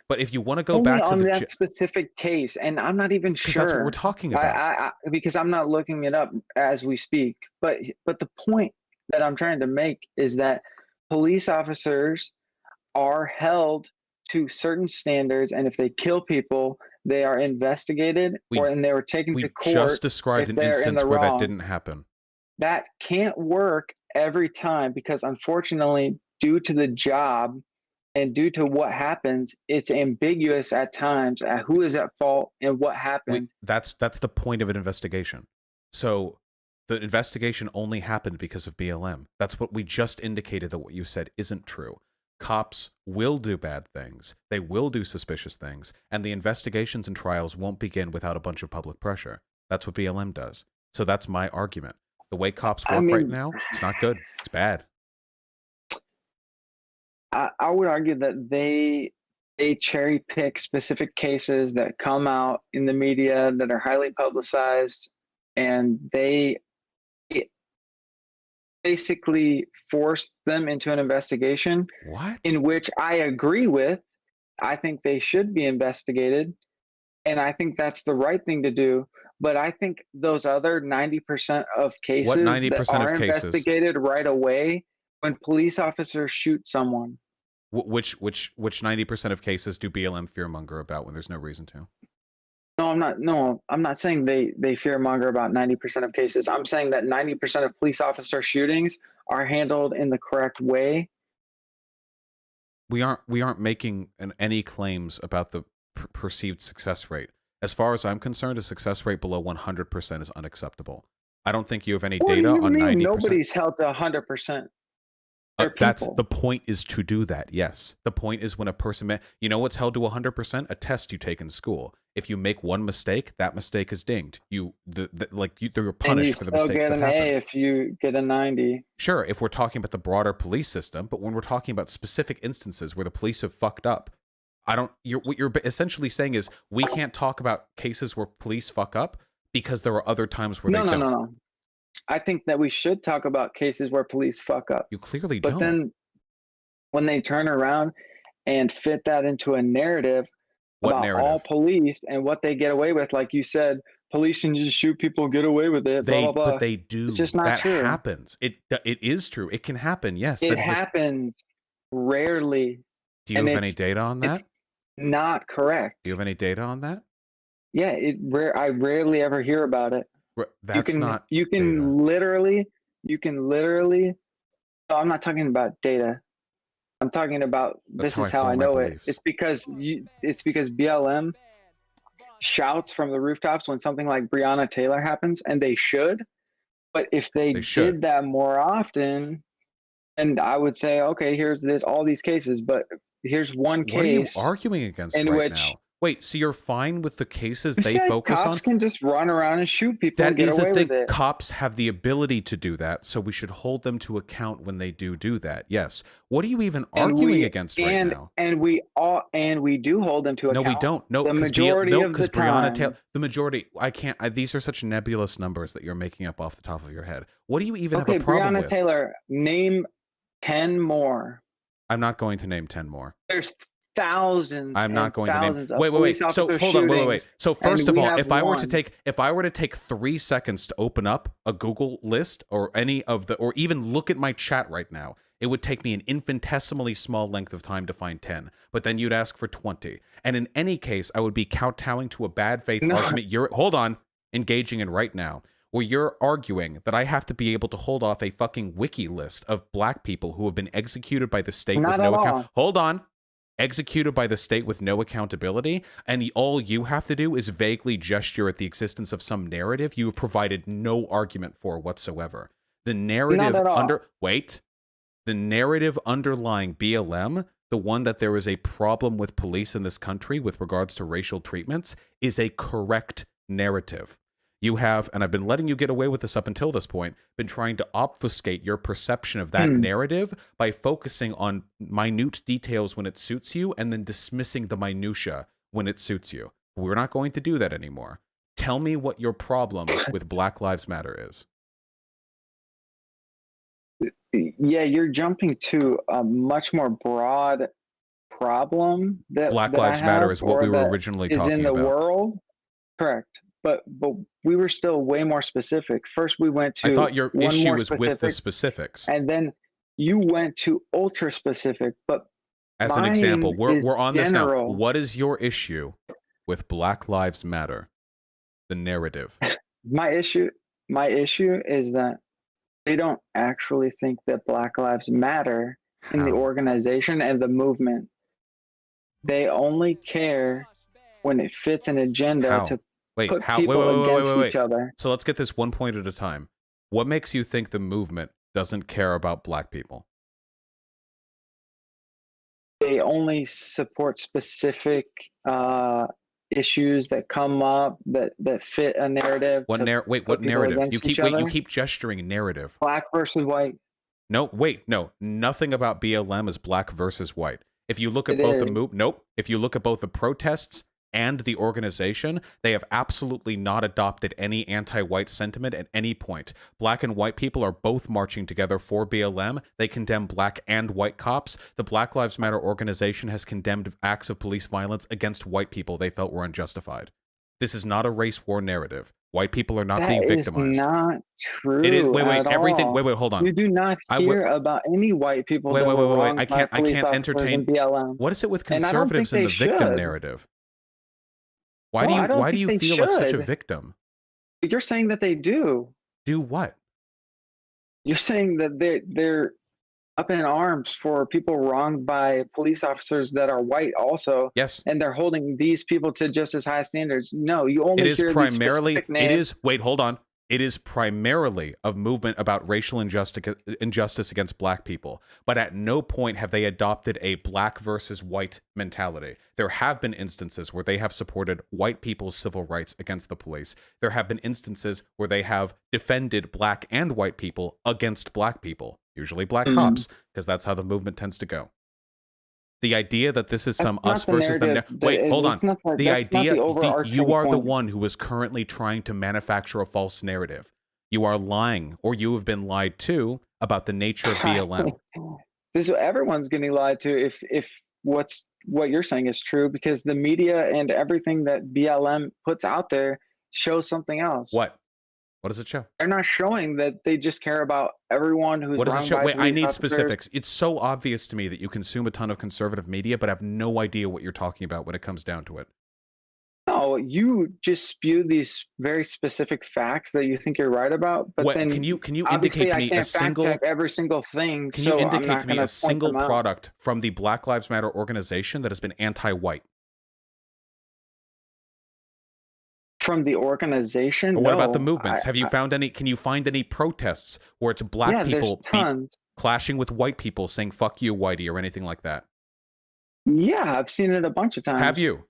But if you want to go back to that specific case, and I'm not even sure. That's what we're talking about. Because I'm not looking it up as we speak. But the point that I'm trying to make is that police officers are held to certain standards, and if they kill people, they are investigated and they were taken to court. We just described an instance where that didn't happen. That can't work every time because, unfortunately, due to the job and due to what happens, it's ambiguous at times at who is at fault and what happened. That's the point of an investigation. So the investigation only happened because of BLM. That's what we just indicated, that what you said isn't true. Cops will do bad things. They will do suspicious things. And the investigations and trials won't begin without a bunch of public pressure. That's what BLM does. So that's my argument. The way cops I work right mean- now, it's not good. It's bad. I would argue that they cherry pick specific cases that come out in the media that are highly publicized, and they basically force them into an investigation What? in which I agree with. I think they should be investigated, and I think that's the right thing to do. But I think those other 90% of cases What 90% that are of cases? investigated right away when police officers shoot someone. Which 90% of cases do BLM fearmonger about when there's no reason to? No, I'm not. No, I'm not saying they fearmonger about 90% of cases. I'm saying that 90% of police officer shootings are handled in the correct way. We aren't making any claims about the perceived success rate. As far as I'm concerned, a success rate below 100% is unacceptable. I don't think you have any What data do you on mean 90%. nobody's held to 100%? That's people. the point, is to do that. Yes, the point is when a person, you know what's held to 100%? A test you take in school. If you make one mistake, that mistake is dinged. You're punished for the mistakes And you still get that an happen. A if you get a 90. Sure, if we're talking about the broader police system, but when we're talking about specific instances where the police have fucked up, what you're essentially saying is we can't talk about cases where police fuck up because there are other times where they don't. No. I think that we should talk about cases where police fuck up. You clearly But don't. then when they turn around and fit that into a narrative What about narrative? all police and what they get away with, like you said, police can just shoot people, get away with it, blah, blah, blah. But they do. It's just not that true. happens. It is true. It can happen. Yes. It happens rarely. Do you and have any it's- data on that? It's not correct. Do you have any data on that? Yeah, I rarely ever hear about it. That's not. You can literally. No, I'm not talking about data. I'm talking about That's this is how I how I form my know it. beliefs. It's because BLM shouts from the rooftops when something like Breonna Taylor happens, and they should. But if they should. did that more often, and I would say, okay, here's all these cases, but here's one What are you case arguing against in right which now? Wait, so you're fine with the cases you they said focus on? cops can just run around and shoot people That and get is away a with thing. it. Cops have the ability to do that, so we should hold them to account when they do that. Yes. What are you even arguing against right now? And we do hold them to No, account. we don't. No, the 'cause majority of the Breonna time. the majority. I can't. These are such nebulous numbers that you're making up off the top of your head. What do you even Okay, have a problem Breonna with? Taylor, name 10 more. I'm not going to name 10 more. There's thousands. I'm not and going to name. thousands of Wait. police So officer hold on. Wait. shootings, So and first of we all, have if I were one. to take 3 seconds to open up a Google list or any of the, or even look at my chat right now, it would take me an infinitesimally small length of time to find 10. But then you'd ask for 20, and in any case, I would be kowtowing to a bad faith argument. Hold on, engaging in right now, where you're arguing that I have to be able to hold off a fucking wiki list of black people who have been executed by the state Not with no at account. all. Hold on. Executed by the state with no accountability, and all you have to do is vaguely gesture at the existence of some narrative you have provided no argument for whatsoever. The narrative at all. the narrative underlying BLM, the one that there is a problem with police in this country with regards to racial treatments, is a correct narrative. You have, and I've been letting you get away with this up until this point, been trying to obfuscate your perception of that narrative by focusing on minute details when it suits you and then dismissing the minutia when it suits you. We're not going to do that anymore. Tell me what your problem with Black Lives Matter is. Yeah, you're jumping to a much more broad problem that Black that I Lives Matter have, is what or we were that originally is talking in the about. world. Correct. But we were still way more specific. First, we went to I thought your one issue more was with the specifics. and then you went to ultra specific. But As an example, mine is we're on this now. general. What is your issue with Black Lives Matter? The narrative. My issue is that they don't actually think that Black Lives matter in the How? organization and the movement. They only care when it fits an agenda How? to Wait, put how? people against Wait. each other. So let's get this one point at a time. What makes you think the movement doesn't care about black people? They only support specific issues that come up that fit a narrative. What put what people narrative? against each other. You keep gesturing narrative. Black versus white. No, wait, no. Nothing about BLM is black versus white. If you look at It both is. nope. If you look at both the protests and the organization, they have absolutely not adopted any anti-white sentiment at any point. Black and white people are both marching together for BLM. They condemn black and white cops. The Black Lives Matter organization has condemned acts of police violence against white people they felt were unjustified. This is not a race war narrative. White people are not being victimized. That is not true. It is. Wait, everything. All. Wait, hold on. You do not hear about any white people. Wait, that were wait. wronged I by can't police officers entertain. in BLM. What is it with And I don't think conservatives in the they victim should. narrative? Why No, I don't do think you they feel like such a should. victim? You're saying that they do. Do what? You're saying that they're up in arms for people wronged by police officers that are white also. Yes. And they're holding these people to just as high standards. No, you only It is hear primarily. these specific names. Wait, hold on. It is primarily a movement about racial injustice against black people, but at no point have they adopted a black versus white mentality. There have been instances where they have supported white people's civil rights against the police. There have been instances where they have defended black and white people against black people, usually black cops, because that's how the movement tends to go. The idea that this is some us versus them. Wait, hold on. The idea you are the one who is currently trying to manufacture a false narrative. You are lying, or you have been lied to about the nature of BLM. Everyone's getting lied to if what you're saying is true, because the media and everything that BLM puts out there shows something else. What? What does it show? They're not showing that they just care about everyone who's. What does it show? Wait, I need officers. specifics. It's so obvious to me that you consume a ton of conservative media, but have no idea what you're talking about when it comes down to it. No, you just spew these very specific facts that you think you're right about, but then can you indicate to me a single every single thing? Can you indicate to me a single product from the Black Lives Matter organization that has been anti-white? From the organization? Or what about the movements? Have you found any? Can you find any protests where it's black people clashing with white people saying "fuck you, whitey" or anything like that? Yeah, I've seen it a bunch of times. Have you?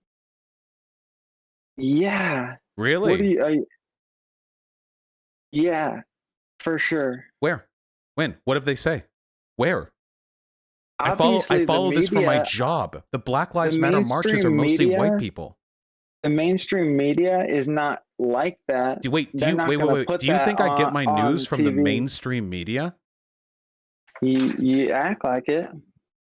Yeah. Really? Yeah, for sure. Where? When? What did they say? Where? Obviously, I follow this for my job. The Black Lives Matter marches are mostly white people. The mainstream media is not like that. Wait. Do you think I get my news from the mainstream media? You act like it.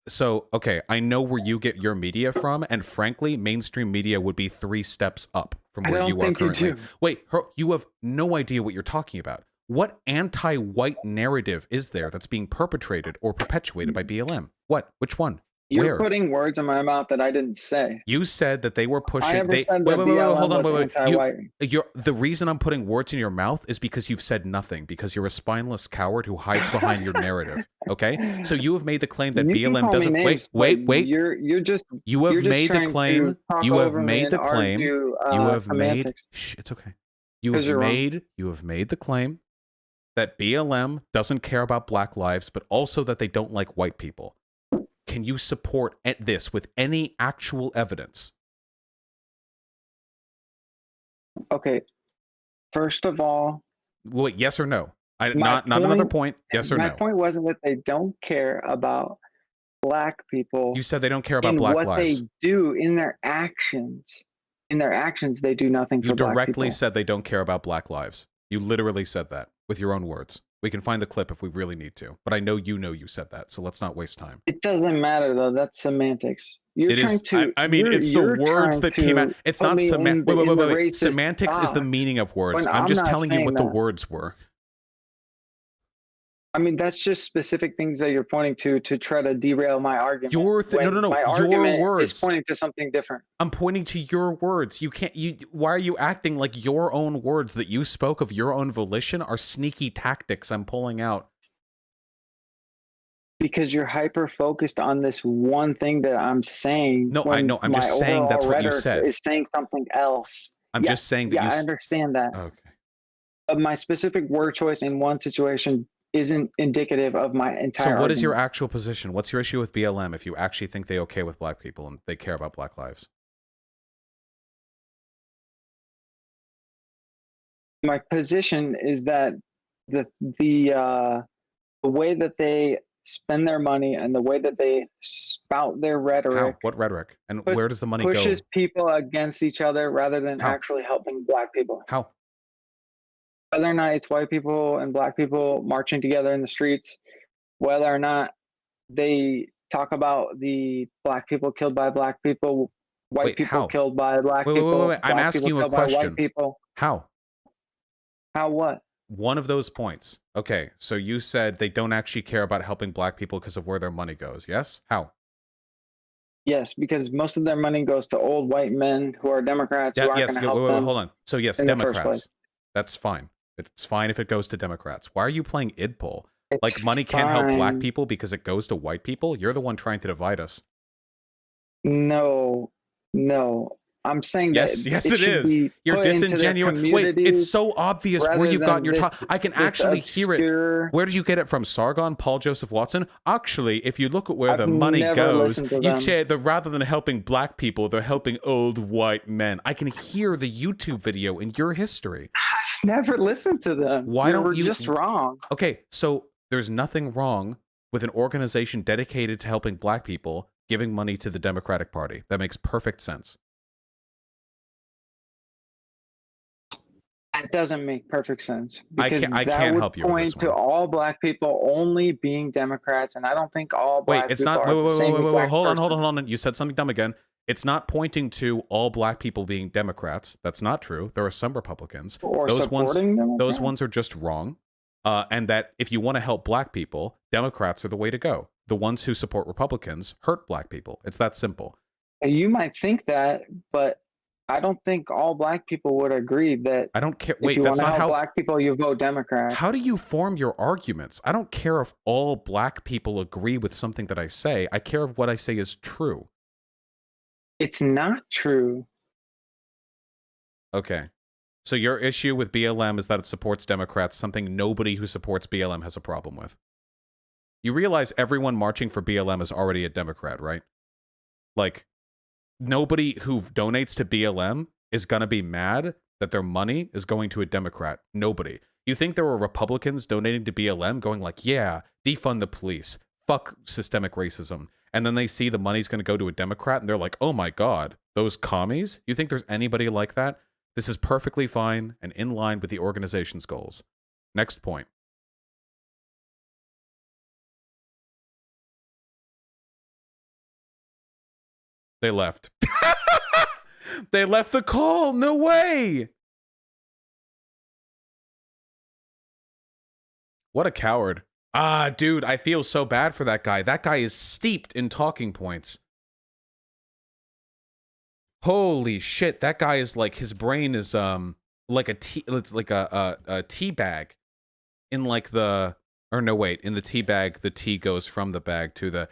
So, okay, I know where you get your media from, and frankly, mainstream media would be 3 steps up from where you are currently. Wait, you have no idea what you're talking about. What anti-white narrative is there that's being perpetrated or perpetuated by BLM? What? Which one? You're putting words in my mouth that I didn't say. You said that they were pushing. I never said that BLM was anti-white. The reason I'm putting words in your mouth is because you've said nothing, because you're a spineless coward who hides behind your narrative. Okay, so you have made the claim that BLM doesn't. Wait. You're just. You have made the claim. You have made the claim. You have made. Shh, it's okay. You have made the claim that BLM doesn't care about black lives, but also that they don't like white people. Can you support this with any actual evidence? Okay. First of all, wait, yes or no? Not another point. Yes or no? My point wasn't that they don't care about black people. You said they don't care about black lives. What they do in their actions. In their actions, they do nothing for black people. You directly said they don't care about black lives. You literally said that with your own words. We can find the clip if we really need to, but I know you said that, so let's not waste time. It doesn't matter though. That's semantics. It's the words that came out. It's not semantics. Wait. Semantics is the meaning of words. I'm just telling you what the words were. I mean, that's just specific things that you're pointing to try to derail my argument. No. My argument your words is pointing to something different. I'm pointing to your words. You can't. Why are you acting like your own words that you spoke of your own volition are sneaky tactics I'm pulling out? Because you're hyper focused on this one thing that I'm saying. No, I know. I'm just saying that's what you said. Is saying something else. I'm just saying that. Yeah, I understand that. Okay. But my specific word choice in one situation isn't indicative of my entire. So what is your actual position? What's your issue with BLM if you actually think they're okay with black people and they care about black lives? My position is that the way that they spend their money and the way that they spout their rhetoric How? What rhetoric? And Put- where does the money pushes go? people against each other rather than How? actually helping black people. How? Whether or not it's white people and black people marching together in the streets, whether or not they talk about the black people killed by black people, white Wait, people how? killed by black Wait. people, I'm black asking people you a killed by white question. people. How? How what? One of those points. Okay, so you said they don't actually care about helping black people because of where their money goes. Yes? How? Yes, because most of their money goes to old white men who are Democrats who aren't Yes. going to help Wait, them. hold on. So yes, in the first Democrats. place. That's fine. It's fine if it goes to Democrats. Why are you playing idpol? It's Like money can't help black fine. people because it goes to white people? You're the one trying to divide us. No. I'm saying Yes, that yes, it it should is. be You're put into their disingenuous. Wait, it's communities so obvious where rather you've gotten than your this- I can this actually hear it. obscure- Where did you get it from? Sargon, Paul Joseph Watson? Actually, if you look at where the I've money never goes, listened to you them. say that rather than helping black people, they're helping old white men. I can hear the YouTube video in your history. I've never listened to them. Why don't You're you- just wrong. Okay, so there's nothing wrong with an organization dedicated to helping black people giving money to the Democratic Party. That makes perfect sense. That doesn't make perfect sense. I Because can't that would help you with point this to one. all black people only being Democrats, and I don't think all Wait, black it's people not. are the same Wait. exact Hold person. on. You said something dumb again. It's not pointing to all black people being Democrats. That's not true. There are some Republicans. Or Those ones, supporting them. those ones are just wrong. And that if you want to help black people, Democrats are the way to go. The ones who support Republicans hurt black people. It's that simple. You might think that, but I don't think all black people would agree that I don't care. if Wait, you want that's to not help how. black people, you vote Democrat. How do you form your arguments? I don't care if all black people agree with something that I say. I care if what I say is true. It's not true. Okay. So your issue with BLM is that it supports Democrats, something nobody who supports BLM has a problem with. You realize everyone marching for BLM is already a Democrat, right? Like, nobody who donates to BLM is going to be mad that their money is going to a Democrat. Nobody. You think there were Republicans donating to BLM going like, yeah, defund the police, fuck systemic racism. And then they see the money's going to go to a Democrat and they're like, oh my God, those commies? You think there's anybody like that? This is perfectly fine and in line with the organization's goals. Next point. They left. They left the call. No way. What a coward. Ah, dude, I feel so bad for that guy. That guy is steeped in talking points. Holy shit, that guy is like, his brain is like it's like a tea bag in like the, or no wait, in the tea bag the tea goes from the bag to the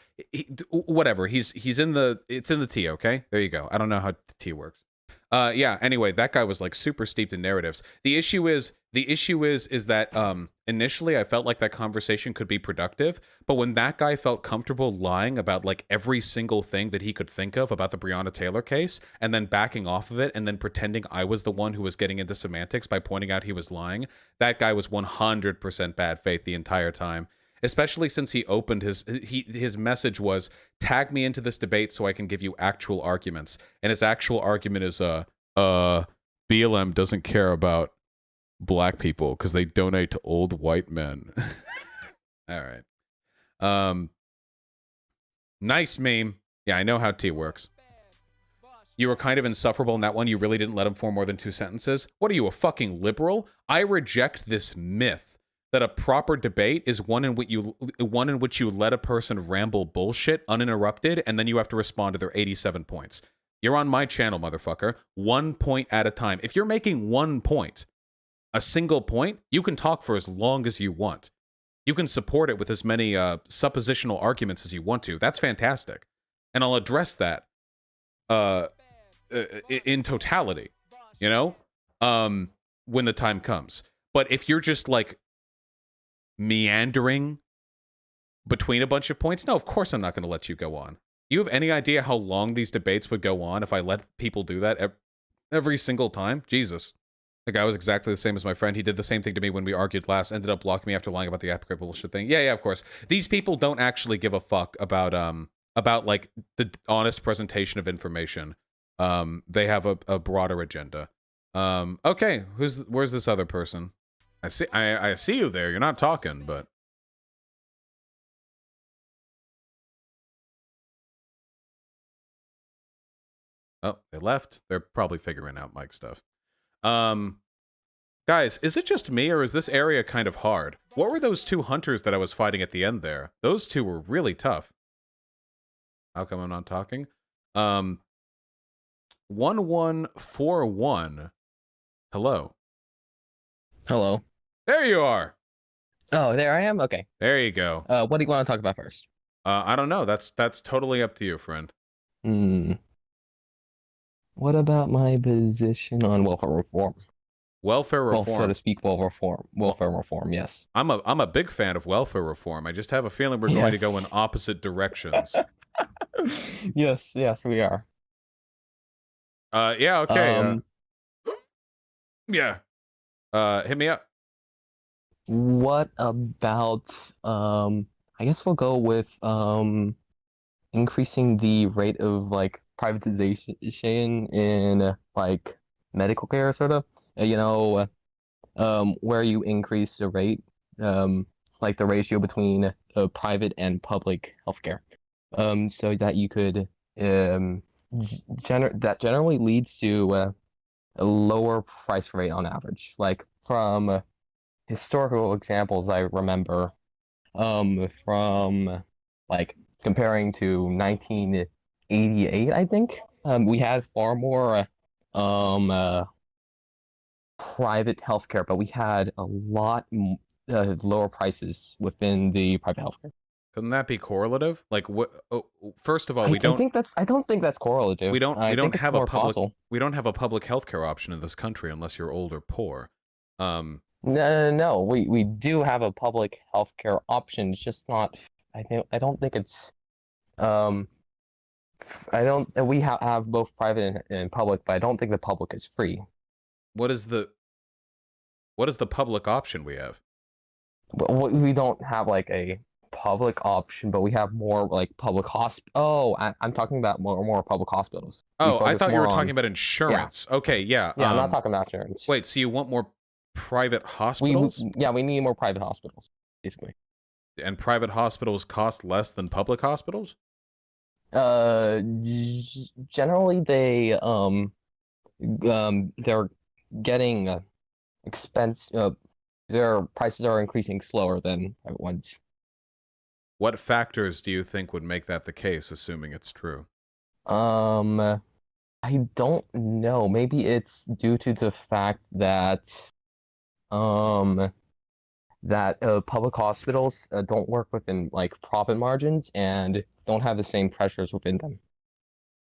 whatever. He's in the, it's in the tea, okay? There you go. I don't know how the tea works. Yeah, anyway, that guy was like super steeped in narratives. The issue is that initially I felt like that conversation could be productive, but when that guy felt comfortable lying about like every single thing that he could think of about the Breonna Taylor case and then backing off of it and then pretending I was the one who was getting into semantics by pointing out he was lying, that guy was 100% bad faith the entire time. Especially since he opened his message was, tag me into this debate so I can give you actual arguments. And his actual argument is BLM doesn't care about black people because they donate to old white men. All right. Nice meme. Yeah, I know how tea works. You were kind of insufferable in that one. You really didn't let him form more than 2 sentences. What are you, a fucking liberal? I reject this myth that a proper debate is one in which you let a person ramble bullshit uninterrupted, and then you have to respond to their 87 points. You're on my channel, motherfucker. 1 point at a time. If you're making 1 point, a single point, you can talk for as long as you want. You can support it with as many suppositional arguments as you want to. That's fantastic. And I'll address that in totality, you know, when the time comes. But if you're just like meandering between a bunch of points, no, of course I'm not going to let you go on. You have any idea how long these debates would go on if I let people do that every single time? Jesus. The guy was exactly the same as my friend. He did the same thing to me when we argued last. Ended up blocking me after lying about the accurate bullshit thing. Yeah, yeah, of course. These people don't actually give a fuck about like the honest presentation of information. They have a broader agenda. Okay, where's this other person? I see you there. You're not talking, but oh, they left. They're probably figuring out mic stuff. Guys, is it just me, or is this area kind of hard? What were those two hunters that I was fighting at the end there? Those two were really tough. How come I'm not talking? 1141. Hello. Hello. There you are. Oh, there I am? Okay. There you go. What do you want to talk about first? I don't know. That's totally up to you, friend. What about my position on welfare reform? Welfare reform. Well, so to speak, welfare reform, yes. I'm a big fan of welfare reform. I just have a feeling we're going to go in opposite directions. Yes, we are. Yeah, okay. Yeah. Hit me up. What about I guess we'll go with increasing the rate of like privatization in like medical care, sort of. Where you increase the rate, like the ratio between private and public healthcare, so that you could that generally leads to a lower price rate on average. Like from historical examples, I remember from like comparing to 1988, I think we had far more private healthcare, but we had a lot lower prices within the private healthcare. Couldn't that be correlative? Like, what? Oh, first of all, I don't think that's correlative. We don't have a public. causal. We don't have a public healthcare option in this country unless you're old or poor. No. We do have a public healthcare option. It's just not. I don't think it's. We have both private and public, but I don't think the public is free. What is the public option we have? We don't have like a public option, but we have more like public I'm talking about more public hospitals. Oh, I thought you were talking about insurance. Yeah. Okay, yeah. Yeah, I'm not talking about insurance. Wait, so you want more private hospitals? We need more private hospitals, basically. And private hospitals cost less than public hospitals? Generally they're getting their prices are increasing slower than private ones. What factors do you think would make that the case, assuming it's true? I don't know. Maybe it's due to the fact that public hospitals don't work within like profit margins and don't have the same pressures within them.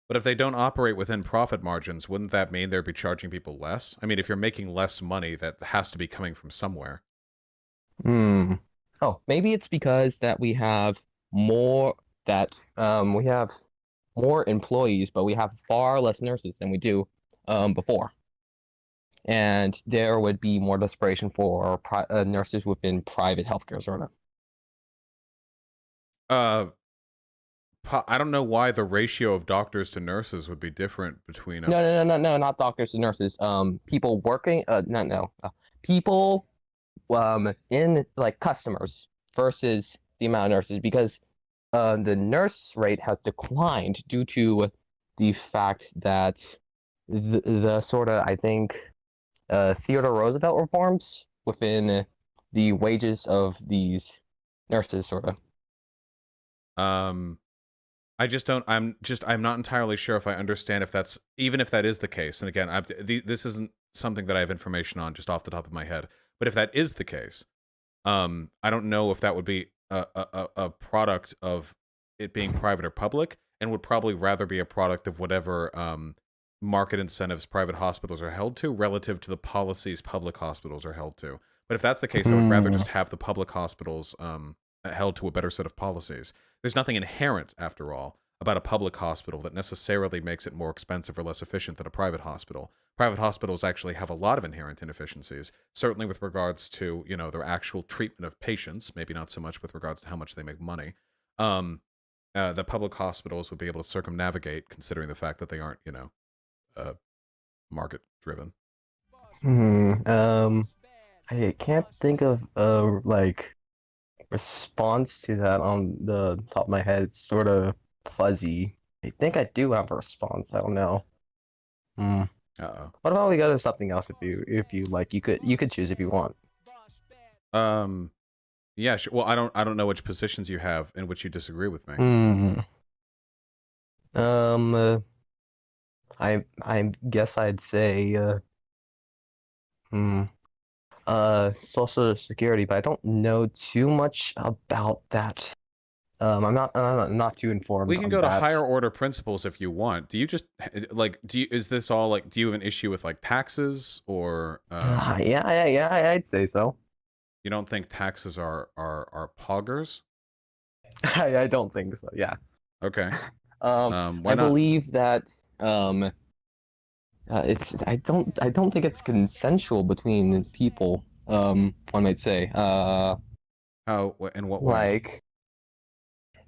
But if they don't operate within profit margins, wouldn't that mean they'd be charging people less? I mean, if you're making less money, that has to be coming from somewhere. Oh, maybe it's because that we have more employees, but we have far less nurses than we do before. And there would be more desperation for nurses within private healthcare, sort of. I don't know why the ratio of doctors to nurses would be different between. No, not doctors to nurses. People working. People, in like customers versus the amount of nurses, because the nurse rate has declined due to the fact that the sort of, I think, Theodore Roosevelt reforms within the wages of these nurses, sort of. I'm not entirely sure if I understand if that's, even if that is the case. And again, this isn't something that I have information on just off the top of my head. But if that is the case, I don't know if that would be a product of it being private or public, and would probably rather be a product of whatever market incentives private hospitals are held to relative to the policies public hospitals are held to. But if that's the case, I would rather just have the public hospitals held to a better set of policies. There's nothing inherent, after all, about a public hospital that necessarily makes it more expensive or less efficient than a private hospital. private hospitals actually have a lot of inherent inefficiencies, certainly with regards to, their actual treatment of patients, maybe not so much with regards to how much they make money. The public hospitals would be able to circumnavigate, considering the fact that they aren't, market driven. I can't think of like response to that on the top of my head. It's sort of fuzzy. I think I do have a response. I don't know. Uh-oh. What about we go to something else if you like? You could choose if you want. Yeah, sure. Well, I don't know which positions you have in which you disagree with me. I guess I'd say Social Security, but I don't know too much about that. I'm not too informed. We can on go to that. higher order principles if you want. Do you just like is this all like, do you have an issue with like taxes or Yeah, I'd say so. You don't think taxes are poggers? I don't think so. Yeah. Okay. Why Why I not? believe that it's I don't think it's consensual between people. One might say. How in what way? Like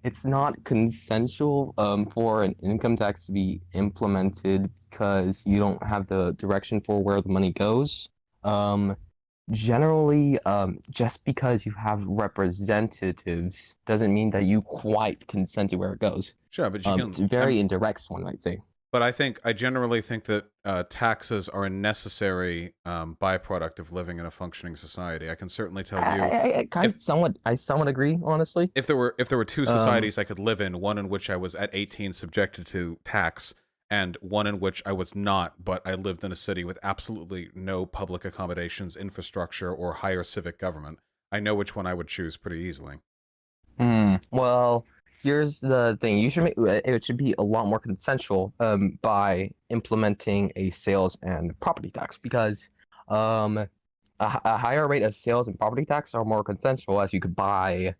it's not consensual for an income tax to be implemented because you don't have the direction for where the money goes. Generally, just because you have representatives doesn't mean that you quite consent to where it goes. Sure, but you can. It's very indirect, one might say. But I generally think that taxes are a necessary byproduct of living in a functioning society. I can certainly tell you. I somewhat agree, honestly. If there were two societies I could live in, one in which I was at 18 subjected to tax, and one in which I was not, but I lived in a city with absolutely no public accommodations, infrastructure, or higher civic government, I know which one I would choose pretty easily. Well, here's the thing. It should be a lot more consensual by implementing a sales and property tax, because a higher rate of sales and property tax are more consensual, as you could buy,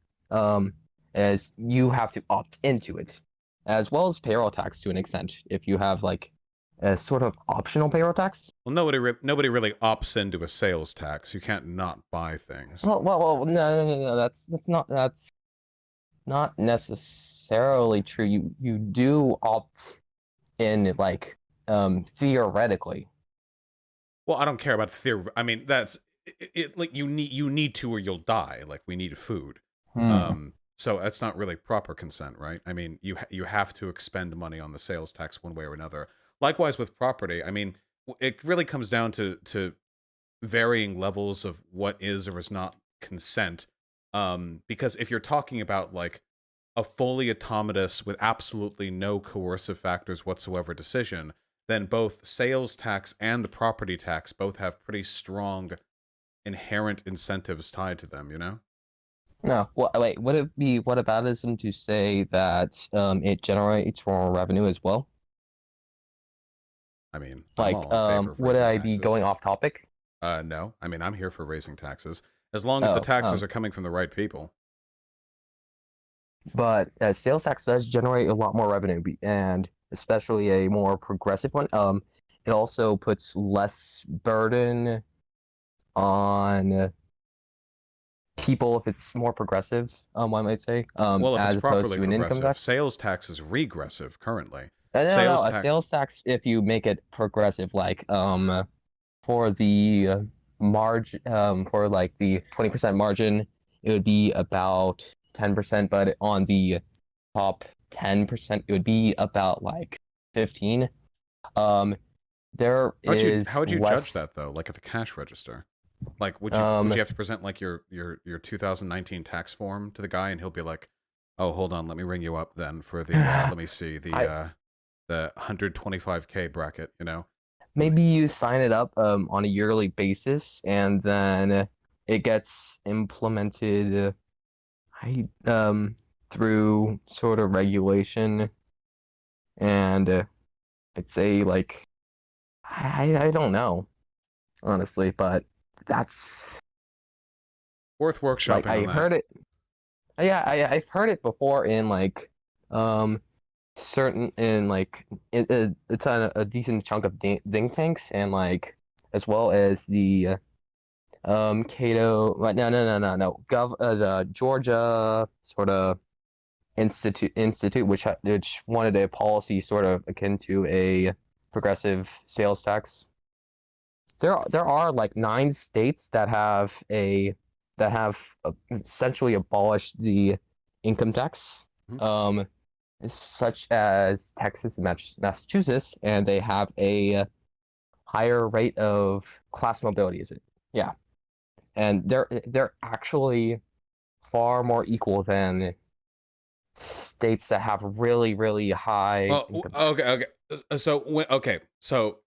as you have to opt into it, as well as payroll tax to an extent, if you have like a sort of optional payroll tax. Well, nobody really opts into a sales tax. You can't not buy things. Well, no. That's not necessarily true. You do opt in, like, theoretically. Well, I don't care about theory. I mean, that's it. Like you need to, or you'll die. Like we need food. So that's not really proper consent, right? I mean, you have to expend money on the sales tax one way or another. Likewise with property. I mean, it really comes down to varying levels of what is or is not consent. Because if you're talking about like a fully autonomous with absolutely no coercive factors whatsoever decision, then both sales tax and property tax both have pretty strong inherent incentives tied to them, you know? No, well, wait, would it be whataboutism to say that it generates more revenue as well? I mean, like, would I be going off topic? No. I mean, I'm here for raising taxes. As long as the taxes are coming from the right people. But sales tax does generate a lot more revenue, and especially a more progressive one. It also puts less burden on people if it's more progressive, one might say, well, if as it's opposed to an progressive, income tax. sales tax is regressive currently. No, a sales tax, if you make it progressive, like for the margin, for like the 20% margin, it would be about 10%, but on the top 10%, it would be about like 15. How would you judge that though? Like at the cash register, like would you have to present like your 2019 tax form to the guy, and he'll be like, "Oh, hold on, let me ring you up then for the let me see the 125K bracket," you know? Maybe you sign it up on a yearly basis, and then it gets implemented through sort of regulation, and I'd say like I don't know, honestly, but that's worth workshopping. Like, I've heard it. Yeah, I've heard it before in like certain in like it's on a decent chunk of think tanks and like as well as the Cato no the Georgia sort of institute which wanted a policy sort of akin to a progressive sales tax. There are like 9 states that have essentially abolished the income tax. Such as Texas and Massachusetts, and they have a higher rate of class mobility. Is it? Yeah, and they're actually far more equal than states that have really high income taxes. So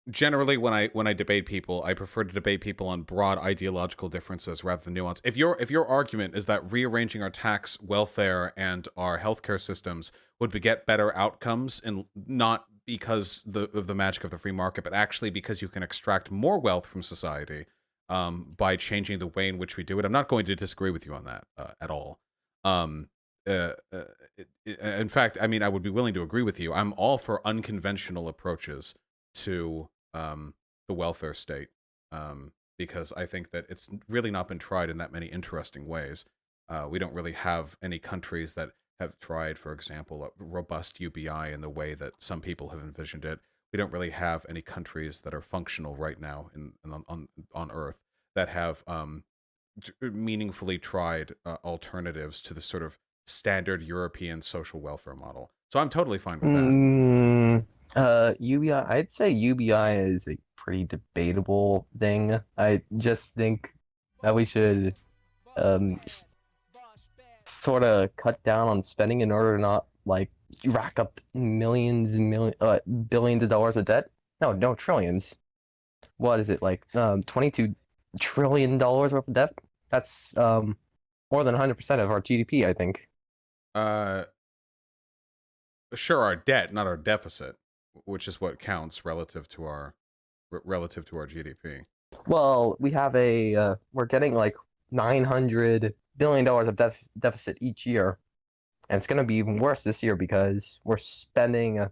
generally when I debate people, I prefer to debate people on broad ideological differences rather than nuance. If your argument is that rearranging our tax, welfare, and our healthcare systems would beget better outcomes, and not because of the magic of the free market, but actually because you can extract more wealth from society by changing the way in which we do it, I'm not going to disagree with you on that at all. In fact, I mean, I would be willing to agree with you. I'm all for unconventional approaches to the welfare state, because I think that it's really not been tried in that many interesting ways. We don't really have any countries that have tried, for example, a robust UBI in the way that some people have envisioned it. We don't really have any countries that are functional right now on Earth that have meaningfully tried alternatives to the sort of standard European social welfare model. So I'm totally fine with that. UBI, I'd say UBI is a pretty debatable thing. I just think that we should sort of cut down on spending in order to not like rack up billions of dollars of debt. No, trillions. What is it, like $22 trillion worth of debt? That's more than 100% of our GDP, I think. Sure, our debt, not our deficit, which is what counts relative to our GDP. Well, we have we're getting like $900 billion of deficit each year, and it's going to be even worse this year because we're spending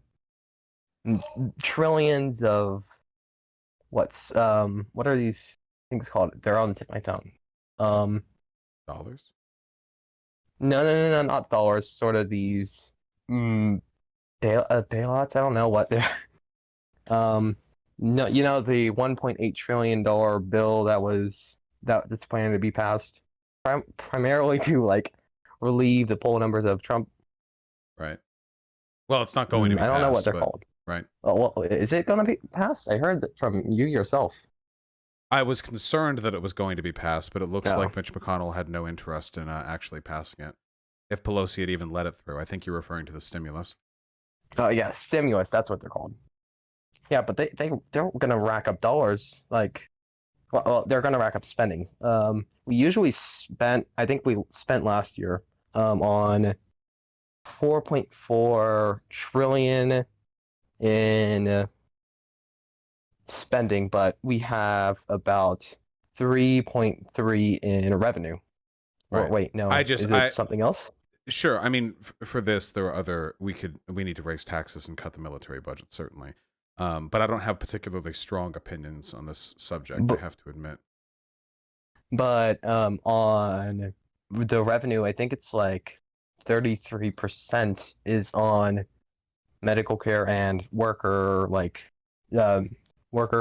trillions of what are these things called? They're on the tip of my tongue. Dollars? No, not dollars. Sort of these bailouts. I don't know what they're. No, you know, the $1.8 trillion bill that's planning to be passed, primarily to like relieve the poll numbers of Trump. Right. Well, it's not going to be. I don't know what they're but, called. Right. Oh, well, is it going to be passed? I heard that from you yourself. I was concerned that it was going to be passed, but it looks like Mitch McConnell had no interest in actually passing it. If Pelosi had even let it through, I think you're referring to the stimulus. Oh yeah, stimulus. That's what they're called. Yeah, but they're gonna rack up dollars. Like, well, they're gonna rack up spending. We usually I think we spent last year on 4.4 trillion in spending, but we have about 3.3 in revenue. Right. Or, wait, no. Is it something else? Sure. I mean, for this, there are other. We need to raise taxes and cut the military budget, certainly. But I don't have particularly strong opinions on this subject, I have to admit. But on the revenue, I think it's like 33% is on medical care and worker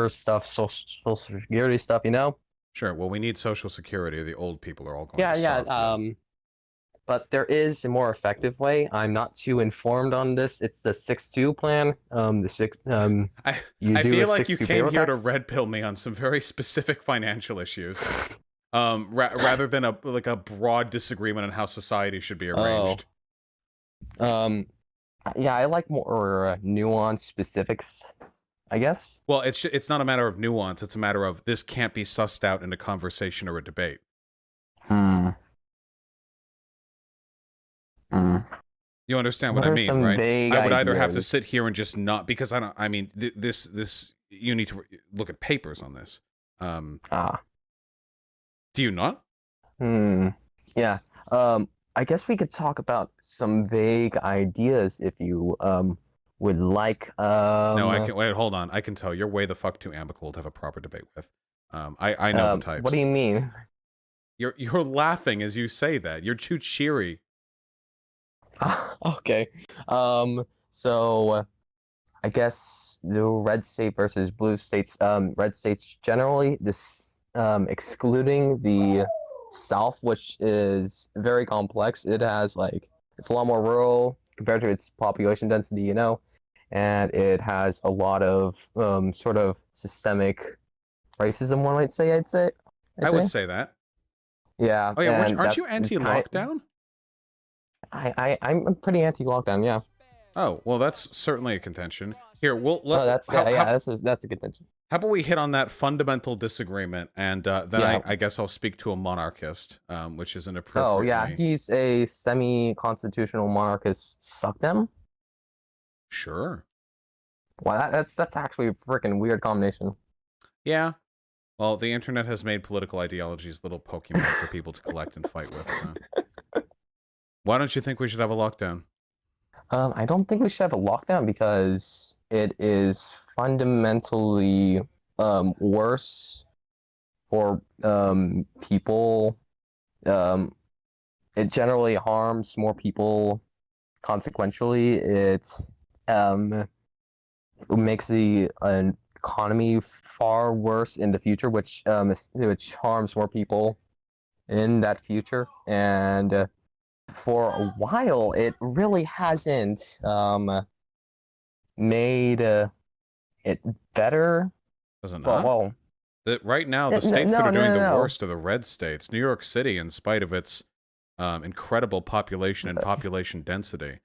stuff, social security stuff, you know? Sure. Well, we need social security. The old people are all going to starve. But there is a more effective way. I'm not too informed on this. It's the 6-2 plan. I feel like you came here to red pill me on some very specific financial issues, rather than a broad disagreement on how society should be arranged. Yeah, I like more nuanced specifics, I guess. Well, it's not a matter of nuance. It's a matter of this can't be sussed out in a conversation or a debate. You understand what I mean, right? I would either have to sit here and just not, because I don't. I mean, this you need to look at papers on this. Do you not? Yeah. I guess we could talk about some vague ideas if you would like. No, I can wait. Hold on. I can tell you're way the fuck too amicable to have a proper debate with. I know the types. What do you mean? You're laughing as you say that. You're too cheery. Okay. So I guess the red state versus blue states. Red states generally, this excluding the South, which is very complex. It has like it's a lot more rural compared to its population density, you know, and it has a lot of sort of systemic racism. One might say. I would say that. Yeah. Oh yeah. and Aren't you that's anti-lockdown? I'm pretty anti-lockdown. Yeah. Oh well, that's certainly a contention. Here, we'll let. Oh, that's that's a good thing. How about we hit on that fundamental disagreement, and then Yeah. I guess I'll speak to a monarchist, which is an appropriate. Oh yeah, he's a semi-constitutional monarchist. Suck them. Sure. Well, that's actually a freaking weird combination. Yeah. Well, the internet has made political ideologies little Pokemon for people to collect and fight with. So. Why don't you think we should have a lockdown? I don't think we should have a lockdown because it is fundamentally worse for people. It generally harms more people. Consequentially, it makes the economy far worse in the future, which harms more people in that future. And for a while, it really hasn't made it better. Does it not? Well, right now, the states that are doing the worst are the red states. New York City, in spite of its incredible population and population density,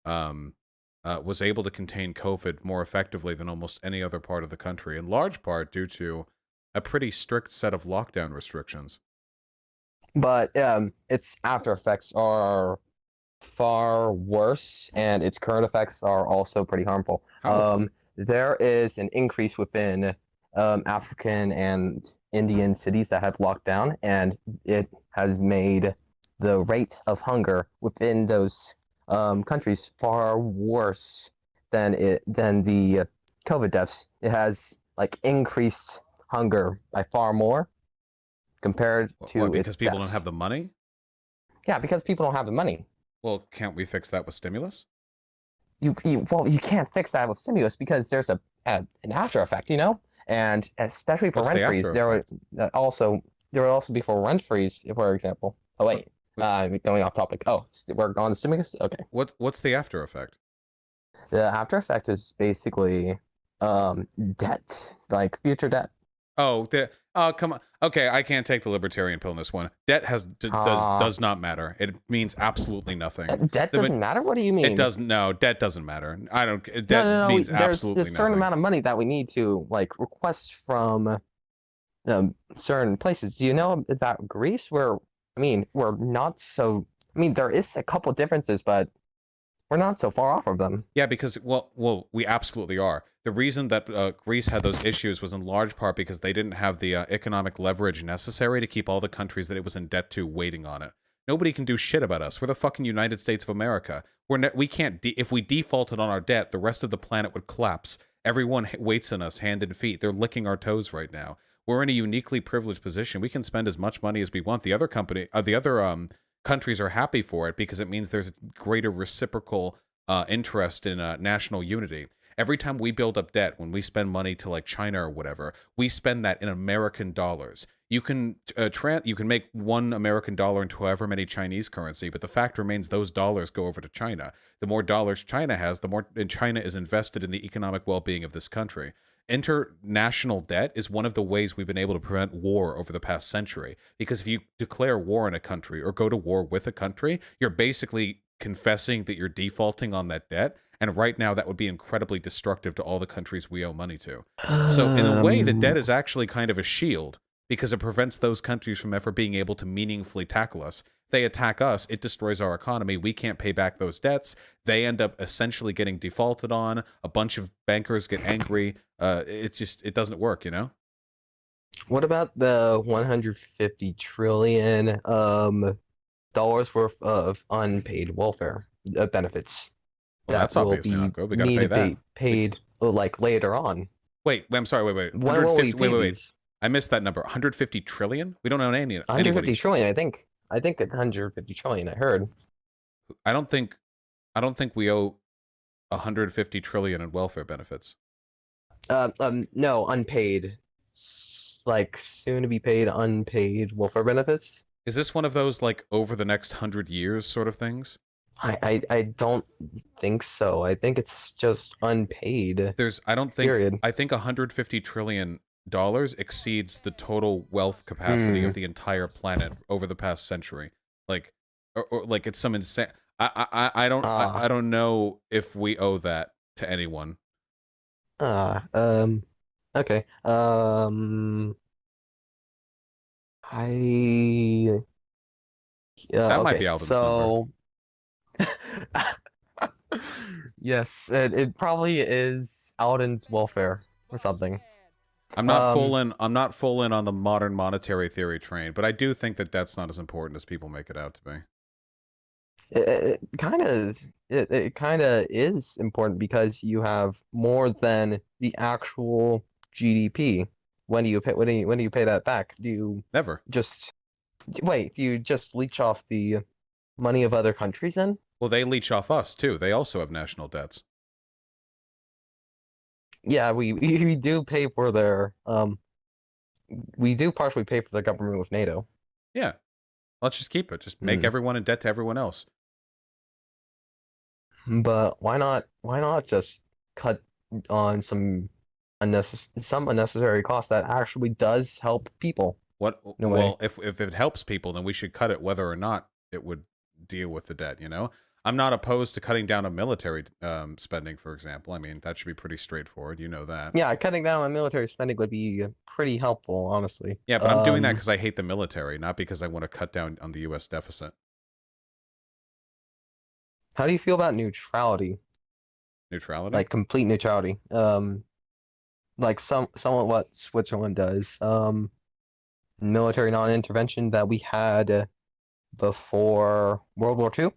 was able to contain COVID more effectively than almost any other part of the country, in large part due to a pretty strict set of lockdown restrictions. But its after effects are far worse, and its current effects are also pretty harmful. There is an increase within African and Indian cities that have locked down, and it has made the rate of hunger within those countries far worse than the COVID deaths. It has like increased hunger by far more compared to what, because its people deaths. don't have the money? Yeah, because people don't have the money. Well, can't we fix that with stimulus? You can't fix that with stimulus because there's an after effect, you know, and especially for rent freeze, there would also be for rent freeze, for example. Oh wait, going off topic. Oh, we're on the stimulus. Okay. What's the after effect? The after effect is basically debt, like future debt. Oh, come on. Okay, I can't take the libertarian pill in this one. Debt does not matter. It means absolutely nothing. Debt doesn't matter? What do you mean? It doesn't. No, debt doesn't matter. I don't. Debt no. means There's absolutely a certain nothing. amount of money that we need to like request from certain places. Do you know about Greece? Where we're not so. There is a couple differences, but we're not so far off of them. Yeah, because well, we absolutely are. The reason that Greece had those issues was in large part because they didn't have the economic leverage necessary to keep all the countries that it was in debt to waiting on it. Nobody can do shit about us. We're the fucking United States of America. We can't. If we defaulted on our debt, the rest of the planet would collapse. Everyone waits on us hand and feet. They're licking our toes right now. We're in a uniquely privileged position. We can spend as much money as we want. The other countries are happy for it because it means there's greater reciprocal interest in national unity. Every time we build up debt, when we spend money to like China or whatever, we spend that in American dollars. You can make $1 American into however many Chinese currency, but the fact remains those dollars go over to China. The more dollars China has, the more China is invested in the economic well-being of this country. International debt is one of the ways we've been able to prevent war over the past century. Because if you declare war in a country or go to war with a country, you're basically confessing that you're defaulting on that debt. And right now, that would be incredibly destructive to all the countries we owe money to. So in a way, the debt is actually kind of a shield because it prevents those countries from ever being able to meaningfully tackle us. If they attack us, it destroys our economy. We can't pay back those debts. They end up essentially getting defaulted on. A bunch of bankers get angry. It doesn't work, you know? What about the 150 trillion dollars worth of unpaid welfare benefits Well, that's obviously not good. We gotta pay that. Paid like later on. Wait, I'm sorry. Wait. When will we pay wait. these? I missed that number. 150 trillion? We don't own any. 150 anybody. trillion, I think. I think 150 trillion. I heard. I don't think we owe 150 trillion in welfare benefits. No, unpaid. Like soon to be paid unpaid welfare benefits. Is this one of those like over the next 100 years sort of things? I don't think so. I think it's just unpaid. I think 150 trillion dollars exceeds the total wealth capacity of the entire planet over the past century. Like, or like it's some insane. I don't know if we owe that to anyone. Okay. That might okay, be Alvin's so yes, it probably is Alden's welfare or something. I'm not full in on the modern monetary theory train, but I do think that that's not as important as people make it out to be. It kind of is important because you have more than the actual GDP. When do you pay that back? Do you Never. just wait? Do you just leech off the money of other countries then? Well, they leech off us too. They also have national debts. Yeah, we do pay for their we do partially pay for the government with NATO. Yeah. Let's just keep it. Just make everyone in debt to everyone else. But why not just cut on some unnecessary cost that actually does help people? What? Well, if it helps people, then we should cut it, whether or not it would deal with the debt. You know, I'm not opposed to cutting down on military spending, for example. I mean, that should be pretty straightforward. You know that. Yeah, cutting down on military spending would be pretty helpful, honestly. Yeah, but I'm doing that because I hate the military, not because I want to cut down on the U.S. deficit. How do you feel about neutrality? Neutrality? Like complete neutrality. Like somewhat what Switzerland does. Military non-intervention that we had before World War II.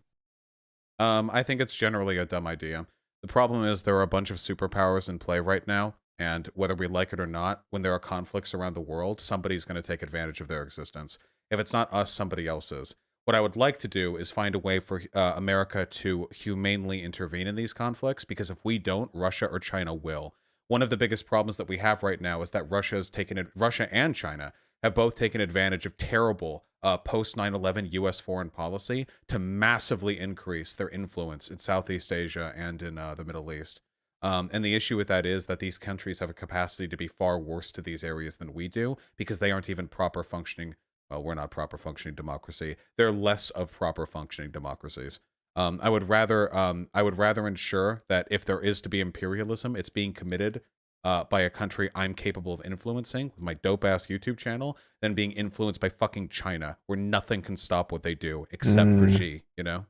I think it's generally a dumb idea. The problem is there are a bunch of superpowers in play right now, and whether we like it or not, when there are conflicts around the world, somebody's going to take advantage of their existence. If it's not us, somebody else is. What I would like to do is find a way for America to humanely intervene in these conflicts, because if we don't, Russia or China will. One of the biggest problems that we have right now is that Russia and China have both taken advantage of terrible post 9/11 U.S. foreign policy to massively increase their influence in Southeast Asia and in the Middle East. And the issue with that is that these countries have a capacity to be far worse to these areas than we do, because they aren't even proper functioning. Well, we're not proper functioning democracy. They're less of proper functioning democracies. I would rather ensure that if there is to be imperialism, it's being committed by a country I'm capable of influencing with my dope-ass YouTube channel than being influenced by fucking China, where nothing can stop what they do except for Xi, you know?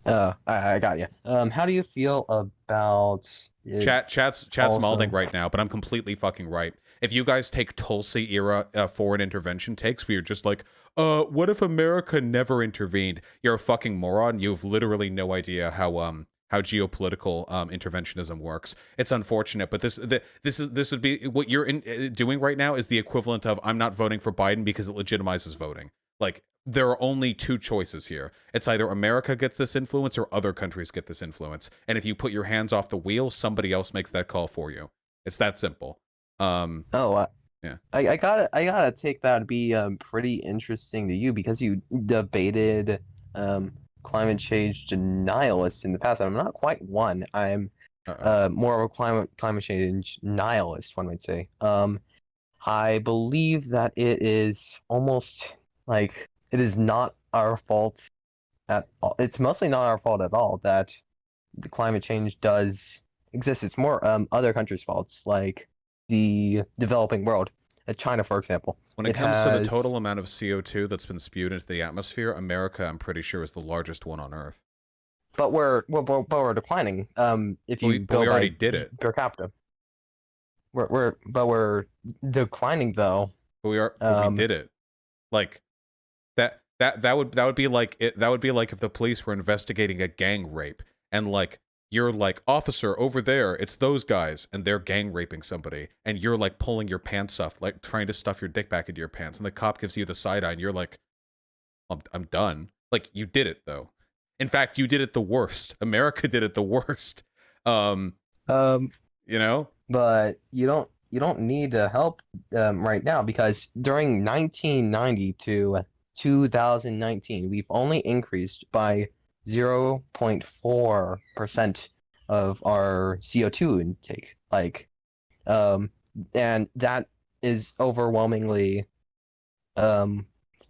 I got you. How do you feel about Chat's malding right now, but I'm completely fucking right. If you guys take Tulsi era foreign intervention takes, we are just like, what if America never intervened? You're a fucking moron. You have literally no idea how geopolitical interventionism works. It's unfortunate, but this would be what you're doing right now is the equivalent of I'm not voting for Biden because it legitimizes voting. Like, there are only two choices here. It's either America gets this influence or other countries get this influence. And if you put your hands off the wheel, somebody else makes that call for you. It's that simple. Yeah. I gotta take that to be pretty interesting to you, because you debated climate change denialists in the past. I'm not quite one. I'm more of a climate change nihilist, one might say. I believe that it is almost like it is not our fault at all. It's mostly not our fault at all that the climate change does exist. It's more other countries' faults, like the developing world, China, for example. When it comes to the total amount of CO2 that's been spewed into the atmosphere, America, I'm pretty sure, is the largest one on Earth. But we're declining. If you go we already by did it per capita, we're declining though. But we did it. Like That would be like that would be like if the police were investigating a gang rape and like you're like, officer over there, it's those guys, and they're gang raping somebody, and you're like pulling your pants off, like trying to stuff your dick back into your pants, and the cop gives you the side eye, and you're like, I'm done. Like, you did it though. In fact, you did it the worst. America did it the worst. You know? But you don't need to help right now, because during 1990 to 2019, we've only increased by 0.4% of our CO2 intake. Like, and that is overwhelmingly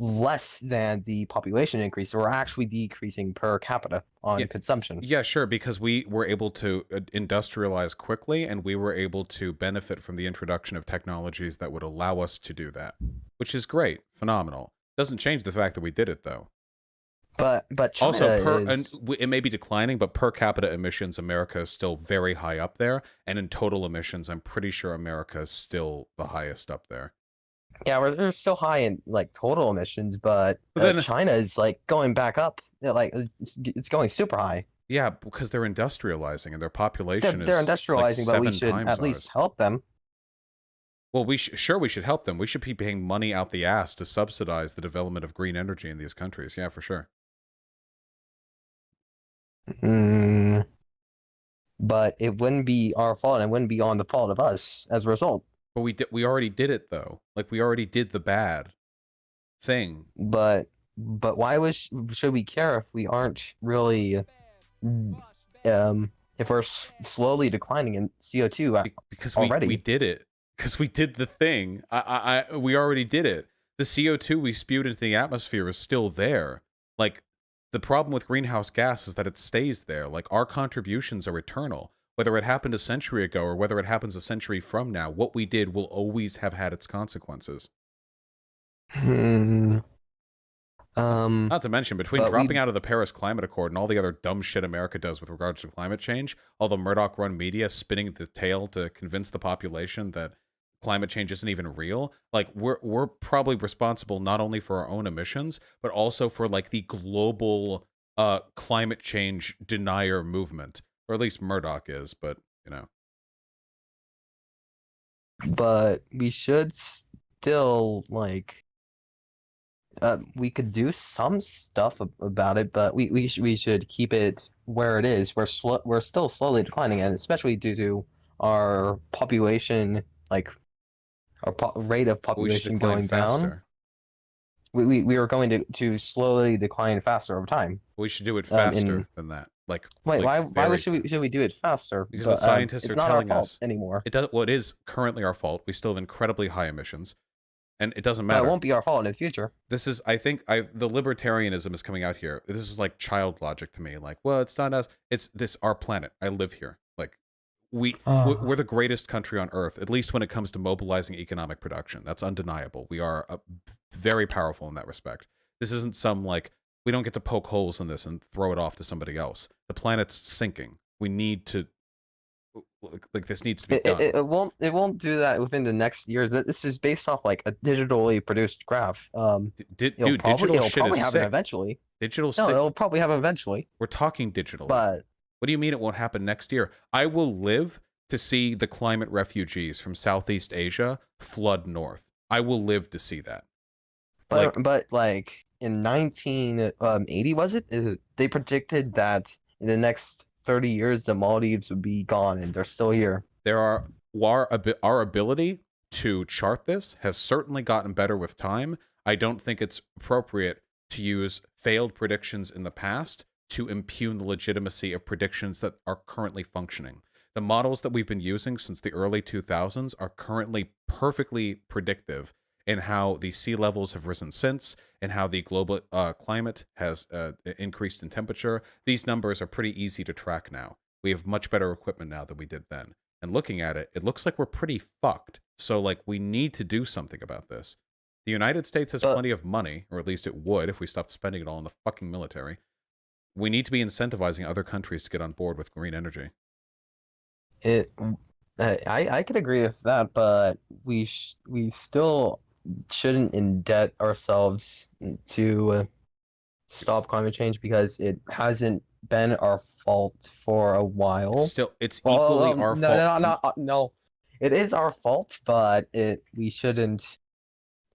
less than the population increase. So we're actually decreasing per capita on consumption. Yeah, sure, because we were able to industrialize quickly, and we were able to benefit from the introduction of technologies that would allow us to do that, which is great, phenomenal. Doesn't change the fact that we did it, though. But China also, is... it may be declining, but per capita emissions, America is still very high up there, and in total emissions, I'm pretty sure America is still the highest up there. Yeah, we're still high in like total emissions, but then, China is like going back up. Like it's going super high. Yeah, because they're industrializing, and their population they're industrializing, like but we should at least help them. Well, we should help them. We should be paying money out the ass to subsidize the development of green energy in these countries. Yeah, for sure. But it wouldn't be our fault, and it wouldn't be on the fault of us as a result. But we already did it though. Like, we already did the bad thing. But why should we care if we aren't really if we're slowly declining in CO2 because already? We did it. Because we did the thing. We already did it. The CO2 we spewed into the atmosphere is still there. Like, the problem with greenhouse gas is that it stays there. Like, our contributions are eternal. Whether it happened a century ago or whether it happens a century from now, what we did will always have had its consequences. Not to mention, between dropping out of the Paris Climate Accord and all the other dumb shit America does with regards to climate change, all the Murdoch-run media spinning the tail to convince the population that climate change isn't even real, like, we're probably responsible not only for our own emissions, but also for, like, the global climate change denier movement. Or at least Murdoch is, but, you know. But we should still, like... we could do some stuff about it, but we should keep it where it is. We're still slowly declining, and especially due to our population, like our rate of population going down. We are going to slowly decline faster over time. We should do it faster than that. Like, wait, why should we do it faster? Because the scientists are telling us anymore. It is currently our fault. We still have incredibly high emissions. And it doesn't matter. But it won't be our fault in the future. This is, I think, the libertarianism is coming out here. This is like child logic to me. Like, well, it's not us. It's this, our planet. I live here. Like, we're the greatest country on Earth, at least when it comes to mobilizing economic production. That's undeniable. We are very powerful in that respect. This isn't some, like, we don't get to poke holes in this and throw it off to somebody else. The planet's sinking. We need to... Like, this needs to be done. It won't do that within the next years. This is based off like a digitally produced graph. Digital shit is sick. Eventually. It'll probably happen eventually. We're talking digital. But what do you mean it won't happen next year? I will live to see the climate refugees from Southeast Asia flood north. I will live to see that. But like in 1980, was it? They predicted that in the next 30 years, the Maldives would be gone, and they're still here. Our ability to chart this has certainly gotten better with time. I don't think it's appropriate to use failed predictions in the past to impugn the legitimacy of predictions that are currently functioning. The models that we've been using since the early 2000s are currently perfectly predictive in how the sea levels have risen since, and how the global climate has increased in temperature. These numbers are pretty easy to track now. We have much better equipment now than we did then. And looking at it, it looks like we're pretty fucked. So, like, we need to do something about this. The United States has plenty of money, or at least it would if we stopped spending it all in the fucking military. We need to be incentivizing other countries to get on board with green energy. I could agree with that, but we still shouldn't indebt ourselves to stop climate change because it hasn't been our fault for a while. It's equally our fault. No. It is our fault, but we shouldn't.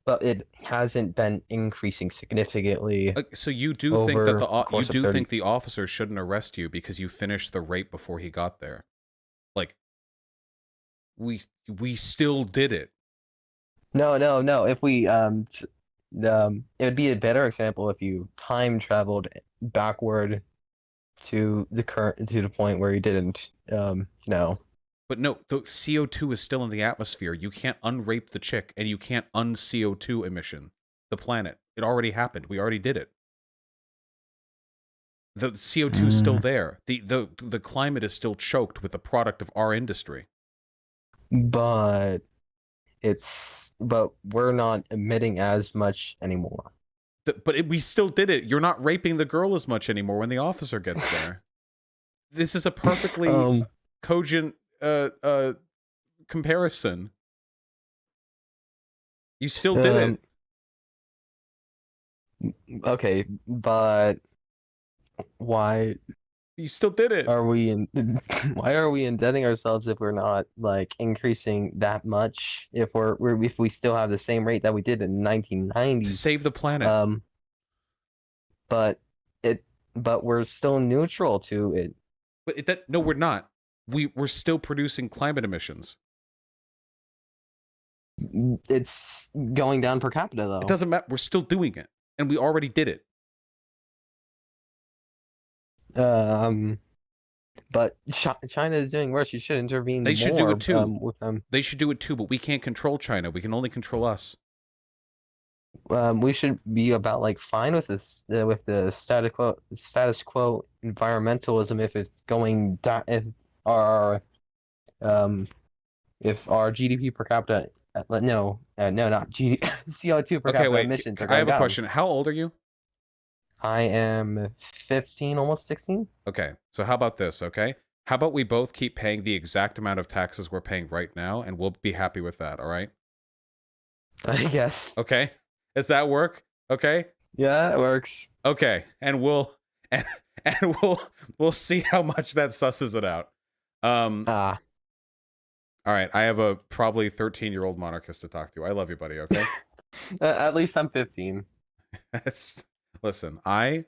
But it hasn't been increasing significantly. So you do think that over think the officer shouldn't arrest you because you finished the rape before he got there? Like, we still did it. No. If we it would be a better example if you time traveled backward to the point where you didn't But no, the CO2 is still in the atmosphere. You can't unrape the chick, and you can't un-CO2 emission the planet. It already happened. We already did it. The CO2 is still there. The climate is still choked with the product of our industry. But we're not emitting as much anymore. We still did it. You're not raping the girl as much anymore when the officer gets there. This is a perfectly cogent comparison. You still did it. Okay, but why? You still did it. Why are we indebting ourselves if we're not like increasing that much? If if we still have the same rate that we did in the 1990s to save the planet. But we're still neutral to it. But no, we're not. We're still producing climate emissions. It's going down per capita, though. It doesn't matter. We're still doing it, and we already did it. But China is doing worse. You should intervene. They should do it too. With them. They should do it too, but we can't control China. We can only control us. We should be about like fine with this, with the status quo environmentalism if it's going down. If our GDP per capita, not CO2 per capita emissions are going down. I have a question. How old are you? I am 15, almost 16. Okay, so how about this, okay? How about we both keep paying the exact amount of taxes we're paying right now, and we'll be happy with that, all right? I guess. Okay? Does that work? Okay? Yeah, it works. Okay, and we'll see how much that susses it out. All right, I have a probably 13-year-old monarchist to talk to. I love you, buddy, okay? At least I'm 15. Listen, I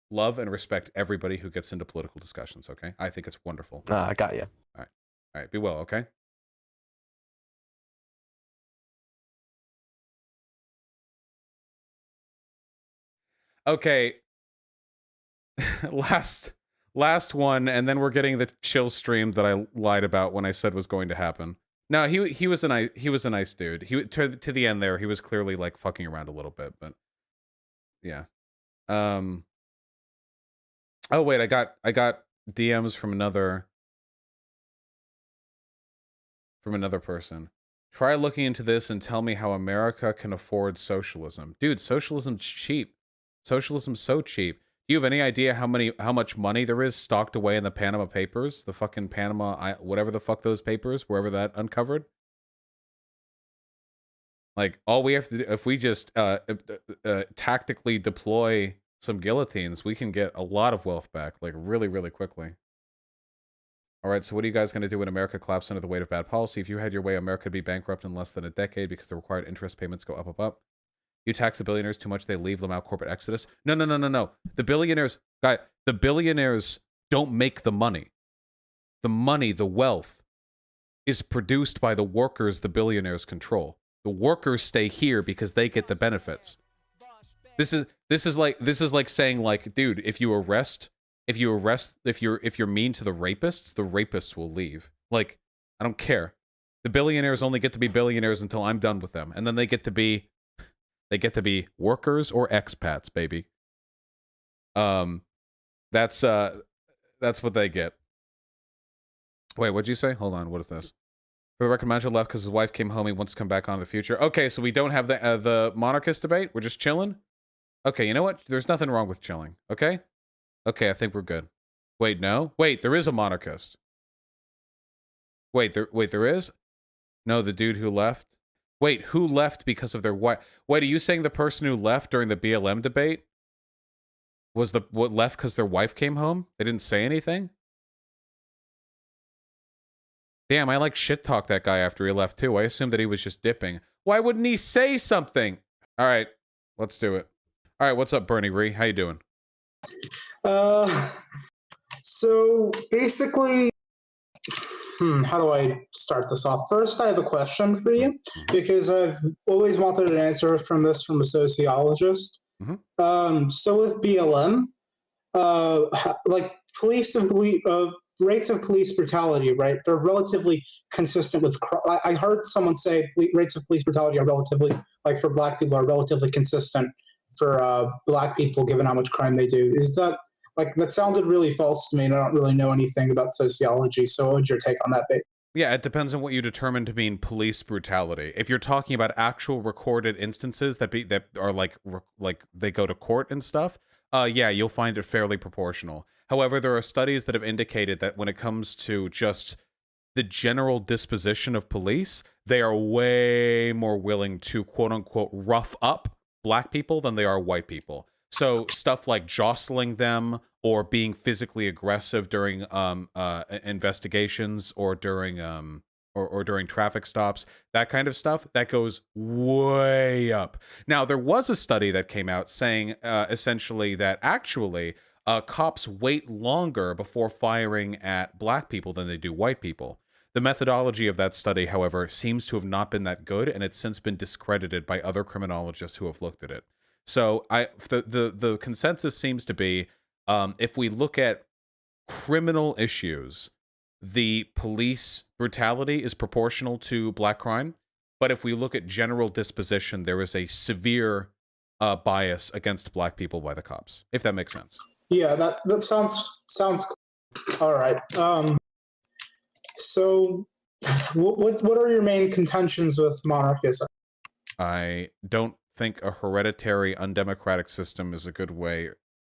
love and respect everybody who gets into political discussions, okay? I think it's wonderful. I got you. All right, be well, okay? Okay. last one, and then we're getting the chill stream that I lied about when I said was going to happen. No, he was a nice dude. He to the end there, he was clearly like fucking around a little bit, but yeah. Oh wait, I got DMs from another person. Try looking into this and tell me how America can afford socialism. Dude, socialism's cheap. Socialism's so cheap. Do you have any idea how much money there is stocked away in the Panama Papers? The fucking Panama, whatever the fuck those papers, wherever that uncovered? Like, all we have to do, if we just tactically deploy some guillotines, we can get a lot of wealth back, like, really, really quickly. All right, so what are you guys going to do when America collapses under the weight of bad policy? If you had your way, America would be bankrupt in less than a decade because the required interest payments go up. You tax the billionaires too much, they leave them out. Corporate exodus. No. The billionaires don't make the money. The money, the wealth, is produced by the workers the billionaires control. The workers stay here because they get the benefits. This is like saying, like, dude, if you're mean to the rapists will leave. Like, I don't care. The billionaires only get to be billionaires until I'm done with them, and then they get to be workers or expats, baby. That's what they get. Wait, what'd you say? Hold on, what is this? For the record, Mancho left because his wife came home. He wants to come back on in the future. Okay, so we don't have the monarchist debate. We're just chilling. Okay, you know what? There's nothing wrong with chilling. Okay. Okay, I think we're good. Wait, no. Wait, there is a monarchist. Wait, there is? No, the dude who left. Wait, who left because of their wife? Wait, are you saying the person who left during the BLM debate Was the what left because their wife came home? They didn't say anything? Damn, I like shit talk that guy after he left too. I assumed that he was just dipping. Why wouldn't he say something? All right, let's do it. All right, what's up, Bernie Ree? How you doing? So basically, how do I start this off? First, I have a question for you because I've always wanted an answer from a sociologist. So with BLM, like rates of police brutality, right? They're relatively consistent with. I heard someone say rates of police brutality are relatively, like for Black people, are relatively consistent for Black people, given how much crime they do. Is that like that sounded really false to me, and I don't really know anything about sociology. So, what would your take on that be? Yeah, it depends on what you determine to mean police brutality. If you're talking about actual recorded instances that are like they go to court and stuff, yeah, you'll find it fairly proportional. However, there are studies that have indicated that when it comes to just the general disposition of police, they are way more willing to quote unquote rough up Black people than they are white people. So stuff like jostling them or being physically aggressive during investigations or during during traffic stops, that kind of stuff, that goes way up. Now, there was a study that came out saying essentially that actually cops wait longer before firing at Black people than they do white people. The methodology of that study, however, seems to have not been that good, and it's since been discredited by other criminologists who have looked at it. So the consensus seems to be, if we look at criminal issues, the police brutality is proportional to Black crime. But if we look at general disposition, there is a severe bias against Black people by the cops, if that makes sense. Yeah, that sounds all right. So what are your main contentions with monarchism? I don't think a hereditary undemocratic system is a good way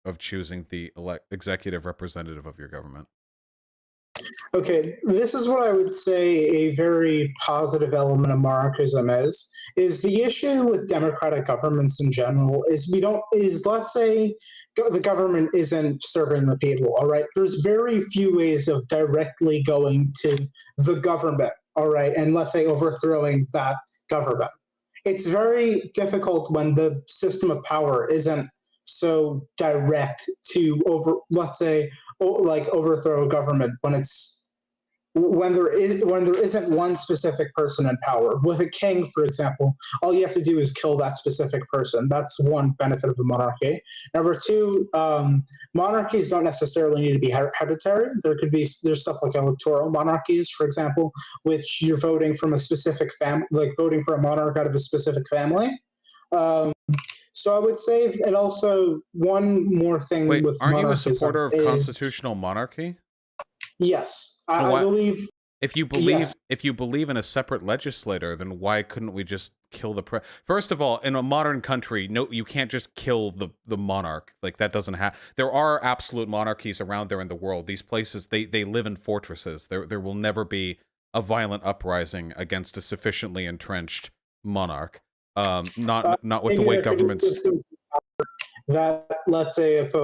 of choosing the executive representative of your government. Okay, this is what I would say a very positive element of monarchism is the issue with democratic governments in general is let's say the government isn't serving the people, all right? There's very few ways of directly going to the government, all right, and let's say overthrowing that government. It's very difficult when the system of power isn't so direct to overthrow a government when there isn't one specific person in power. With a king, for example, all you have to do is kill that specific person. That's one benefit of a monarchy. Number two, monarchies don't necessarily need to be hereditary. There's stuff like electoral monarchies, for example, which you're voting from a specific family, like voting for a monarch out of a specific family. So I would say, and also one more thing with aren't you a monarchism supporter of constitutional monarchy? Yes, I believe. If you believe in a separate legislator, then why couldn't we just kill the First of all, in a modern country, no, you can't just kill the monarch. Like, that doesn't happen. There are absolute monarchies around there in the world. These places, they live in fortresses. There will never be a violent uprising against a sufficiently entrenched monarch. Not with the way governments. That, let's say, if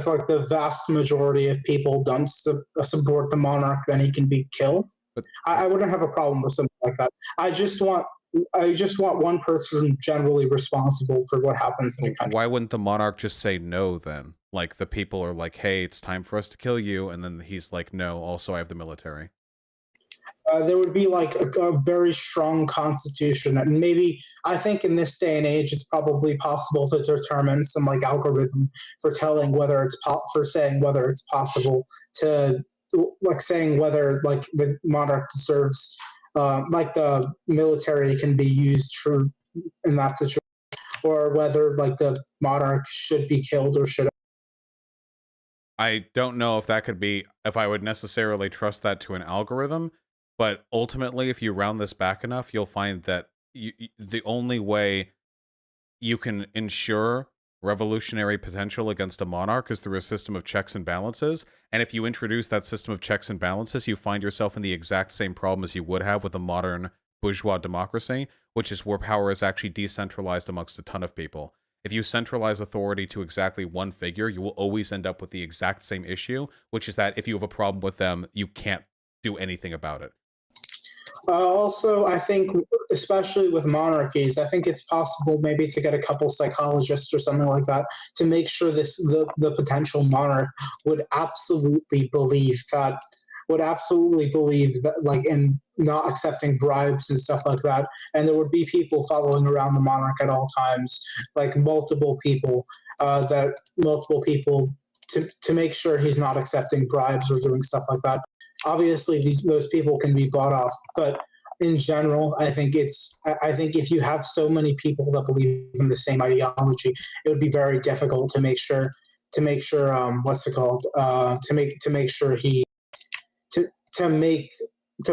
like the vast majority of people don't support the monarch, then he can be killed. But I wouldn't have a problem with something like that. I just want one person generally responsible for what happens in the country. Why wouldn't the monarch just say no then? Like, the people are like, hey, it's time for us to kill you, and then he's like, no, also I have the military. There would be like a very strong constitution, and maybe I think in this day and age, it's probably possible to determine some like algorithm for saying whether it's possible to saying whether like the monarch deserves like the military can be used in that situation, or whether like the monarch should be killed or should. I don't know if I would necessarily trust that to an algorithm. But ultimately, if you round this back enough, you'll find that the only way you can ensure revolutionary potential against a monarch is through a system of checks and balances. And if you introduce that system of checks and balances, you find yourself in the exact same problem as you would have with a modern bourgeois democracy, which is where power is actually decentralized amongst a ton of people. If you centralize authority to exactly one figure, you will always end up with the exact same issue, which is that if you have a problem with them, you can't do anything about it. Also, I think, especially with monarchies, I think it's possible maybe to get a couple psychologists or something like that to make sure the potential monarch would absolutely believe that, like, in not accepting bribes and stuff like that, and there would be people following around the monarch at all times, like multiple people to make sure he's not accepting bribes or doing stuff like that. Obviously, those people can be bought off, but in general, I think if you have so many people that believe in the same ideology, it would be very difficult to make sure to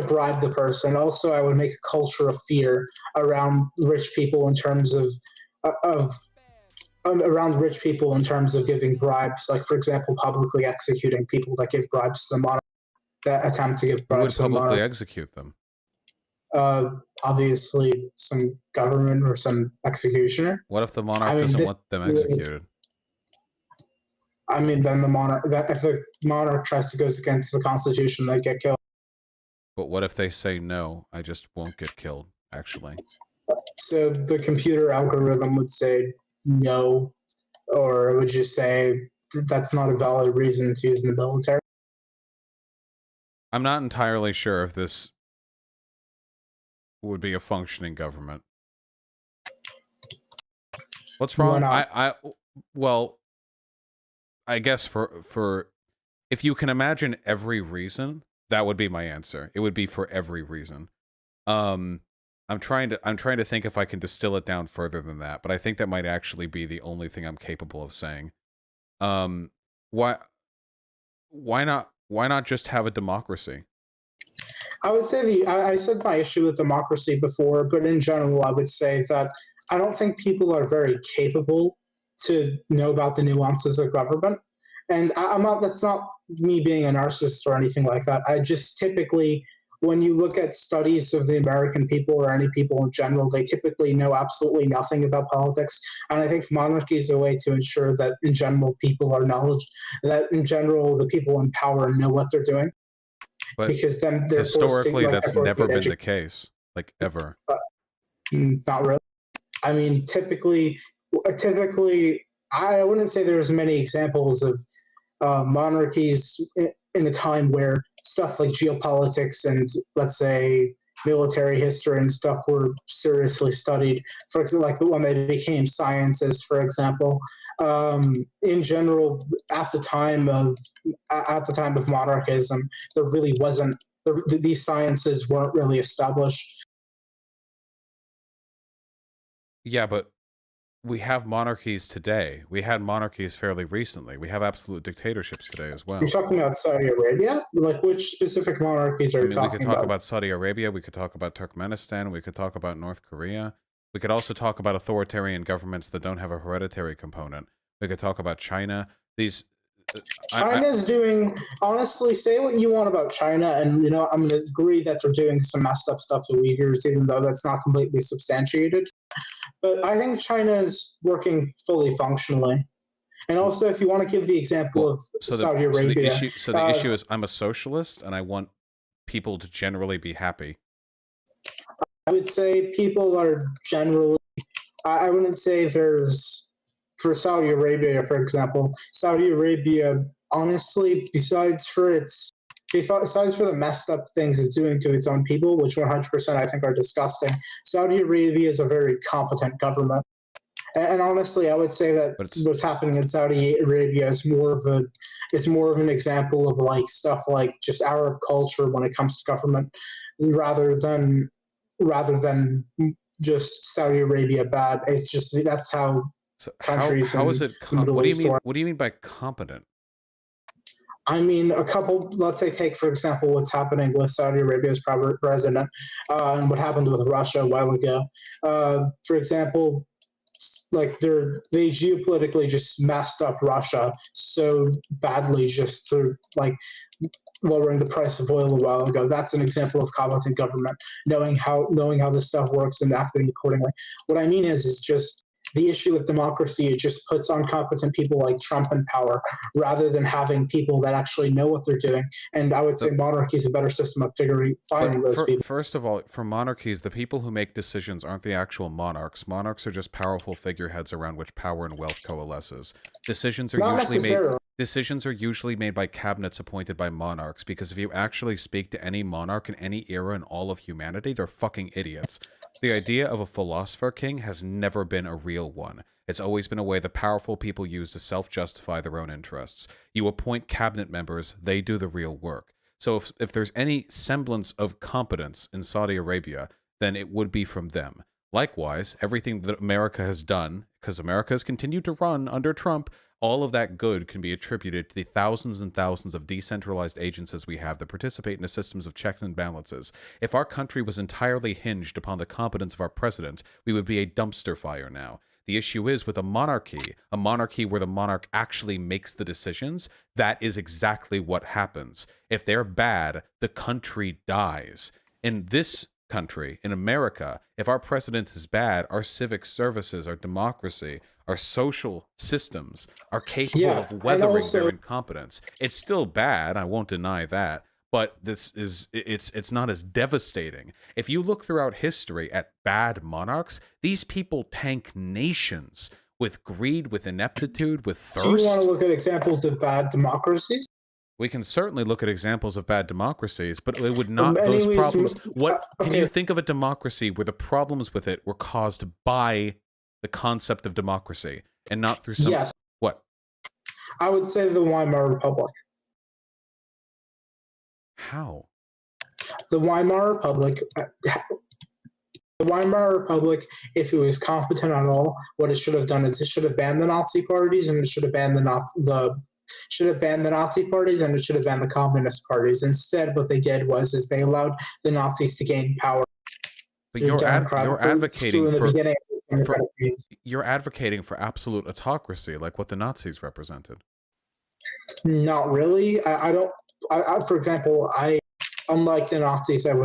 bribe the person. Also, I would make a culture of fear around rich people in terms of giving bribes. Like, for example, publicly executing people that give bribes to the monarch. That attempt to give Who would bribes to the publicly monarch. execute them? Obviously, some government or some executioner. What if the monarch doesn't want them executed? I mean, then if the monarch tries to go against the Constitution, they get killed. But what if they say, no, I just won't get killed, actually? So the computer algorithm would say no, or it would just say that's not a valid reason to use in the military. I'm not entirely sure if this would be a functioning government. What's wrong? Well, I guess for if you can imagine every reason, that would be my answer. It would be for every reason. I'm trying to think if I can distill it down further than that, but I think that might actually be the only thing I'm capable of saying. Why not just have a democracy? I would say I said my issue with democracy before, but in general, I would say that I don't think people are very capable to know about the nuances of government. And that's not me being a narcissist or anything like that. I just typically, when you look at studies of the American people or any people in general, they typically know absolutely nothing about politics. And I think monarchy is a way to ensure that in general people are that in general the people in power know what they're doing. But because then they're historically, that's never been the case, like ever. Not really. I mean, typically, I wouldn't say there's many examples of monarchies in a time where stuff like geopolitics and, let's say, military history and stuff were seriously studied. For example, like when they became sciences, for example. In general, at the time of monarchism, there really wasn't. These sciences weren't really established. Yeah, but we have monarchies today. We had monarchies fairly recently. We have absolute dictatorships today as well. You're talking about Saudi Arabia? Like, which specific monarchies are you talking about? We could talk about Saudi Arabia. We could talk about Turkmenistan. We could talk about North Korea. We could also talk about authoritarian governments that don't have a hereditary component. We could talk about China. China's doing, honestly, say what you want about China, and I'm going to agree that they're doing some messed up stuff to Uyghurs, even though that's not completely substantiated. But I think China is working fully functionally. And also, if you want to give the example of Saudi Arabia. So the issue is I'm a socialist, and I want people to generally be happy. I would say people are generally, I wouldn't say there's, for Saudi Arabia, for example, Saudi Arabia, honestly, besides for the messed up things it's doing to its own people, which 100% I think are disgusting, Saudi Arabia is a very competent government. And honestly, I would say that what's happening in Saudi Arabia is more of an example of like stuff like just Arab culture when it comes to government, rather than just Saudi Arabia bad. It's just that's how countries. How is it? What do you mean by competent? I mean, let's say take, for example, what's happening with Saudi Arabia's president and what happened with Russia a while ago. For example, like they geopolitically just messed up Russia so badly just through like lowering the price of oil a while ago. That's an example of competent government, knowing how this stuff works and acting accordingly. What I mean is just the issue with democracy, it just puts incompetent people like Trump in power rather than having people that actually know what they're doing. And I would say monarchy is a better system of finding those people. First of all, for monarchies, the people who make decisions aren't the actual monarchs. Monarchs are just powerful figureheads around which power and wealth coalesces. Decisions are usually made by cabinets appointed by monarchs, because if you actually speak to any monarch in any era in all of humanity, they're fucking idiots. The idea of a philosopher king has never been a real one. It's always been a way the powerful people use to self-justify their own interests. You appoint cabinet members, they do the real work. So if there's any semblance of competence in Saudi Arabia, then it would be from them. Likewise, everything that America has done, because America has continued to run under Trump, all of that good can be attributed to the thousands and thousands of decentralized agencies we have that participate in the systems of checks and balances. If our country was entirely hinged upon the competence of our president, we would be a dumpster fire now. The issue is with a monarchy where the monarch actually makes the decisions, that is exactly what happens. If they're bad, the country dies. In this country, in America, if our president is bad, our civic services, our democracy, our social systems are capable of weathering their incompetence. It's still bad, I won't deny that, but it's not as devastating. If you look throughout history at bad monarchs, these people tank nations with greed, with ineptitude, with thirst. Do you want to look at examples of bad democracies? We can certainly look at examples of bad democracies, but it would not, those problems, can you think of a democracy where the problems with it were caused by the concept of democracy and not through some, what? I would say the Weimar Republic. How? The Weimar Republic, if it was competent at all, what it should have done is it should have banned the Nazi parties, and it should have banned the Nazi parties, and it should have banned the communist parties. Instead, what they did was they allowed the Nazis to gain power. But you're advocating for absolute autocracy, like what the Nazis represented. Not really. I don't. For example, unlike the Nazis, I'm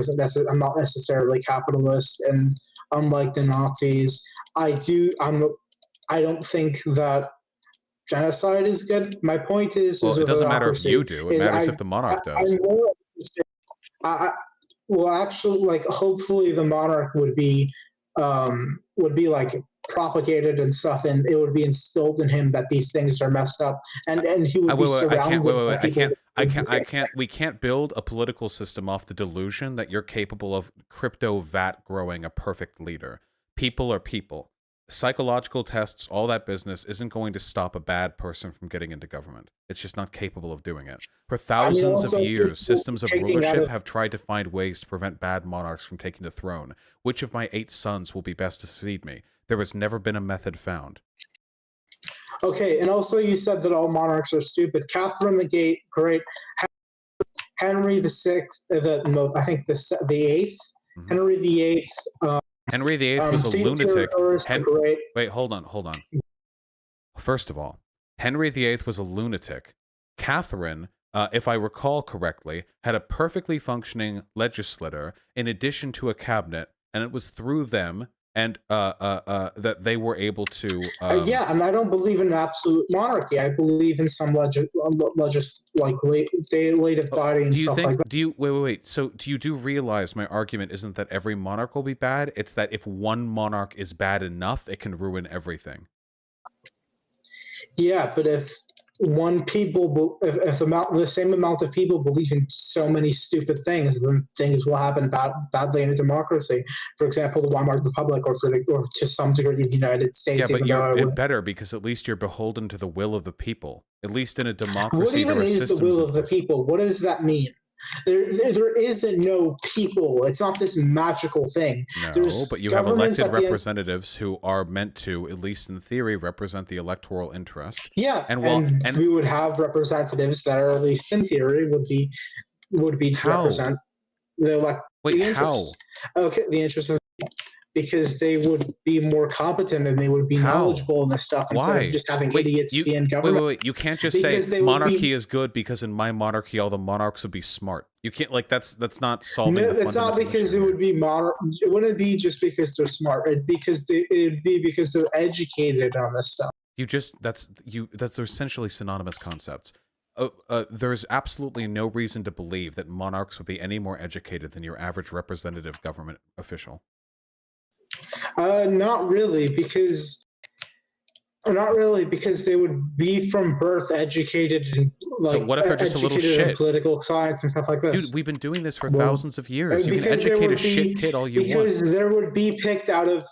not necessarily capitalist, and unlike the Nazis, I don't think that genocide is good. My point is, well, it doesn't matter if you do. It matters if the monarch does. Well, actually, like, hopefully the monarch would be like propagated and stuff, and it would be instilled in him that these things are messed up, and he would be surrounded. We can't build a political system off the delusion that you're capable of crypto vat growing a perfect leader. People are people. Psychological tests, all that business isn't going to stop a bad person from getting into government. It's just not capable of doing it. For thousands of years, systems of rulership have tried to find ways to prevent bad monarchs from taking the throne. Which of my 8 sons will be best to succeed me? There has never been a method found. Okay, and also you said that all monarchs are stupid. Catherine the Great, Henry the Sixth, I think the Eighth, Henry the Eighth. Henry VIII was a lunatic. Wait, hold on. First of all, Henry VIII was a lunatic. Catherine, if I recall correctly, had a perfectly functioning legislature in addition to a cabinet, and it was through them and that they were able to. And I don't believe in absolute monarchy. I believe in some legislative body and stuff like that. Wait. So do you realize my argument isn't that every monarch will be bad? It's that if one monarch is bad enough, it can ruin everything. Yeah, but if the same amount of people believe in so many stupid things, then things will happen badly in a democracy. For example, the Weimar Republic, or to some degree the United States. Yeah, but it better, because at least you're beholden to the will of the people. At least in a democracy, what even is the will of the people? What does that mean? There isn't no people. It's not this magical thing. No, but you have elected representatives who are meant to, at least in theory, represent the electoral interest. Yeah, and we would have representatives that are, at least in theory, would be to represent the interests. Okay, the interests of because they would be more competent and they would be How? knowledgeable in this stuff instead Why? of just having Wait, idiots you, be in government. wait. You can't just Because say they would be- monarchy is good because in my monarchy all the monarchs would be smart. You can't like that's not solving. No, the it's not fundamental because issue it here. would be it wouldn't be just because they're smart. It'd be because they're educated on this stuff. You just that's essentially synonymous concepts. There's absolutely no reason to believe that monarchs would be any more educated than your average representative government official. Not really, because they would be from birth educated in So what if they're just a little educated in shit? political science and stuff like this. Dude, we've been doing this for Well, thousands of years. You can because there educate a would shit be- kid all you want. because there would be picked out of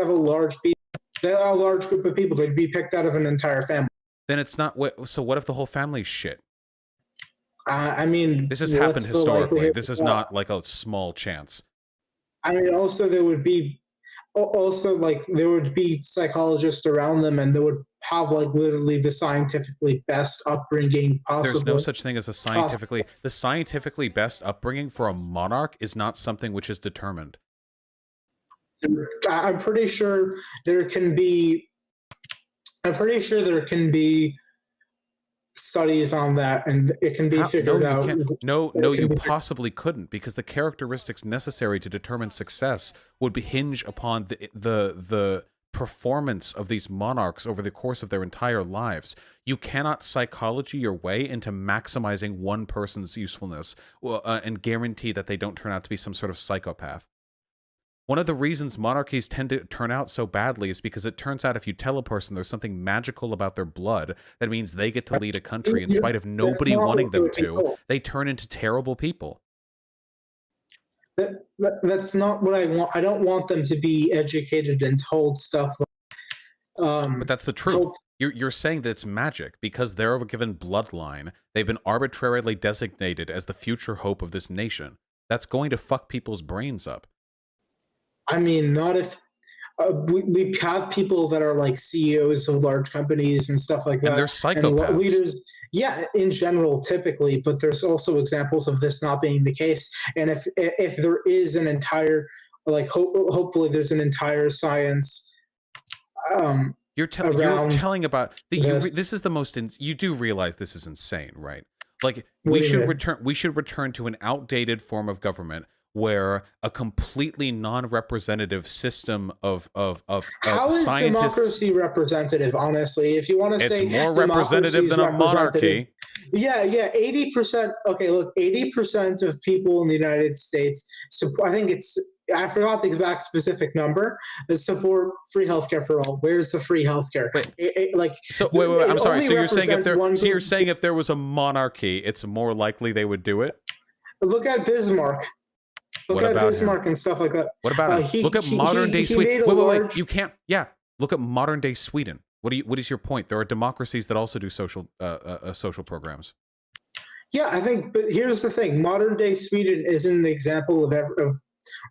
a large group of people. They'd be picked out of an entire family. Then it's not. So what if the whole family's shit? I mean, This has what's happened the historically. likelihood This is of that? not like a small chance. I mean, also there would be psychologists around them, and they would have like literally the scientifically best upbringing possible. There's no such thing as the scientifically best upbringing for a monarch is not something which is determined. I'm pretty sure there can be studies on that, and it can be figured out. You possibly couldn't, because the characteristics necessary to determine success would hinge upon the performance of these monarchs over the course of their entire lives. You cannot psychology your way into maximizing one person's usefulness and guarantee that they don't turn out to be some sort of psychopath. One of the reasons monarchies tend to turn out so badly is because it turns out if you tell a person there's something magical about their blood, that means they get to lead a country in spite of nobody wanting them to. They turn into terrible people. That's not what I want. I don't want them to be educated and told stuff like, but that's the truth. You're saying that it's magic because they're of a given bloodline. They've been arbitrarily designated as the future hope of this nation. That's going to fuck people's brains up. I mean, not if we have people that are like CEOs of large companies and stuff like that. And they're psychopaths. And leaders, yeah, in general, typically, but there's also examples of this not being the case. And if there is an entire, like, hopefully there's an entire science. You're telling about this is the most. You do realize this is insane, right? Like we should return to an outdated form of government where a completely non-representative system of how is scientists, democracy representative? Honestly, if you want to say it's more representative than a monarchy. Yeah, 80%. Okay, look, 80% of people in the United States. So I forgot the exact specific number. Support free healthcare for all. Where's the free healthcare? Wait, I'm sorry. So you're saying if there was a monarchy, it's more likely they would do it? Look at Bismarck. Look at Bismarck and stuff like that. What about him? Look at modern day Sweden. Wait. You can't. Yeah. Look at modern day Sweden. What is your point? There are democracies that also do social programs. Yeah, I think. But here's the thing: modern day Sweden isn't an example of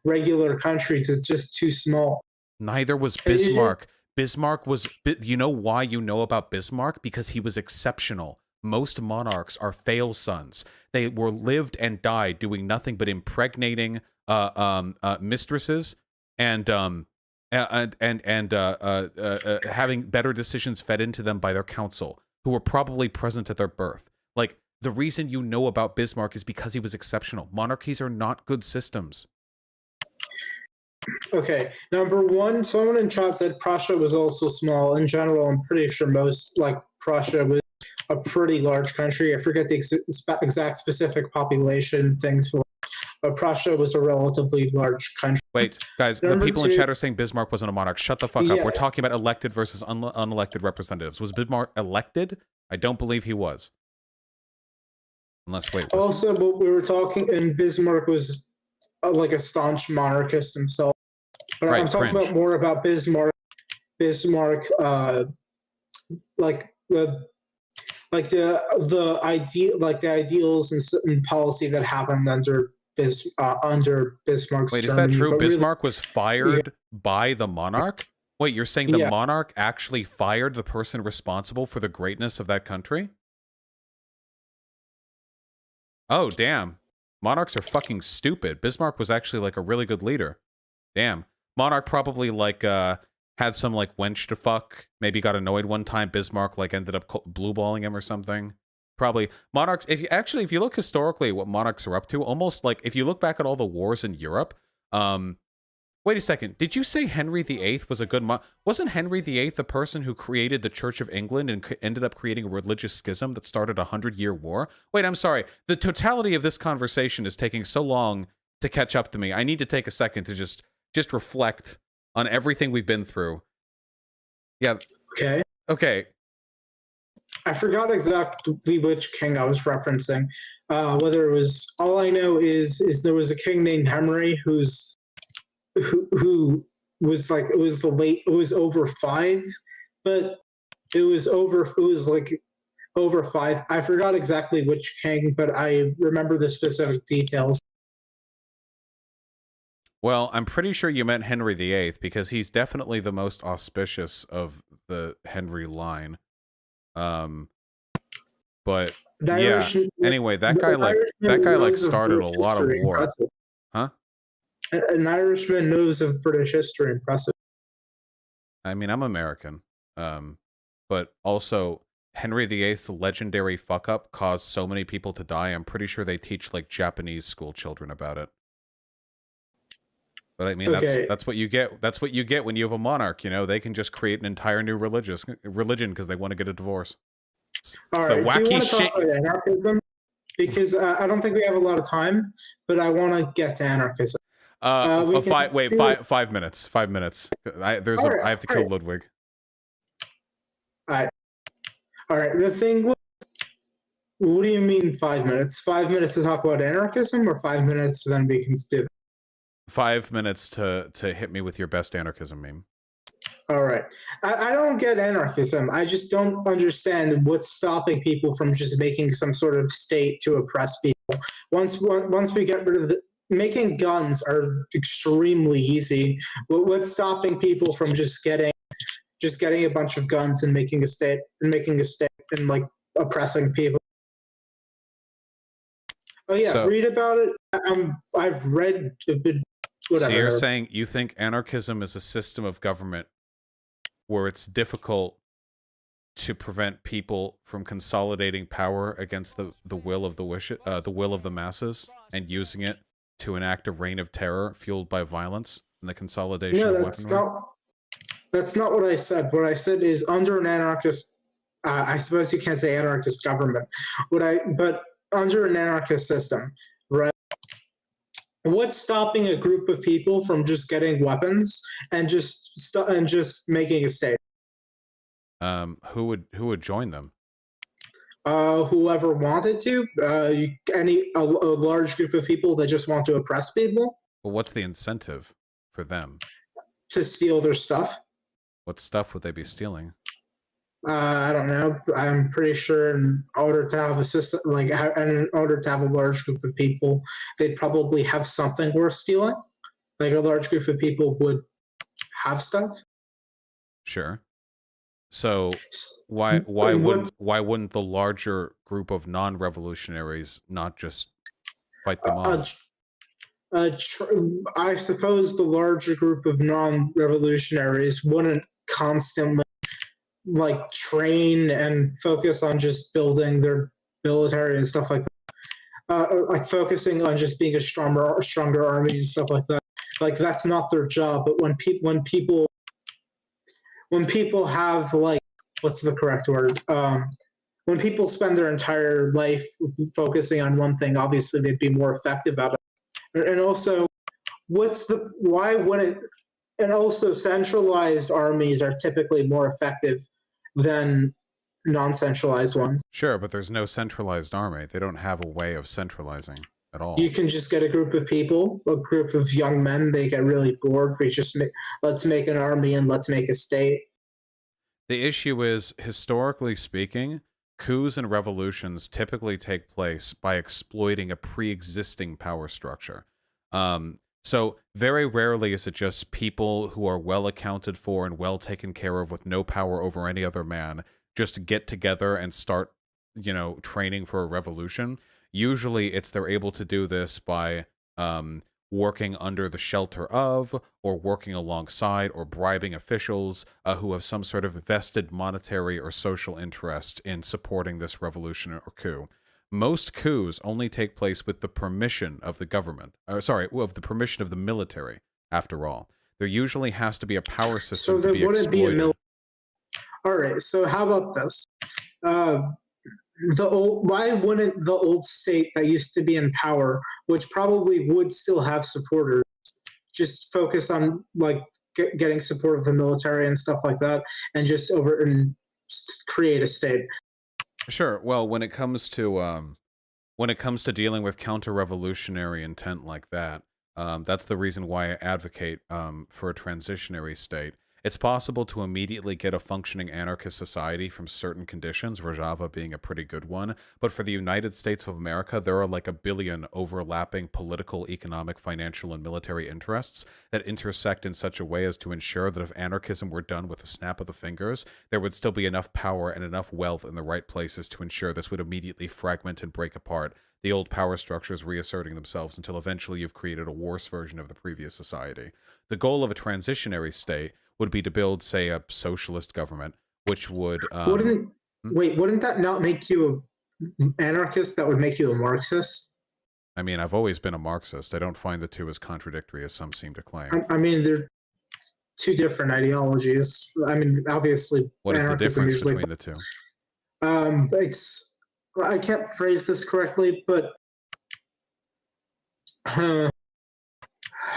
regular countries. It's just too small. Neither was Bismarck. Bismarck was. You know why you know about Bismarck? Because he was exceptional. Most monarchs are fail sons. They were lived and died doing nothing but impregnating mistresses and having better decisions fed into them by their council, who were probably present at their birth. Like, the reason you know about Bismarck is because he was exceptional. Monarchies are not good systems. Okay, number one, someone in chat said Prussia was also small. In general, I'm pretty sure Prussia was a pretty large country. I forget the exact specific population things for, but Prussia was a relatively large country. Wait, guys, the people in chat are saying Bismarck wasn't a monarch. Shut the fuck up. Yeah. We're talking about elected versus unelected representatives. Was Bismarck elected? I don't believe he was. Unless, wait. Also, but we were talking, and Bismarck was like a staunch monarchist himself. But Right, I'm talking about more about Bismarck, the ideals and policy that happened under Bismarck's Wait, is Germany. that true? But Bismarck was fired by the monarch? Wait, you're saying the Yeah. monarch actually fired the person responsible for the greatness of that country? Oh, damn. Monarchs are fucking stupid. Bismarck was actually like a really good leader. Damn. Monarch probably like had some like wench to fuck. Maybe got annoyed one time. Bismarck like ended up blue balling him or something. Probably monarchs. If you look historically at what monarchs are up to, almost like if you look back at all the wars in Europe, wait a second. Did you say Henry VIII was a good Wasn't Henry VIII the person who created the Church of England and ended up creating a religious schism that started a 100-year war? Wait, I'm sorry. The totality of this conversation is taking so long to catch up to me. I need to take a second to just reflect on everything we've been through. Yeah. Okay. Okay. I forgot exactly which king I was referencing. Whether it was, all I know is there was a king named Henry who was like, it was over 5, but it was like over 5. I forgot exactly which king, but I remember the specific details. Well, I'm pretty sure you meant Henry VIII because he's definitely the most auspicious of the Henry line. But yeah. Anyway, that guy started a lot of war. Impressive. Huh? An Irishman knows of British history. Impressive. I mean, I'm American. But also Henry VIII's legendary fuck up caused so many people to die. I'm pretty sure they teach like Japanese school children about it. But I mean, that's what you get. That's what you get when you have a monarch. You know, they can just create an entire new religion because they want to get a divorce. All right. Do you want to talk about anarchism? Because I don't think we have a lot of time, but I want to get to anarchism. 5 minutes. 5 minutes. I have to kill Ludwig. All right. The thing. What do you mean 5 minutes? 5 minutes to talk about anarchism, or 5 minutes then we can do? 5 minutes to hit me with your best anarchism meme. All right. I don't get anarchism. I just don't understand what's stopping people from just making some sort of state to oppress people. Once we get rid of making guns are extremely easy. What's stopping people from just getting a bunch of guns and making a state and like oppressing people? Oh yeah, read about it. I've read a bit. Whatever. So you're saying you think anarchism is a system of government where it's difficult to prevent people from consolidating power against the will of the will of the masses and using it to enact a reign of terror fueled by violence and the consolidation of weaponry? That's not what I said. What I said is under an anarchist. I suppose you can't say anarchist government. But under an anarchist system, right? What's stopping a group of people from just getting weapons and just making a state? Who would join them? Whoever wanted to. A large group of people that just want to oppress people. Well, what's the incentive for them? To steal their stuff. What stuff would they be stealing? I don't know. I'm pretty sure in order to have a system, in order to have a large group of people, they'd probably have something worth stealing. Like a large group of people would have stuff. Sure. So why wouldn't the larger group of non-revolutionaries not just fight them off? I suppose the larger group of non-revolutionaries wouldn't constantly train and focus on just building their military and stuff like that. Focusing on just being a stronger army and stuff like that. Like that's not their job. But when people have what's the correct word? When people spend their entire life focusing on one thing, obviously they'd be more effective at it. And also, why wouldn't? And also, centralized armies are typically more effective than non-centralized ones. Sure, but there's no centralized army. They don't have a way of centralizing at all. You can just get a group of people, a group of young men. They get really bored. Let's make an army and let's make a state. The issue is, historically speaking, coups and revolutions typically take place by exploiting a pre-existing power structure. So very rarely is it just people who are well accounted for and well taken care of with no power over any other man just get together and start, training for a revolution. Usually they're able to do this by working under the shelter of, or working alongside, or bribing officials who have some sort of vested monetary or social interest in supporting this revolution or coup. Most coups only take place with the permission of the government. Of the permission of the military, after all. There usually has to be a power system to be exploited. All right, so how about this? Why wouldn't the old state that used to be in power, which probably would still have supporters, just focus on like getting support of the military and stuff like that, and just create a state? Sure. Well, when it comes to dealing with counter-revolutionary intent like that, that's the reason why I advocate for a transitionary state. It's possible to immediately get a functioning anarchist society from certain conditions, Rojava being a pretty good one, but for the United States of America, there are like 1 billion overlapping political, economic, financial, and military interests that intersect in such a way as to ensure that if anarchism were done with a snap of the fingers, there would still be enough power and enough wealth in the right places to ensure this would immediately fragment and break apart, the old power structures reasserting themselves until eventually you've created a worse version of the previous society. The goal of a transitionary state would be to build, say, a socialist government, which would... wouldn't that not make you an anarchist? That would make you a Marxist? I mean, I've always been a Marxist. I don't find the two as contradictory as some seem to claim. I mean, they're two different ideologies. I mean, obviously... What is the difference between the two? I can't phrase this correctly, but... how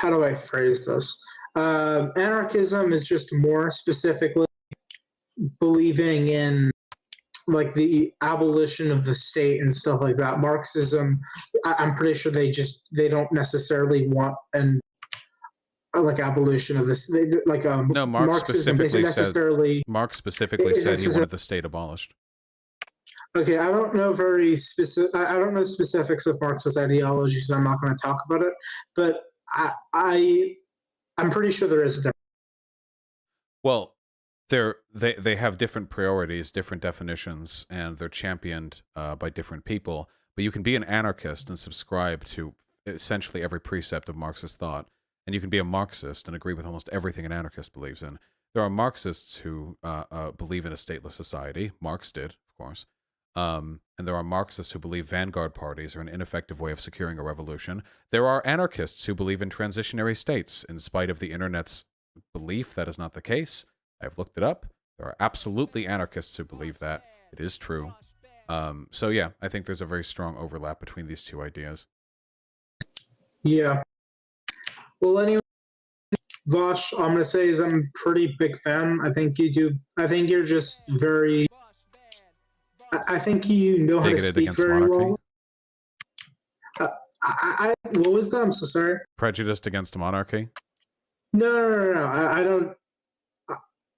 do I phrase this? Anarchism is just more specifically believing in like the abolition of the state and stuff like that. Marxism, I'm pretty sure they don't necessarily want like abolition of this. No, Marx specifically said he wanted the state abolished. Okay, I don't know I don't know specifics of Marxist ideology, so I'm not going to talk about it. But I'm pretty sure there is a difference. Well, they have different priorities, different definitions, and they're championed by different people. But you can be an anarchist and subscribe to essentially every precept of Marxist thought, and you can be a Marxist and agree with almost everything an anarchist believes in. There are Marxists who believe in a stateless society. Marx did, of course. And there are Marxists who believe vanguard parties are an ineffective way of securing a revolution. There are anarchists who believe in transitionary states. In spite of the internet's belief that is not the case, I've looked it up. There are absolutely anarchists who believe that. It is true. So yeah, I think there's a very strong overlap between these two ideas. Yeah. Well, anyway, Vaush, I'm going to say is I'm a pretty big fan. I think you're just very... I think you know how to speak very well. What was that? I'm so sorry. Prejudiced against monarchy? No. I don't.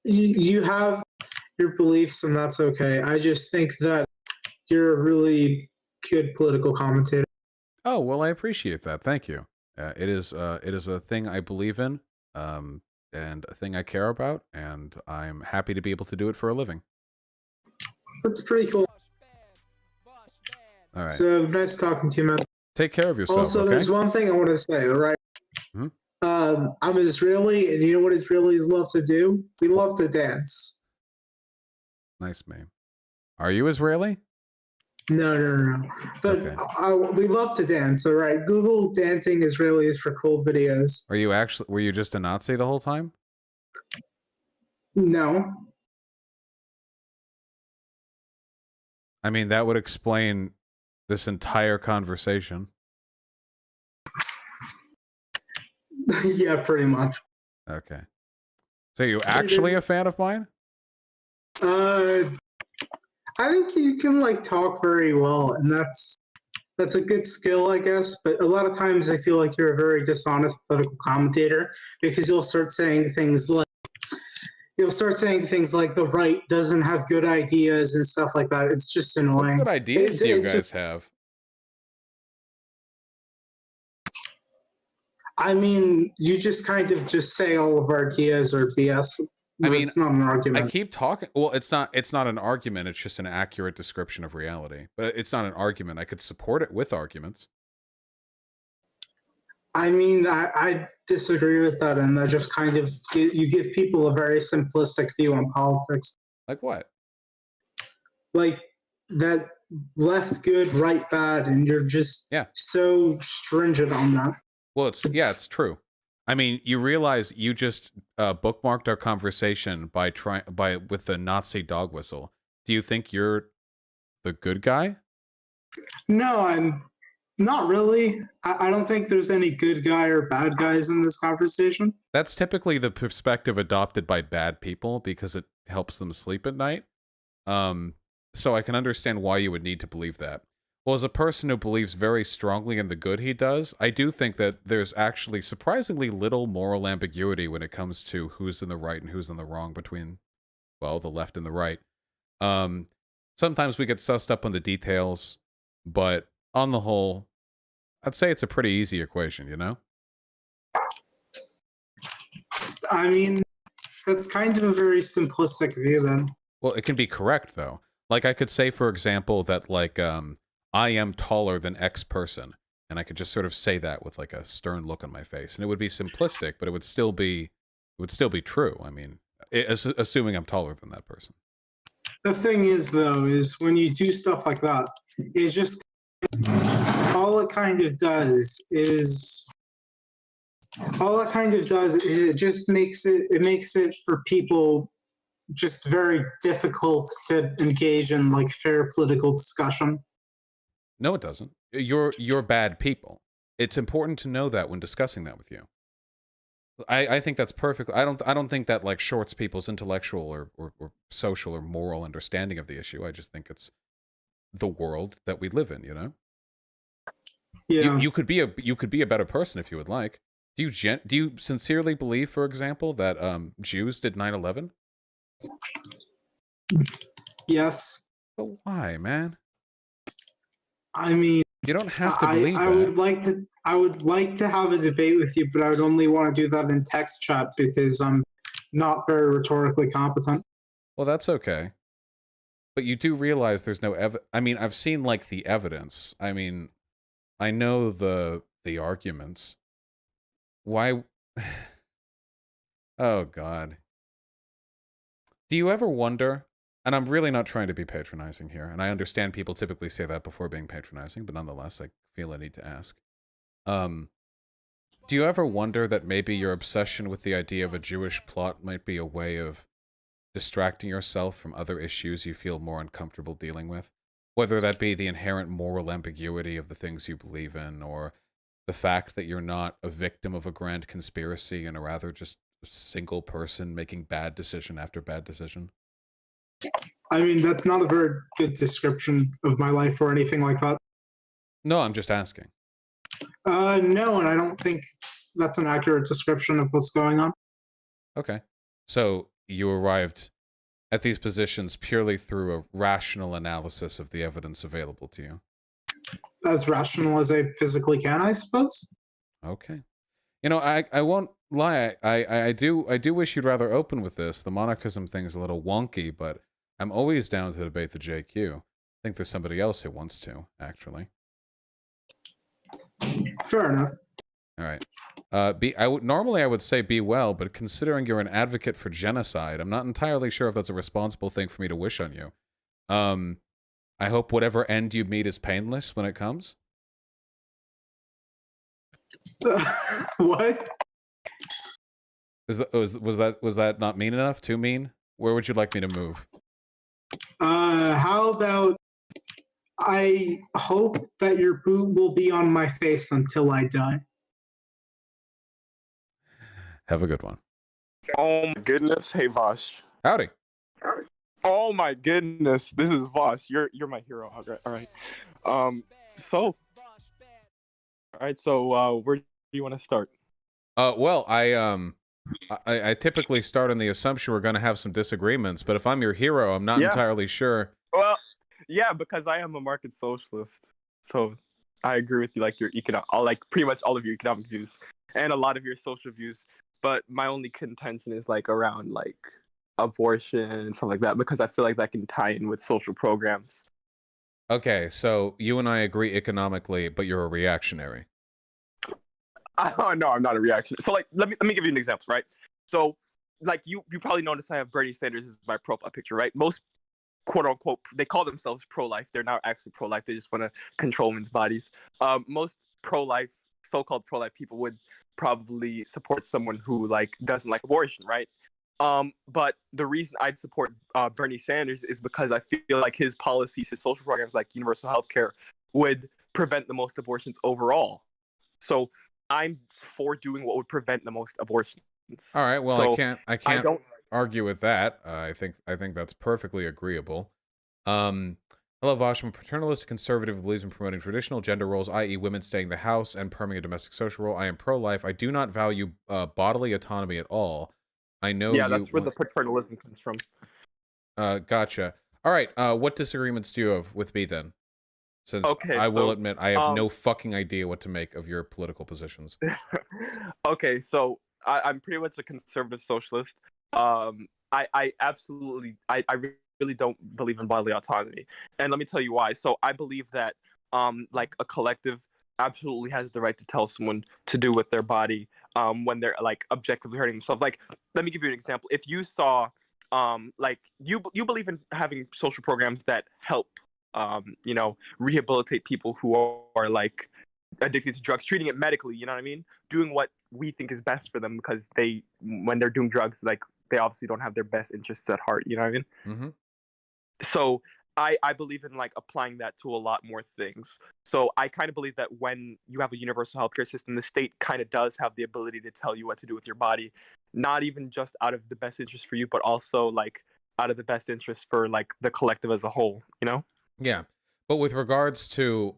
You have your beliefs, and that's okay. I just think that you're a really good political commentator. Oh, well, I appreciate that. Thank you. It is a thing I believe in, and a thing I care about, and I'm happy to be able to do it for a living. That's pretty cool. All right. So nice talking to you, man. Take care of yourself. Also, okay? There's one thing I want to say. All right. Mm-hmm. I'm Israeli, and you know what Israelis love to do? We love to dance. Nice, man. Are you Israeli? No. But okay. We love to dance. All right. Google dancing Israelis for cool videos. Were you just a Nazi the whole time? No. I mean, that would explain this entire conversation. Yeah, pretty much. Okay. So you actually a fan of mine? I think you can like talk very well, and that's a good skill, I guess. But a lot of times, I feel like you're a very dishonest political commentator because you'll start saying things like the right doesn't have good ideas and stuff like that. It's just annoying. What good ideas do you guys have? I mean, you just kind of just say all of our ideas are BS. I mean, it's not an argument. I keep talking. Well, it's not an argument. It's just an accurate description of reality. But it's not an argument. I could support it with arguments. I mean, I disagree with that, and that just kind of you give people a very simplistic view on politics, Like what? like that left good, right bad, and you're just Yeah. so stringent on that. Well, it's true. I mean, you realize you just bookmarked our conversation with the Nazi dog whistle. Do you think you're the good guy? No, I'm not really. I don't think there's any good guy or bad guys in this conversation. That's typically the perspective adopted by bad people because it helps them sleep at night. So I can understand why you would need to believe that. Well, as a person who believes very strongly in the good he does, I do think that there's actually surprisingly little moral ambiguity when it comes to who's in the right and who's in the wrong between, well, the left and the right. Sometimes we get sussed up on the details, but on the whole, I'd say it's a pretty easy equation, you know? I mean, that's kind of a very simplistic view then. Well, it can be correct, though. Like, I could say, for example, that, like, I am taller than X person, and I could just sort of say that with, like, a stern look on my face. And it would be simplistic, but it would still be true. I mean, assuming I'm taller than that person. The thing is, though, is when you do stuff like that, it just all it kind of does is it just makes it for people just very difficult to engage in like fair political discussion. No, it doesn't. You're bad people. It's important to know that when discussing that with you. I think that's perfect. I don't think that like shorts people's intellectual or social or moral understanding of the issue. I just think it's the world that we live in, you know? Yeah. You could be a better person if you would like. Do you sincerely believe, for example, that Jews did 9/11? Yes. But why, man? I mean, you don't have to believe I that. I would like to have a debate with you, but I would only want to do that in text chat because I'm not very rhetorically competent. Well, that's okay. But you do realize there's no I mean, I've seen like the evidence. I mean, I know the arguments. Why? Oh God. Do you ever wonder? And I'm really not trying to be patronizing here, and I understand people typically say that before being patronizing, but nonetheless, I feel I need to ask. Do you ever wonder that maybe your obsession with the idea of a Jewish plot might be a way of distracting yourself from other issues you feel more uncomfortable dealing with? Whether that be the inherent moral ambiguity of the things you believe in, or the fact that you're not a victim of a grand conspiracy and a rather just a single person making bad decision after bad decision? I mean, that's not a very good description of my life or anything like that. No, I'm just asking. No, and I don't think that's an accurate description of what's going on. Okay. So you arrived at these positions purely through a rational analysis of the evidence available to you. As rational as I physically can, I suppose. Okay. You know, I won't lie. I do wish you'd rather open with this. The monarchism thing's a little wonky, but I'm always down to debate the JQ. I think there's somebody else who wants to, actually. Fair enough. All right. Normally I would say be well, but considering you're an advocate for genocide, I'm not entirely sure if that's a responsible thing for me to wish on you. I hope whatever end you meet is painless when it comes. What? Was that not mean enough? Too mean? Where would you like me to move? How about I hope that your boot will be on my face until I die. Have a good one. Oh my goodness. Hey Vaush. Howdy. Oh my goodness. This is Vaush. You're my hero. All right. So where do you want to start? Well, I typically start on the assumption we're going to have some disagreements, but if I'm your hero, I'm not entirely sure. Well, yeah, because I am a market socialist, so I agree with you, like your like pretty much all of your economic views and a lot of your social views. But my only contention is like around like abortion and stuff like that, because I feel like that can tie in with social programs. Okay, so you and I agree economically, but you're a reactionary. Oh no, I'm not a reactionary. So like, let me give you an example, right? So like you probably noticed I have Bernie Sanders as my profile picture, right? Most quote unquote they call themselves pro-life. They're not actually pro-life. They just want to control women's bodies. Most pro-life, so-called pro-life people would probably support someone who like doesn't like abortion, right? But the reason I'd support Bernie Sanders is because I feel like his policies, his social programs like universal health care would prevent the most abortions overall. So I'm for doing what would prevent the most abortions. All right. Well, So I can't argue with that. I think that's perfectly agreeable. Hello, Vaush. I'm a paternalist conservative who believes in promoting traditional gender roles, i.e., women staying in the house and performing a domestic social role. I am pro-life. I do not value bodily autonomy at all. I know yeah, that's where the paternalism comes from. Gotcha. All right. What disagreements do you have with me then? Since Okay, I will so, admit I have no fucking idea what to make of your political positions. Okay, so I'm pretty much a conservative socialist. I absolutely I really don't believe in bodily autonomy, and let me tell you why. So I believe that like a collective absolutely has the right to tell someone to do with their body when they're like objectively hurting themselves. Like, let me give you an example. If you saw like you believe in having social programs that help you know, rehabilitate people who are like addicted to drugs, treating it medically, you know what I mean? Doing what we think is best for them because they, when they're doing drugs, like they obviously don't have their best interests at heart, you know what I mean? Mm-hmm. So I believe in like applying that to a lot more things. So I kind of believe that when you have a universal healthcare system, the state kind of does have the ability to tell you what to do with your body, not even just out of the best interest for you, but also like out of the best interest for like the collective as a whole, you know? Yeah. But with regards to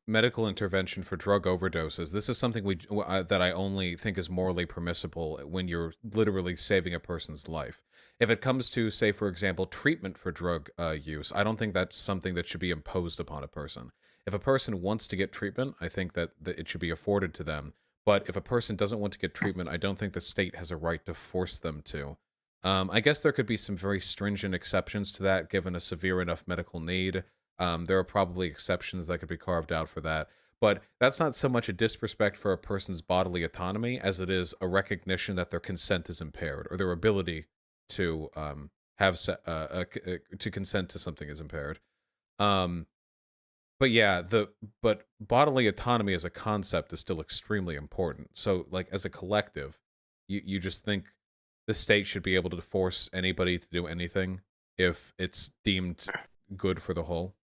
medical intervention for drug overdoses, this is something that I only think is morally permissible when you're literally saving a person's life. If it comes to, say, for example, treatment for drug use, I don't think that's something that should be imposed upon a person. If a person wants to get treatment, I think that it should be afforded to them. But if a person doesn't want to get treatment, I don't think the state has a right to force them to. I guess there could be some very stringent exceptions to that, given a severe enough medical need. There are probably exceptions that could be carved out for that. But that's not so much a disrespect for a person's bodily autonomy as it is a recognition that their consent is impaired, or their ability to to consent to something is impaired. But yeah, but bodily autonomy as a concept is still extremely important. So, like, as a collective, you just think the state should be able to force anybody to do anything if it's deemed good for the whole.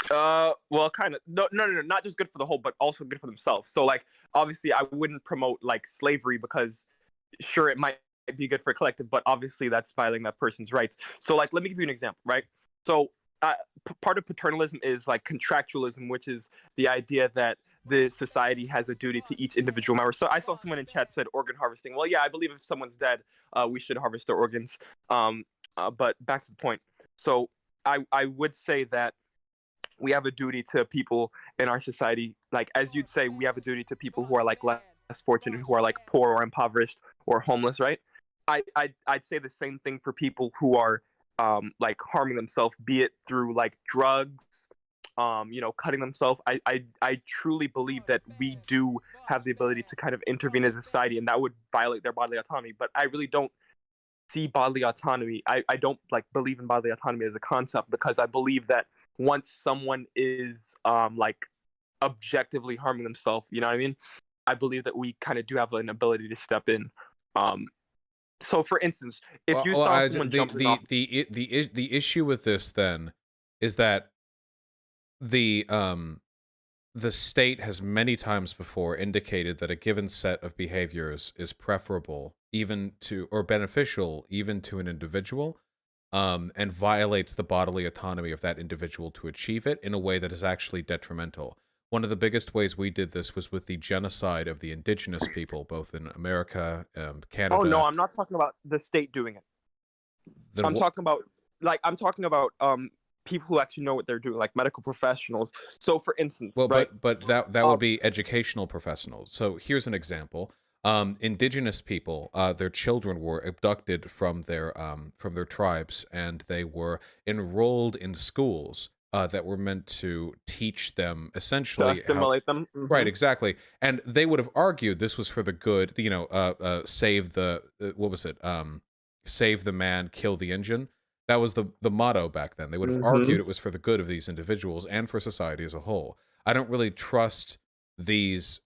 Well, kind of. No, not just good for the whole, but also good for themselves. So, like, obviously, I wouldn't promote like slavery because, sure, it might be good for a collective, but obviously, that's violating that person's rights. So, like, let me give you an example, right? So, part of paternalism is like contractualism, which is the idea that the society has a duty to each individual member. So, I saw someone in chat said organ harvesting. Well, yeah, I believe if someone's dead, we should harvest their organs. But back to the point. So, I would say that we have a duty to people in our society, like as you'd say, we have a duty to people who are like less fortunate, who are like poor or impoverished or homeless, right? I'd say the same thing for people who are like harming themselves, be it through like drugs, you know, cutting themselves. I truly believe that we do have the ability to kind of intervene as a society, and that would violate their bodily autonomy. But I really don't see bodily autonomy. I don't like believe in bodily autonomy as a concept because I believe that once someone is like objectively harming themselves, you know what I mean? I believe that we kind of do have an ability to step in. So for instance, if you saw someone jumping off, the issue with this then is that the state has many times before indicated that a given set of behaviors is preferable even to, or beneficial even to an individual, and violates the bodily autonomy of that individual to achieve it in a way that is actually detrimental. One of the biggest ways we did this was with the genocide of the indigenous people, both in America, Canada. oh no, I'm not talking about the state doing it. I'm talking about people who actually know what they're doing, like medical professionals. So for instance, well, right? but that would be educational professionals. So here's an example. Indigenous people, their children were abducted from their tribes, and they were enrolled in schools that were meant to teach them To essentially how. assimilate them. Right, exactly. And they would have argued this was for the good, you know, save the, what was it? Save the man, kill the engine. That was the motto back then. They would have argued it was for the good of these individuals and for society as a whole. I don't really trust these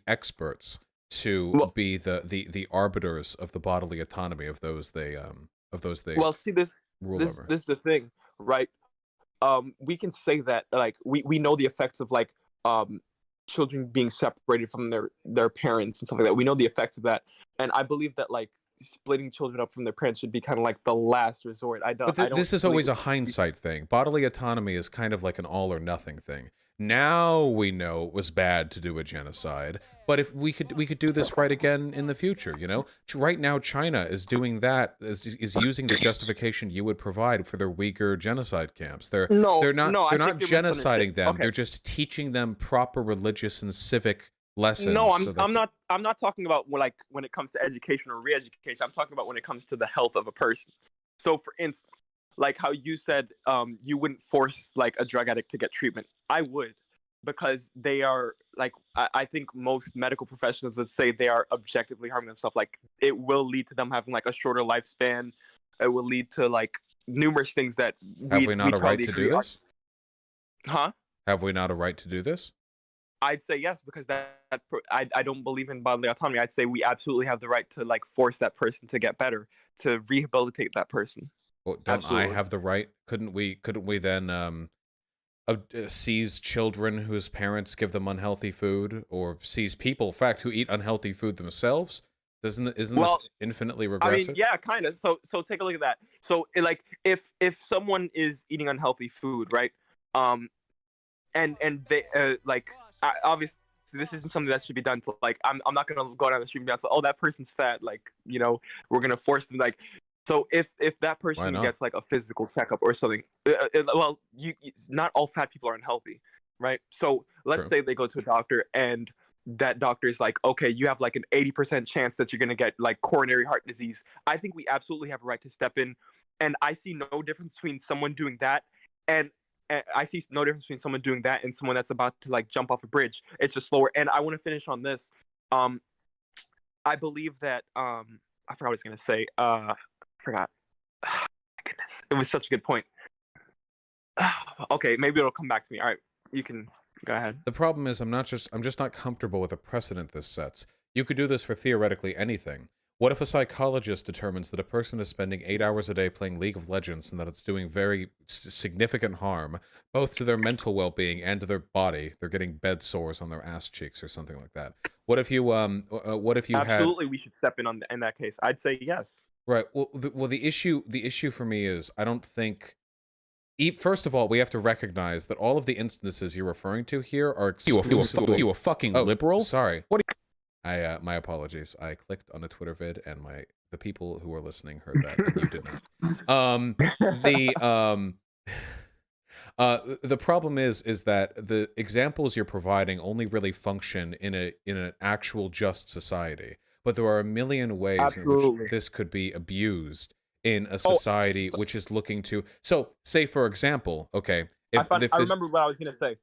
experts to Well, be the arbiters of the bodily autonomy of those they well, see this rule this over. this is the thing, right? We can say that like we know the effects of like children being separated from their parents and stuff like that. We know the effects of that, and I believe that like splitting children up from their parents should be kind of like the last resort. I don't. But this is always a hindsight thing. Bodily autonomy is kind of like an all or nothing thing. Now we know it was bad to do a genocide, but if we could do this right again in the future, you know? Right now China is doing that, is using the justification you would provide for their Uyghur genocide camps. They're not genociding them. Okay. They're just teaching them proper religious and civic lessons. No, so that I'm not talking about like when it comes to education or re-education. I'm talking about when it comes to the health of a person. So for instance, like how you said you wouldn't force like a drug addict to get treatment. I would, because they are like I think most medical professionals would say they are objectively harming themselves. Like it will lead to them having like a shorter lifespan. It will lead to like numerous things that have we not a right to do this? Huh? Have we not a right to do this? I'd say yes, because I don't believe in bodily autonomy. I'd say we absolutely have the right to like force that person to get better, to rehabilitate that person. Well, don't Absolutely. I have the right? Couldn't we then seize children whose parents give them unhealthy food, or seize people, in fact, who eat unhealthy food themselves? Isn't this infinitely regressive? I mean, yeah, kind of. So take a look at that. So like if someone is eating unhealthy food, right? And they like obviously this isn't something that should be done to like I'm not gonna go down the street and be like, oh, that person's fat, like, you know, we're gonna force them like. So if that person gets like a physical checkup or something, well, not all fat people are unhealthy, right? So let's say they go to a doctor and that doctor is like, okay, you have like an 80% chance that you're gonna get like coronary heart disease. I think we absolutely have a right to step in, and I see no difference between someone doing that and I see no difference between someone doing that and someone that's about to like jump off a bridge. It's just slower. And I want to finish on this. I believe that I forgot what I was gonna say. I forgot. My goodness, it was such a good point. Okay, maybe it'll come back to me. All right, you can go ahead. The problem is I'm just not comfortable with the precedent this sets. You could do this for theoretically anything. What if a psychologist determines that a person is spending 8 hours a day playing League of Legends and that it's doing very significant harm, both to their mental well-being and to their body? They're getting bed sores on their ass cheeks or something like that. What if you Absolutely, we should step in in that case. I'd say yes. Right. Well, the issue for me is I don't think. First of all, we have to recognize that all of the instances you're referring to here are exclusively. You a fucking liberal? Sorry. What? My apologies. I clicked on a Twitter vid, and the people who were listening heard that, and you did not. The problem is that the examples you're providing only really function in an actual just society, but there are a million ways in which this could be abused in a society which is looking to. So, say for example, okay, I remember what I was gonna say.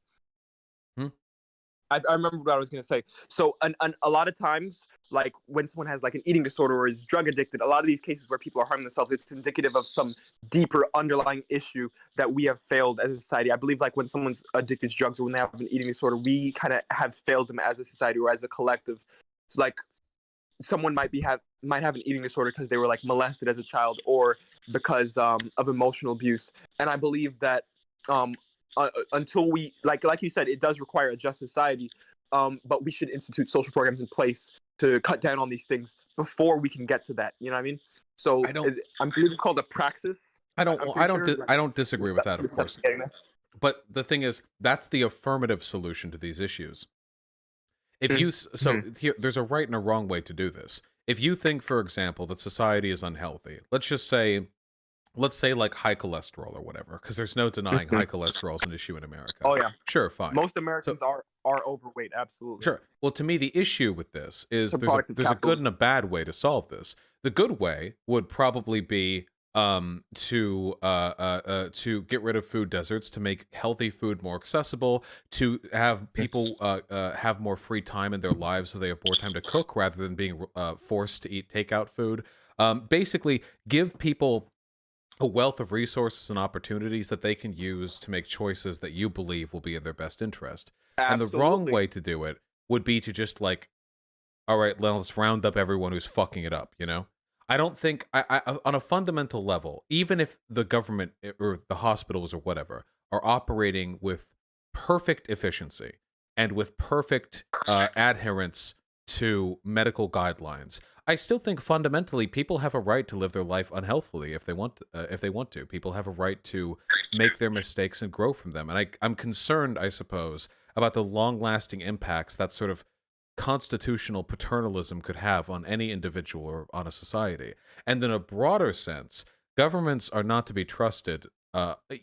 I remember what I was going to say. So a lot of times, like when someone has like an eating disorder or is drug addicted, a lot of these cases where people are harming themselves, it's indicative of some deeper underlying issue that we have failed as a society. I believe like when someone's addicted to drugs or when they have an eating disorder, we kind of have failed them as a society or as a collective. So like someone might have an eating disorder because they were like molested as a child or because of emotional abuse. And I believe that until we like you said, it does require a just society, but we should institute social programs in place to cut down on these things before we can get to that. You know what I mean? So I believe it's called a praxis. I don't disagree with that, of course. But the thing is, that's the affirmative solution to these issues. If you here, there's a right and a wrong way to do this. If you think, for example, that society is unhealthy, let's say like high cholesterol or whatever, because there's no denying high cholesterol is an issue in America. Oh yeah, sure, fine. Most Americans are overweight, absolutely. Sure. Well, to me, the issue with this is there's a good and a bad way to solve this. The good way would probably be to get rid of food deserts, to make healthy food more accessible, to have people have more free time in their lives so they have more time to cook rather than being forced to eat takeout food. Basically, give people a wealth of resources and opportunities that they can use to make choices that you believe will be in their best interest. And the wrong Absolutely. way to do it would be to just like, all right, let's round up everyone who's fucking it up, you know? I don't think, on a fundamental level, even if the government or the hospitals or whatever are operating with perfect efficiency and with perfect adherence to medical guidelines, I still think fundamentally people have a right to live their life unhealthily if they want to. People have a right to make their mistakes and grow from them. And I'm concerned, I suppose, about the long-lasting impacts that sort of constitutional paternalism could have on any individual or on a society. And in a broader sense, governments are not to be trusted,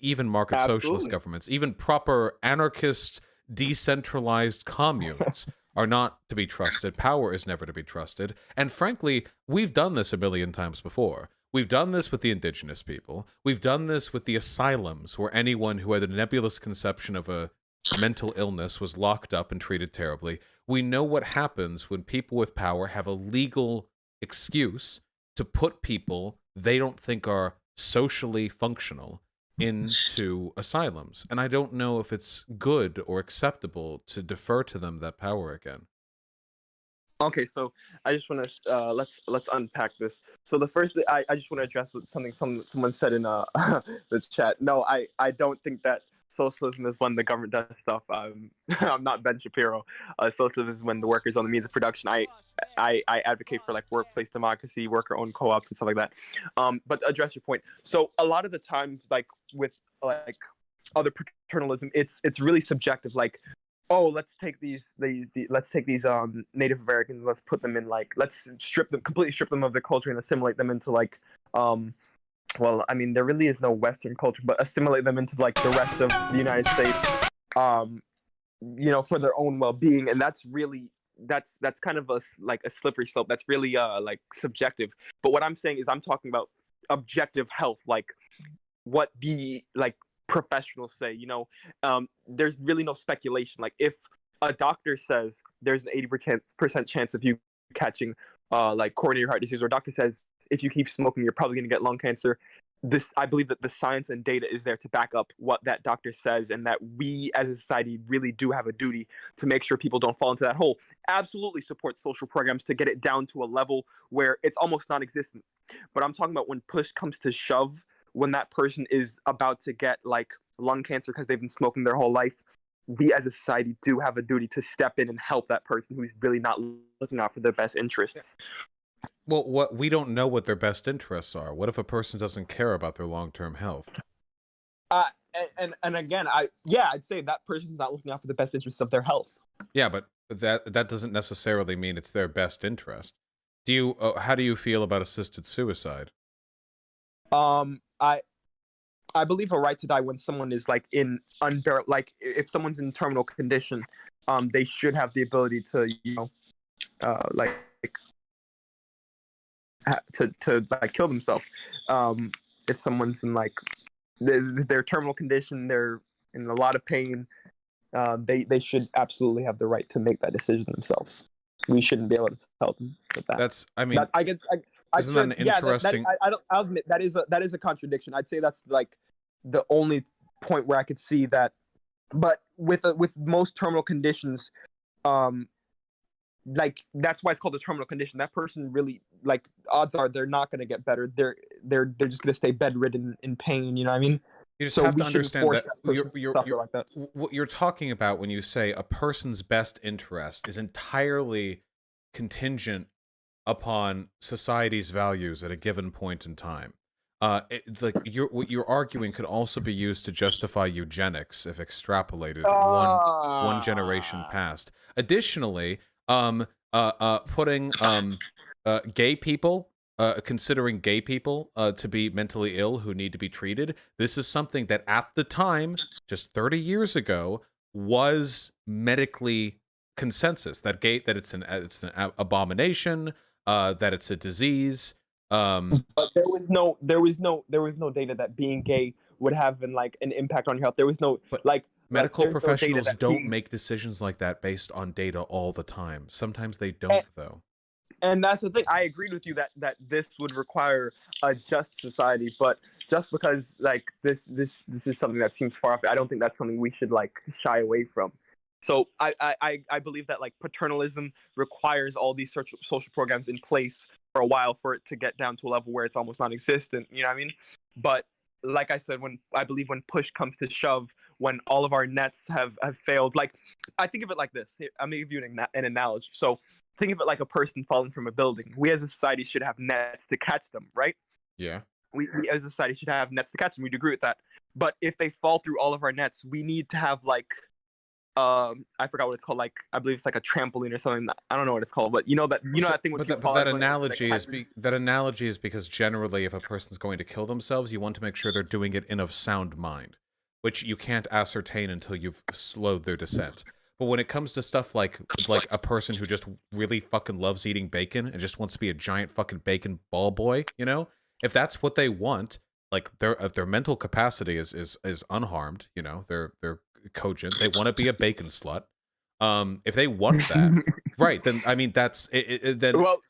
even market socialist Absolutely. governments, even proper anarchist, decentralized communes are not to be trusted. Power is never to be trusted. And frankly, we've done this a million times before. We've done this with the indigenous people. We've done this with the asylums, where anyone who had a nebulous conception of a mental illness was locked up and treated terribly. We know what happens when people with power have a legal excuse to put people they don't think are socially functional into asylums. And I don't know if it's good or acceptable to defer to them that power again. Okay, so I just want to let's unpack this. So the first thing I just want to address what someone said in the chat. No, I don't think that socialism is when the government does stuff. I'm not Ben Shapiro. Socialism is when the workers own the means of production. I advocate for like workplace democracy, worker-owned co-ops, and stuff like that. But to address your point, so a lot of the times, like with like other paternalism, it's really subjective. Like, oh, let's take these Native Americans and let's put them in like, let's completely strip them of their culture and assimilate them into like well, I mean, there really is no Western culture, but assimilate them into like the rest of the United States, for their own well-being. And that's kind of like a slippery slope. That's really like subjective. But what I'm saying is I'm talking about objective health, like what the like professionals say. There's really no speculation. Like if a doctor says there's an 80% chance of you catching like coronary heart disease, or a doctor says if you keep smoking you're probably going to get lung cancer, I believe that the science and data is there to back up what that doctor says, and that we as a society really do have a duty to make sure people don't fall into that hole. Absolutely support social programs to get it down to a level where it's almost non-existent. But I'm talking about when push comes to shove, when that person is about to get like lung cancer because they've been smoking their whole life, we as a society do have a duty to step in and help that person who's really not looking out for their best interests. Well, we don't know what their best interests are. What if a person doesn't care about their long-term health? And again, I'd say that person's not looking out for the best interests of their health. Yeah, but that doesn't necessarily mean it's their best interest. How do you feel about assisted suicide? I believe a right to die when someone is like in like if someone's in terminal condition, they should have the ability to to like kill themselves. If someone's in like their terminal condition, they're in a lot of pain, they should absolutely have the right to make that decision themselves. We shouldn't be able to tell them that. Isn't that an interesting? I'll admit that is a contradiction. I'd say that's like the only point where I could see that. But with most terminal conditions, like that's why it's called a terminal condition. That person really, like, odds are they're not going to get better. They're just going to stay bedridden in pain. You know what I mean? You just have to understand that what you're talking about when you say a person's best interest is entirely contingent upon society's values at a given point in time. What you're arguing could also be used to justify eugenics if extrapolated one generation past. Additionally, putting gay people, considering gay people to be mentally ill who need to be treated, this is something that at the time, just 30 years ago, was medically consensus that it's an abomination, that it's a disease, But there was no data that being gay would have an impact on your health. There was no But like medical there's no data professionals that don't being- make decisions like that based on data all the time. Sometimes they don't, though. And that's the thing. I agreed with you that this would require a just society, but just because like this is something that seems far off, I don't think that's something we should like shy away from. So I believe that like paternalism requires all these social programs in place for a while for it to get down to a level where it's almost non-existent. You know what I mean? But like I said, when push comes to shove, when all of our nets have failed, like I think of it like this. I'm gonna give you an analogy. So think of it like a person falling from a building. We as a society should have nets to catch them, right? Yeah. We as a society should have nets to catch them. We'd agree with that. But if they fall through all of our nets, we need to have like I forgot what it's called. Like I believe it's like a trampoline or something. I don't know what it's called, but that thing. But that analogy is because generally, if a person's going to kill themselves, you want to make sure they're doing it in a sound mind, which you can't ascertain until you've slowed their descent. But when it comes to stuff like a person who just really fucking loves eating bacon and just wants to be a giant fucking bacon ball boy, if that's what they want, like if their mental capacity is unharmed, they're cogent, they want to be a bacon slut. If they want that, right? Then I mean that's it. Then what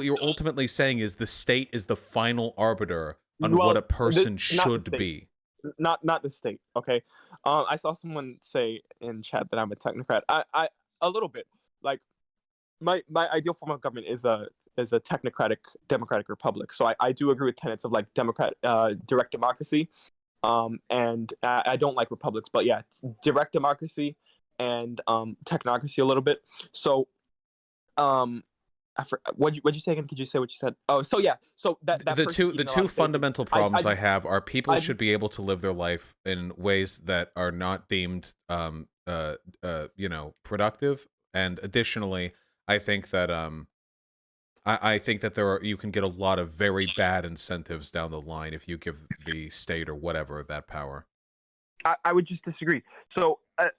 you're ultimately saying is the state is the final arbiter on what a person should be. Not the state. Okay. I saw someone say in chat that I'm a technocrat. I a little bit. Like my ideal form of government is a technocratic democratic republic. So I do agree with tenets of like direct democracy. And I don't like republics, but yeah, it's direct democracy and technocracy a little bit. So what'd you say again? Could you say what you said? Oh, so yeah. So the two fundamental problems I have are people should be able to live their life in ways that are not deemed productive, and additionally, I think that I think that you can get a lot of very bad incentives down the line if you give the state or whatever that power. I would just disagree. So I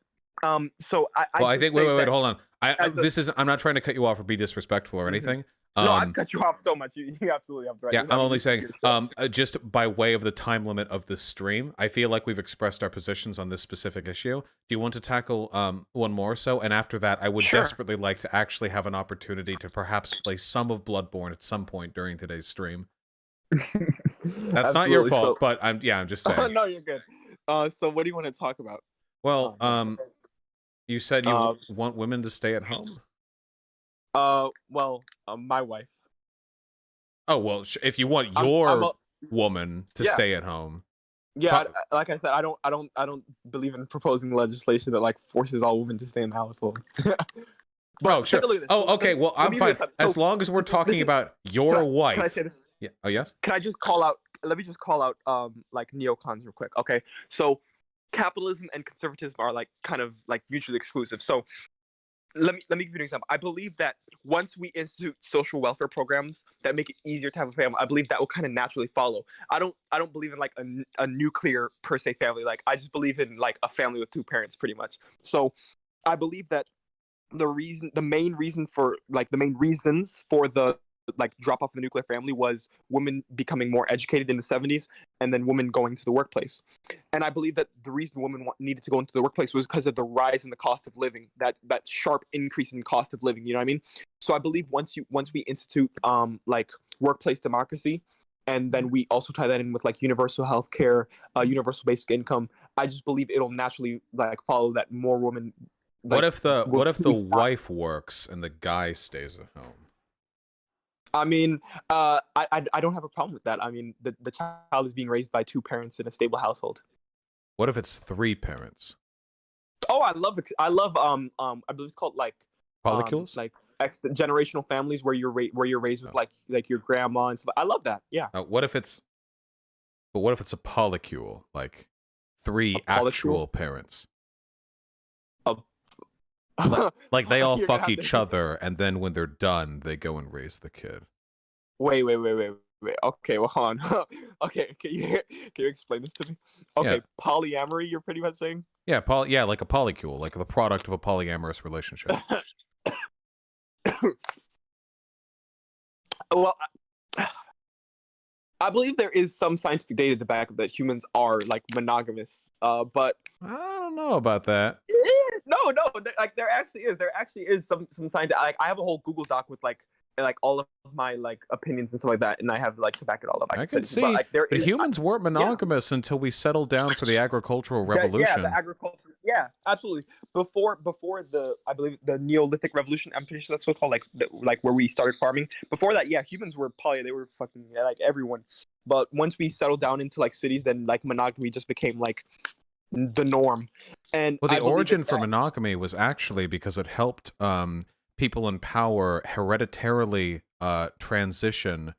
think wait, hold on. I'm not trying to cut you off or be disrespectful or anything. No, I've cut you off so much. You absolutely have right. Yeah, I'm only saying, just by way of the time limit of this stream, I feel like we've expressed our positions on this specific issue. Do you want to tackle one more or so? And after that, I would desperately like to actually have an opportunity to perhaps play some of Bloodborne at some point during today's stream. That's not your fault, but I'm just saying. No, you're good. So what do you want to talk about? Well, you said you want women to stay at home? My wife. Oh, well, if you want your woman to stay at home. Yeah, like I said, I don't believe in proposing legislation that like forces all women to stay in the household. Bro, sure. Oh, okay. Well, I'm fine. As long as we're talking about your wife. Can I say this? Yeah. Oh, yes? Can I just call out, let me just call out like neocons real quick. Okay. So capitalism and conservatism are like kind of like mutually exclusive. So let me give you an example. I believe that once we institute social welfare programs that make it easier to have a family, I believe that will kind of naturally follow. I don't believe in like a nuclear per se family. Like I just believe in like a family with two parents pretty much. So I believe that the main reasons for the like drop off of the nuclear family was women becoming more educated in the 70s and then women going to the workplace. And I believe that the reason women needed to go into the workplace was because of the rise in the cost of living, that sharp increase in cost of living, you know what I mean? So I believe once we institute like workplace democracy, and then we also tie that in with like universal health care, universal basic income, I just believe it'll naturally like follow that more women. Like, what if the wife works and the guy stays at home? I mean, I don't have a problem with that. I mean, the child is being raised by two parents in a stable household. What if it's three parents? Oh, I love I believe it's called like polycules, like generational families where you're raised with like your grandma and stuff. I love that. Yeah. What if it's a polycule, like three actual parents? Like they all fuck each other, and then when they're done, they go and raise the kid. Wait. Okay, well, hold on. Okay, can you explain this to me? Okay, yeah. Polyamory, you're pretty much saying? Yeah, like a polycule, like the product of a polyamorous relationship. Well, I believe there is some scientific data to back up that humans are like monogamous. But I don't know about that. no, like there actually is some science. Like I have a whole Google Doc with like all of my like opinions and stuff like that, and I have like to back it all up. I can see. But, like, but humans weren't monogamous until we settled down for the agricultural revolution. The agriculture. Yeah, absolutely. Before I believe the Neolithic Revolution. I'm pretty sure that's what it's called. Like where we started farming. Before that, yeah, humans were they were fucking like everyone. But once we settled down into like cities, then like monogamy just became like the norm. And well, the origin for monogamy was actually because it helped people in power hereditarily transition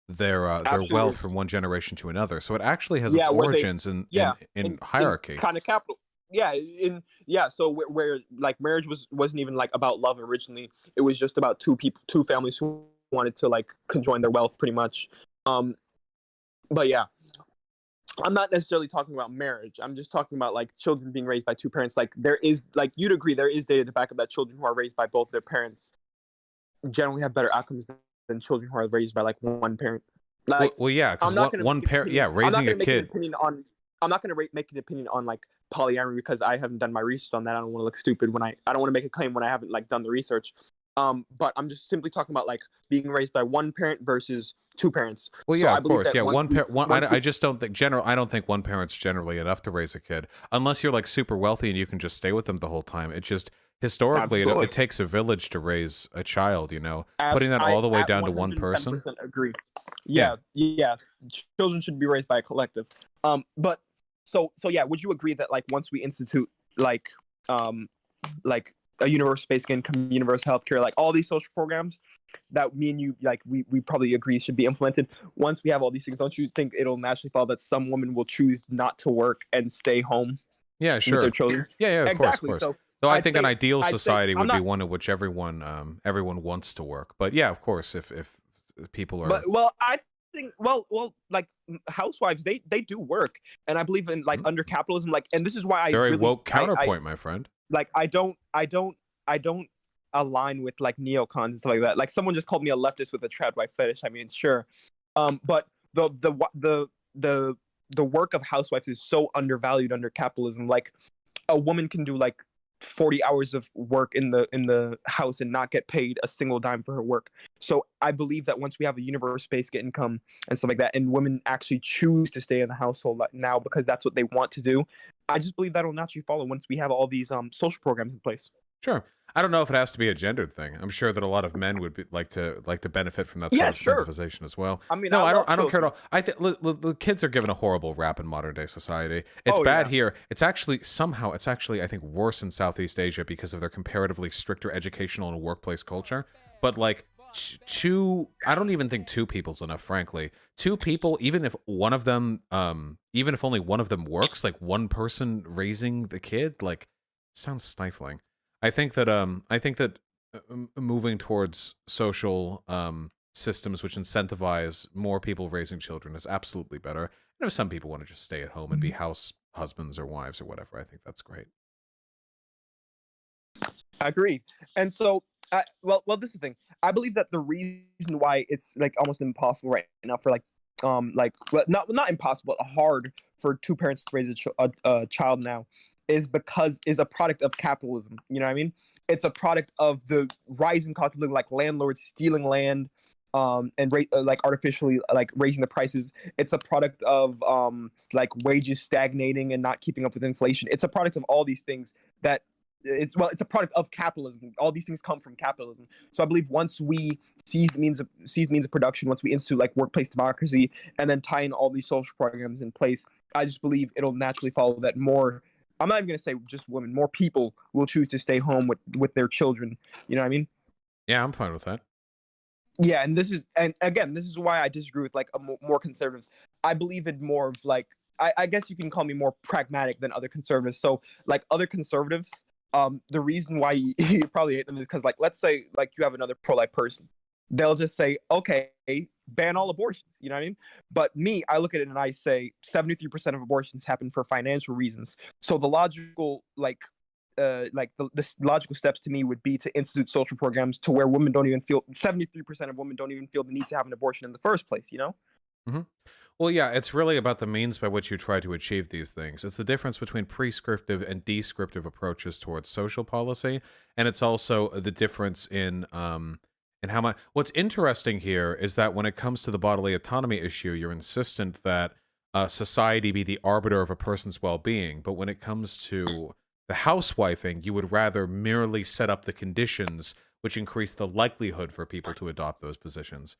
their wealth from one generation to another. So it actually has its origins in hierarchy. Kind of capital. So where like marriage wasn't even like about love originally. It was just about two families who wanted to like conjoin their wealth pretty much. But yeah, I'm not necessarily talking about marriage. I'm just talking about like children being raised by two parents. Like there is, like you'd agree, there is data to back up that children who are raised by both their parents generally have better outcomes than children who are raised by like one parent. Like, well, yeah, because one parent, raising a kid. I'm not going to make an opinion on like polyamory because I haven't done my research on that. I don't want to look stupid I don't want to make a claim when I haven't like done the research. But I'm just simply talking about like being raised by one parent versus two parents. Well, yeah, of course, yeah. I just don't think I don't think one parent's generally enough to raise a kid unless you're like super wealthy and you can just stay with them the whole time. It just historically it takes a village to raise a child. You know, putting that all the way down to one person. Agree. Yeah. Children should be raised by a collective. But so yeah, would you agree that like once we institute like a universal space income, universal healthcare, like all these social programs that me and you like we probably agree should be implemented. Once we have all these things, don't you think it'll naturally follow that some women will choose not to work and stay home? Yeah, sure. With their children. Yeah, exactly. Of course. So I think an ideal society would be one in which everyone wants to work. But yeah, of course, if people are. But I think like housewives they do work, and I believe in like under capitalism, like, and this is why I very woke counterpoint, my friend. Like I don't align with like neocons and stuff like that. Like someone just called me a leftist with a trad wife fetish. I mean, sure, but the work of housewives is so undervalued under capitalism. Like a woman can do like 40 hours of work in the house and not get paid a single dime for her work. So I believe that once we have a universal basic income and stuff like that, and women actually choose to stay in the household now because that's what they want to do, I just believe that'll naturally follow once we have all these social programs in place. Sure. I don't know if it has to be a gendered thing. I'm sure that a lot of men would like to benefit from that sort of incentivization as well. I mean, no, I don't care at all. I think the kids are given a horrible rap in modern day society. It's bad here. It's actually I think worse in Southeast Asia because of their comparatively stricter educational and workplace culture. But like I don't even think two people's enough, frankly. Two people, even if only one of them works, like one person raising the kid, like sounds stifling. I think that moving towards social systems which incentivize more people raising children is absolutely better. And if some people want to just stay at home and be house husbands or wives or whatever, I think that's great. I agree. And so, well, this is the thing. I believe that the reason why it's like almost impossible right now for not impossible, but hard for two parents to raise a child now is a product of capitalism. You know what I mean? It's a product of the rising cost of living, like landlords stealing land, and like artificially like raising the prices. It's a product of like wages stagnating and not keeping up with inflation. It's a product of all these things that it's a product of capitalism. All these things come from capitalism. So I believe once we seize means of production, once we institute like workplace democracy and then tie in all these social programs in place, I just believe it'll naturally follow that more. I'm not even going to say just women. More people will choose to stay home with their children. You know what I mean? Yeah, I'm fine with that. Yeah, and this is why I disagree with like more conservatives. I believe in more of like I guess you can call me more pragmatic than other conservatives. So like other conservatives, the reason why you probably hate them is because like let's say like you have another pro-life person, they'll just say okay, ban all abortions. You know what I mean? But me, I look at it and I say 73% of abortions happen for financial reasons. So the logical the logical steps to me would be to institute social programs to where 73% of women don't even feel the need to have an abortion in the first place. You know? Well, yeah, it's really about the means by which you try to achieve these things. It's the difference between prescriptive and descriptive approaches towards social policy, and it's also the difference in how much. What's interesting here is that when it comes to the bodily autonomy issue, you're insistent that society be the arbiter of a person's well-being, but when it comes to the housewifing, you would rather merely set up the conditions which increase the likelihood for people to adopt those positions.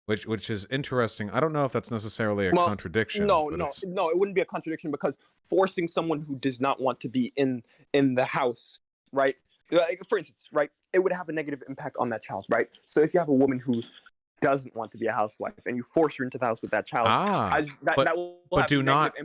Which is interesting. I don't know if that's necessarily a contradiction. No, but it wouldn't be a contradiction because forcing someone who does not want to be in the house, right? Like, for instance, right, it would have a negative impact on that child, right? So if you have a woman who doesn't want to be a housewife and you force her into the house with that child, but do not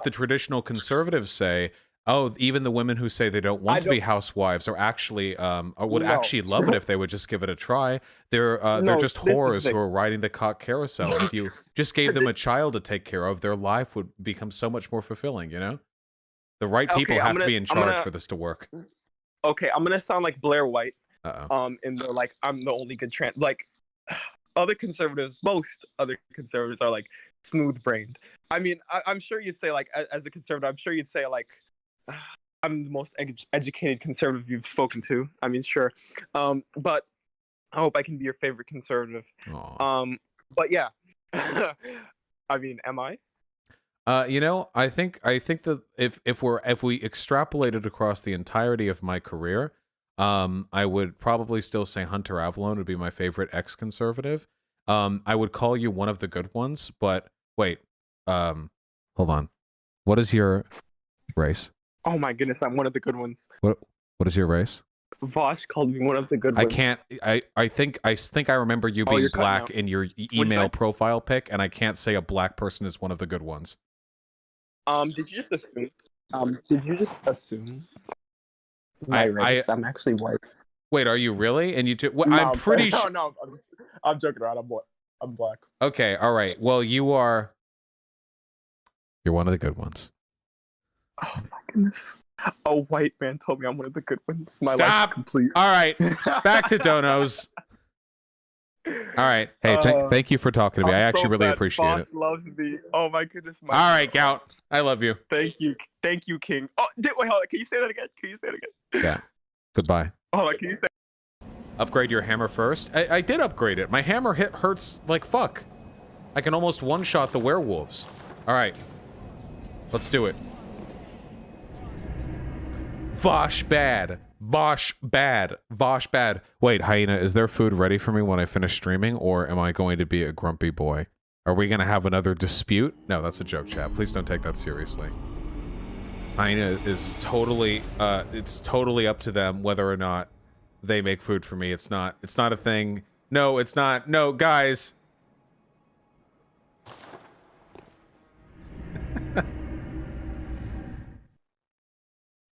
the traditional conservatives say, oh, even the women who say they don't want to be housewives are actually would actually love it if they would just give it a try. They're just whores who are riding the cock carousel. If you just gave them a child to take care of, their life would become so much more fulfilling, you know? The right people have to be in charge for this to work. Okay, I'm gonna sound like Blair White. And they're like, I'm the only good trans. Like, other conservatives, most other conservatives are like smooth-brained. I mean, I'm sure you'd say, like, as a conservative, I'm sure you'd say, like, I'm the most educated conservative you've spoken to. I mean, sure. But I hope I can be your favorite conservative. But yeah. I mean, am I? You know, I think that if we extrapolated across the entirety of my career, I would probably still say Hunter Avalon would be my favorite ex-conservative. I would call you one of the good ones, but wait. Hold on. What is your race? Oh my goodness, I'm one of the good ones. What is your race? Vaush called me one of the good ones. I can't. I think I remember you being black in your email profile pic, and I can't say a black person is one of the good ones. Did you just assume? Did you just assume my race? I'm actually white. Wait, are you really? And you too? Well, I'm pretty sure. No, I'm joking around. I'm black. Okay, all right. Well, you're one of the good ones. Oh my goodness. A white man told me I'm one of the good ones. My life's complete. All right. Back to donos. All right. Hey, thank you for talking to me. I actually really appreciate it. Loves me. Oh my goodness. All right, Gout. I love you. Thank you, King. Oh, wait, hold on. Can you say that again? Yeah. Goodbye. Hold on. Can you say? Upgrade your hammer first. I did upgrade it. My hammer hurts like fuck. I can almost one-shot the werewolves. All right. Let's do it. Vaush bad. Vaush bad. Vaush bad. Wait, Hyena, is there food ready for me when I finish streaming, or am I going to be a grumpy boy? Are we going to have another dispute? No, that's a joke, chat. Please don't take that seriously. Hyena is totally, it's totally up to them whether or not they make food for me. It's not a thing. No, it's not. No, guys.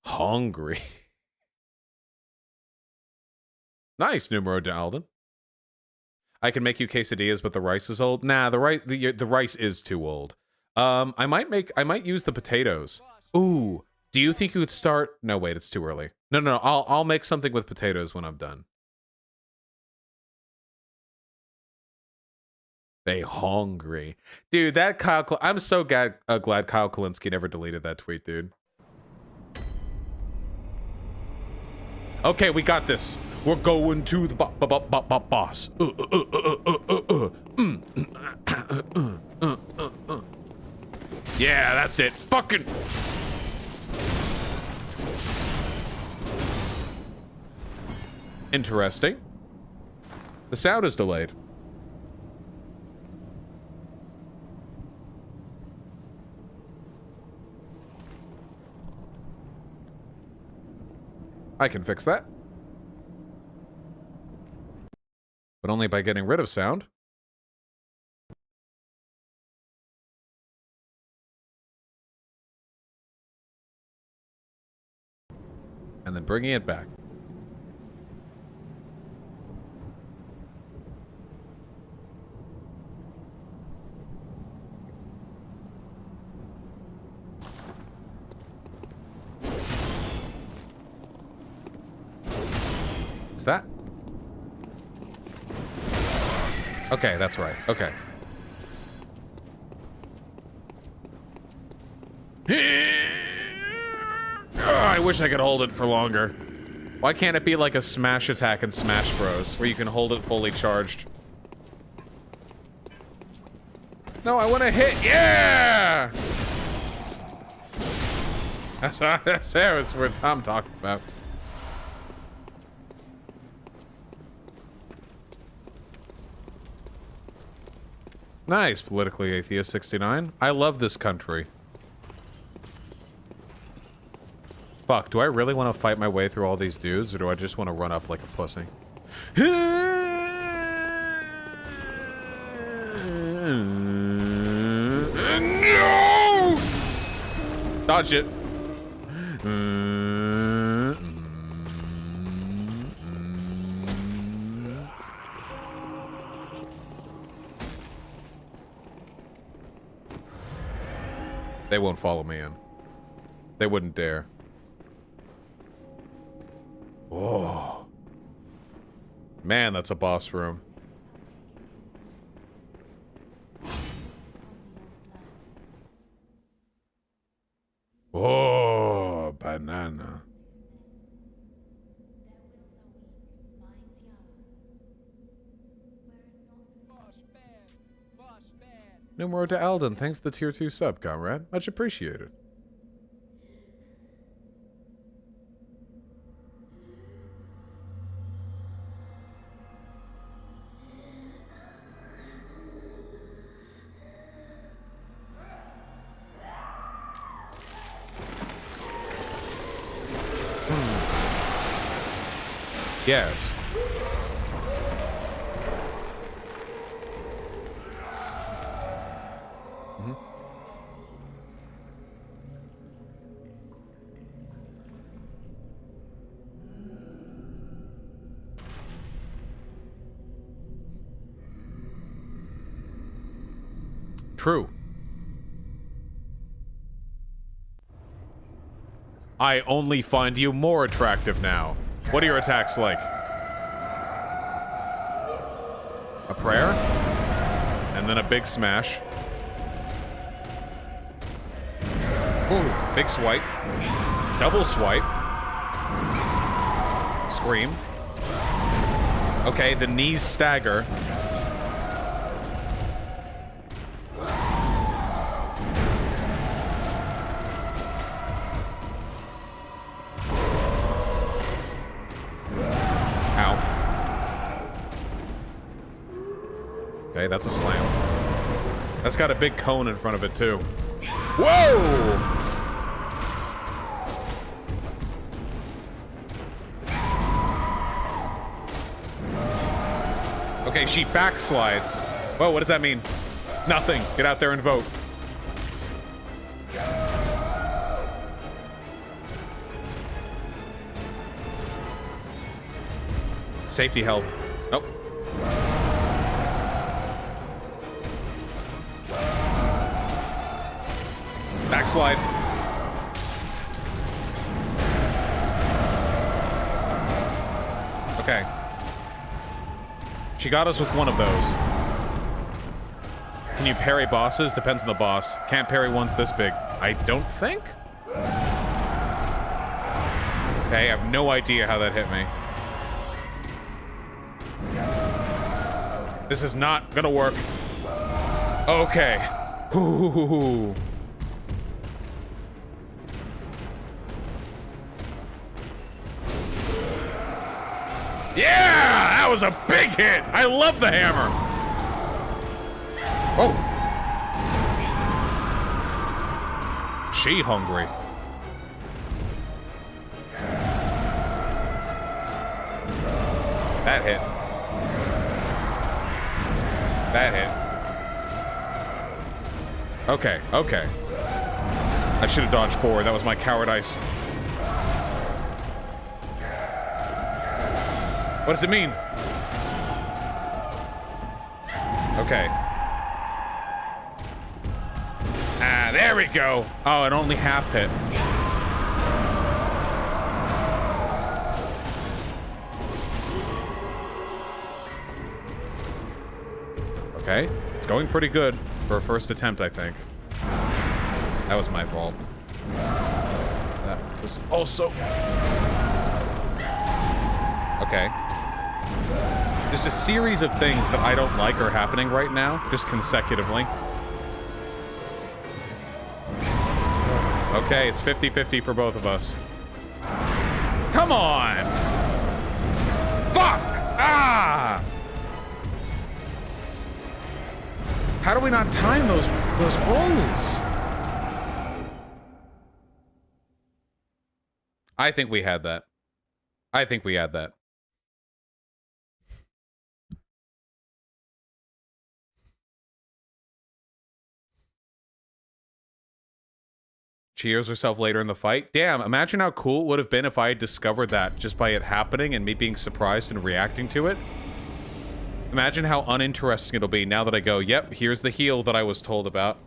Hungry. Nice, Numero de Alden. I can make you quesadillas, but the rice is old. Nah, the rice is too old. I might use the potatoes. Ooh, do you think you would start? No, wait, it's too early. No. I'll make something with potatoes when I'm done. They hungry, dude. That Kyle. I'm so glad Kyle Kalinske never deleted that tweet, dude. Okay, we got this. We're going to the boss. Yeah, that's it. Fucking. Interesting. The sound is delayed. I can fix that. But only by getting rid of sound. And then bringing it back. Is that? Okay, that's right. Okay. I wish I could hold it for longer. Why can't it be like a smash attack in Smash Bros, where you can hold it fully charged? No, I want to hit. Yeah! That's what I'm talking about. Nice, politically atheist 69. I love this country. Fuck, do I really want to fight my way through all these dudes, or do I just want to run up like a pussy? No! Dodge it. They won't follow me in. They wouldn't dare. Oh. Man, that's a boss room. Oh, banana. Numero to Alden. Thanks for the tier 2 sub, comrade. Much appreciated. Yes. True. I only find you more attractive now. What are your attacks like? A prayer? And then a big smash. Ooh, big swipe. Double swipe. Scream. Okay, the knees stagger. Okay, that's a slam. That's got a big cone in front of it, too. Whoa! Okay, she backslides. Whoa, what does that mean? Nothing. Get out there and vote. Safety health. Nope. Backslide. Okay. She got us with one of those. Can you parry bosses? Depends on the boss. Can't parry ones this big. I don't think? Okay, I have no idea how that hit me. This is not gonna work. Okay. Ooh. Yeah! That was a big hit! I love the hammer! Oh! She hungry. That hit. That hit. Okay, okay. I should have dodged forward. That was my cowardice. What does it mean? Okay. Ah, there we go. Oh, it only half hit. Okay. It's going pretty good for a first attempt, I think. That was my fault. That was also... Okay. Just a series of things that I don't like are happening right now, just consecutively. Okay, it's 50-50 for both of us. Come on! Fuck! Ah! How do we not time those rolls? I think we had that. I think we had that. She hears herself later in the fight. Damn, imagine how cool it would have been if I had discovered that just by it happening and me being surprised and reacting to it. Imagine how uninteresting it'll be now that I go, yep, here's the heal that I was told about.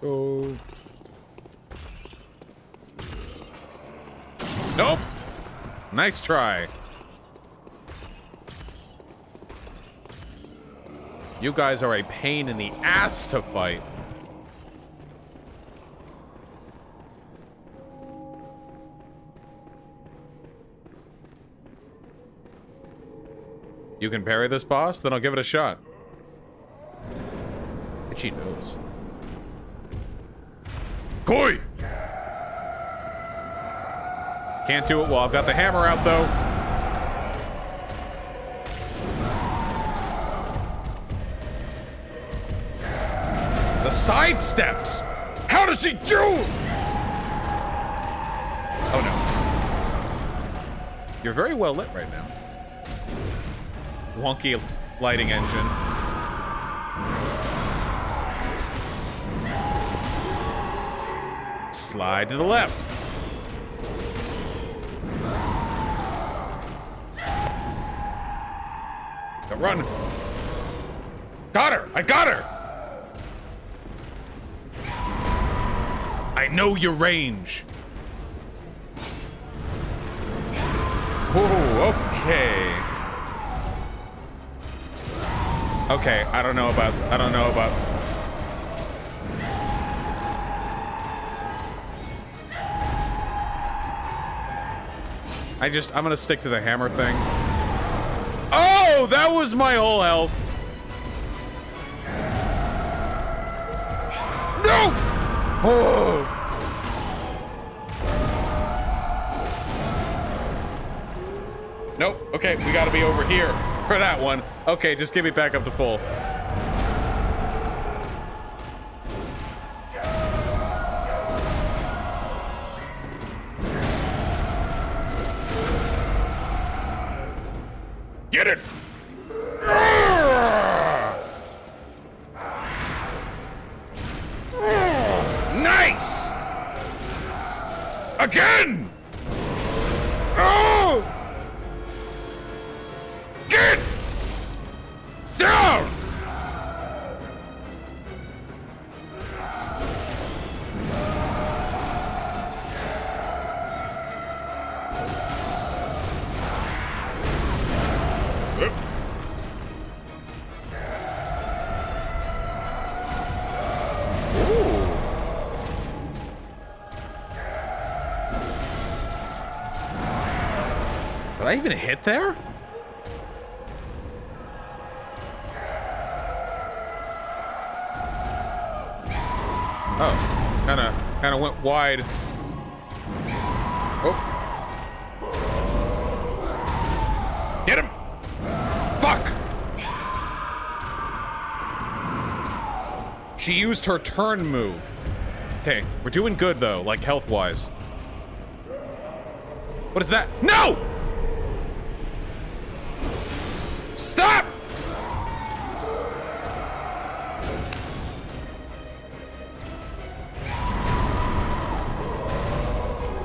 Oh. Nope. Nice try. You guys are a pain in the ass to fight. You can parry this boss? Then I'll give it a shot. Itchy nose. Koi! Can't do it while I've got the hammer out, though. The side steps! How does he do? Oh, no. You're very well lit right now. Wonky lighting engine. Slide to the left. Don't run. Got her! I got her! I know your range. Whoa, okay. Okay, I don't know about... I'm gonna stick to the hammer thing. Oh, that was my whole health. No! Oh. Nope. Okay, we gotta be over here for that one. Okay, just get me back up to full. Get it! Nice! Again! Oh! Get down! Did I even hit there? Oh, kinda went wide. Oh. Get him! Fuck! She used her turn move. Okay, we're doing good though, like health-wise. What is that? No! Stop!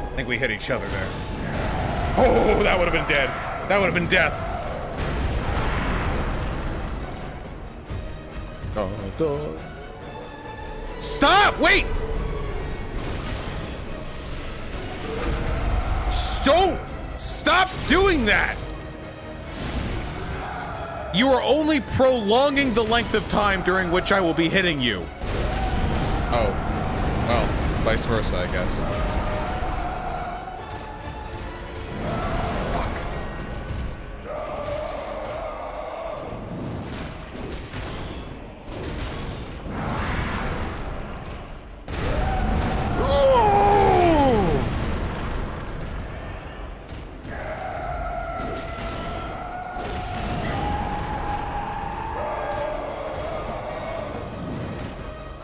I think we hit each other there. Oh, that would have been dead. That would have been death. Stop! Wait! Don't! Stop doing that! You are only prolonging the length of time during which I will be hitting you. Oh. Well, vice versa, I guess. Fuck.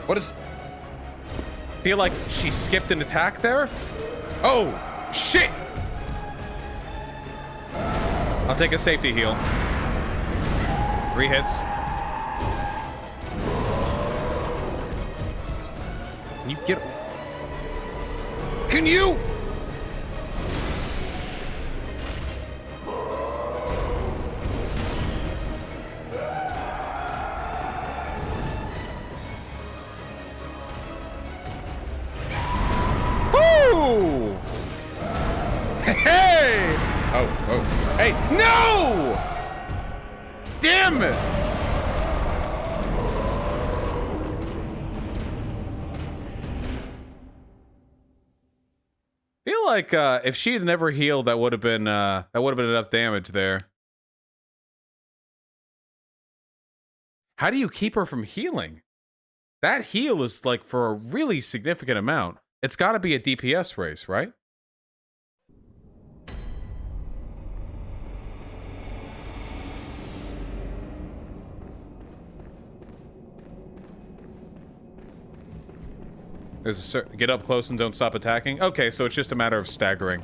What is... Feel like she skipped an attack there? Oh, shit! I'll take a safety heal. 3 hits. Can you get... Can you... Hey! Oh. Hey, no! Damn it! Feel like if she had never healed, that would have been enough damage there. How do you keep her from healing? That heal is like for a really significant amount. It's got to be a DPS race, right? There's a get up close and don't stop attacking. Okay, so it's just a matter of staggering.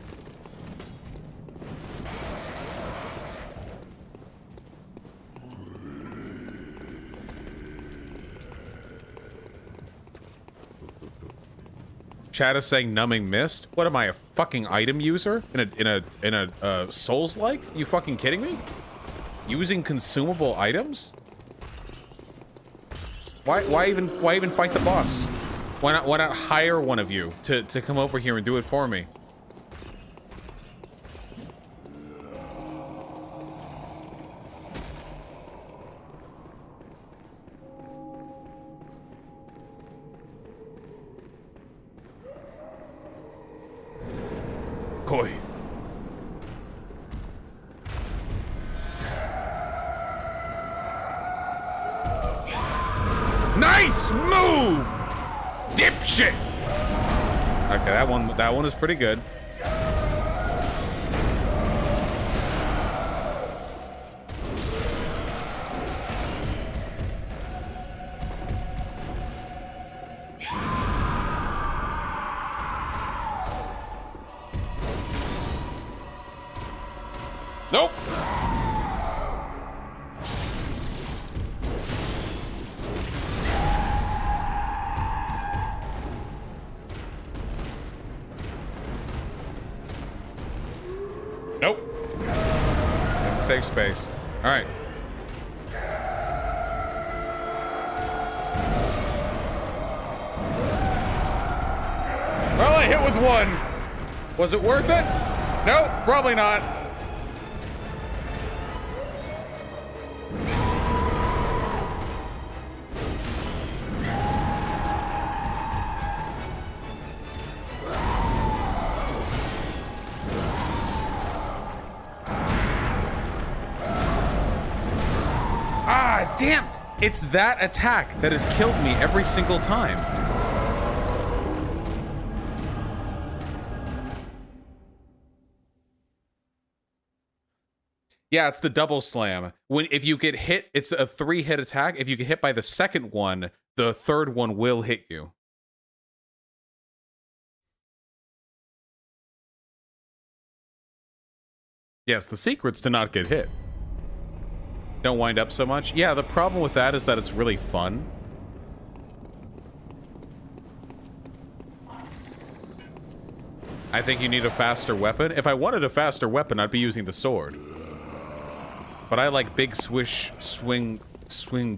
Chat is saying numbing mist. What am I, a fucking item user in a Souls-like? You fucking kidding me? Using consumable items? Why even fight the boss? Why not hire one of you to come over here and do it for me? Koi. Nice move! Dipshit! Okay, that one is pretty good. Nope. Nope. In safe space. All right. Well, I hit with one. Was it worth it? Nope, probably not. Damn! It's that attack that has killed me every single time. Yeah, it's the double slam. If you get hit, it's a 3-hit attack. If you get hit by the second one, the third one will hit you. Yes, the secret's to not get hit. Don't wind up so much. Yeah, the problem with that is that it's really fun. I think you need a faster weapon. If I wanted a faster weapon, I'd be using the sword. But I like big swish, swing,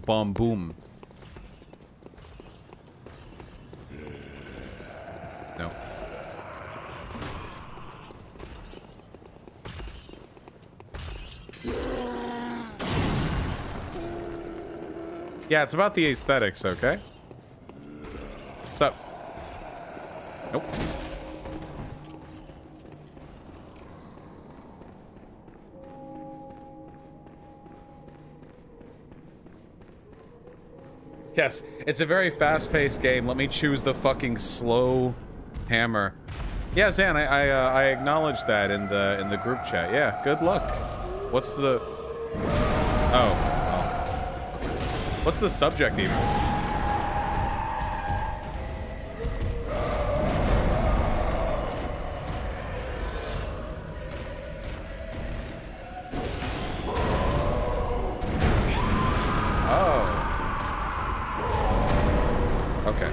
bomb, boom. Yeah, it's about the aesthetics, okay? What's up? Nope. Yes, it's a very fast-paced game. Let me choose the fucking slow hammer. Yeah, Zan, I acknowledged that in the group chat. Yeah, good luck. What's the... Oh. Okay. What's the subject even? Okay.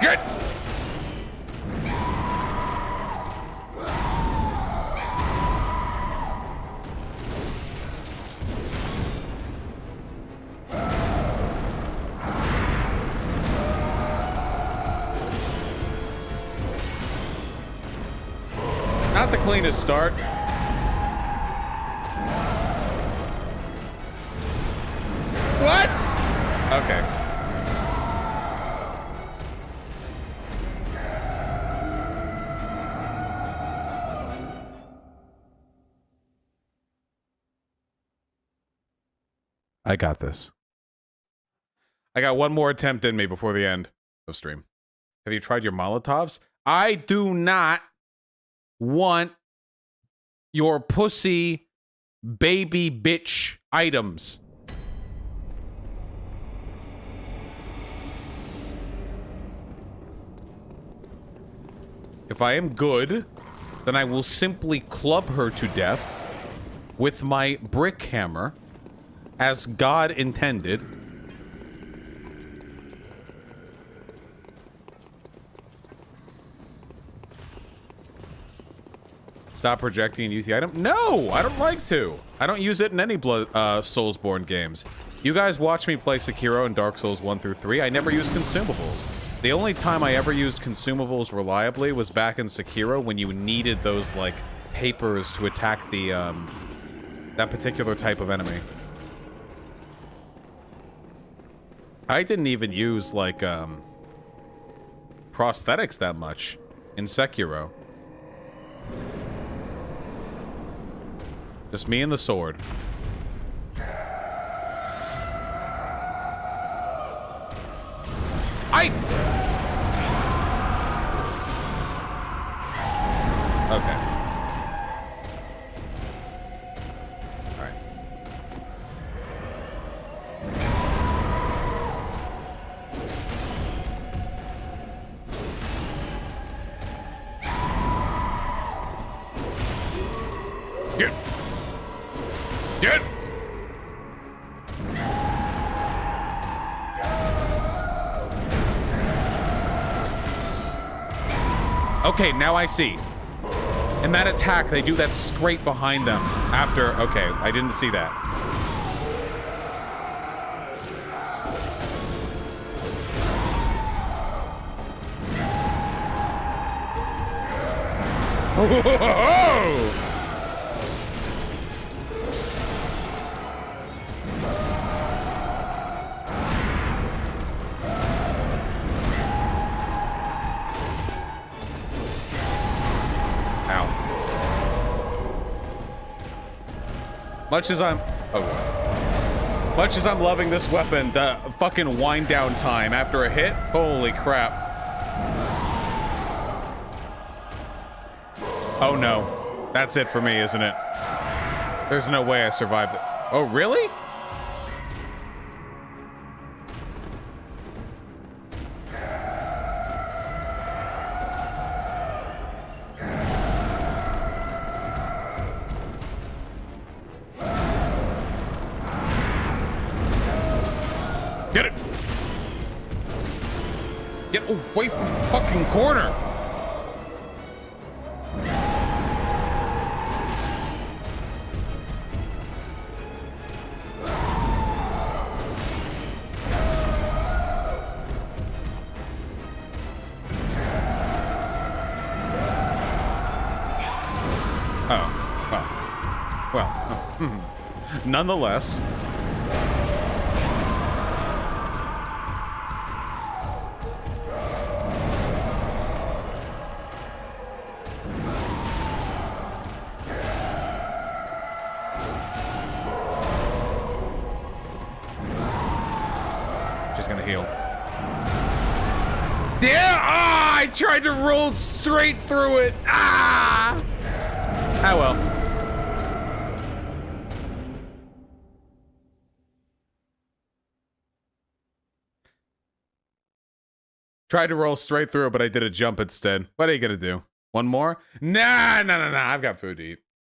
Good. Not the cleanest start. What? Okay. I got this. I got one more attempt in me before the end of stream. Have you tried your Molotovs? I do not want your pussy baby bitch items. If I am good, then I will simply club her to death with my brick hammer, as God intended. Stop projecting and use the item? No, I don't like to. I don't use it in any Soulsborne games. You guys watch me play Sekiro and Dark Souls 1 through 3. I never use consumables. The only time I ever used consumables reliably was back in Sekiro when you needed those, like, papers to attack the, that particular type of enemy. I didn't even use, like, prosthetics that much in Sekiro. Just me and the sword. Okay. Alright. Get! Get! Okay, now I see. In that attack, they do that scrape behind them after... Okay, I didn't see that. Oh! Much as I'm loving this weapon, the fucking wind down time after a hit, holy crap. Oh no. That's it for me, isn't it? There's no way I survived it. Oh, really? Get it! Get away from the fucking corner! Oh. Well. Nonetheless. She's gonna heal. Yeah! Ah! I tried to roll straight through it. Ah! Ah well. Tried to roll straight through it, but I did a jump instead. What are you gonna do? One more? Nah. I've got food to eat.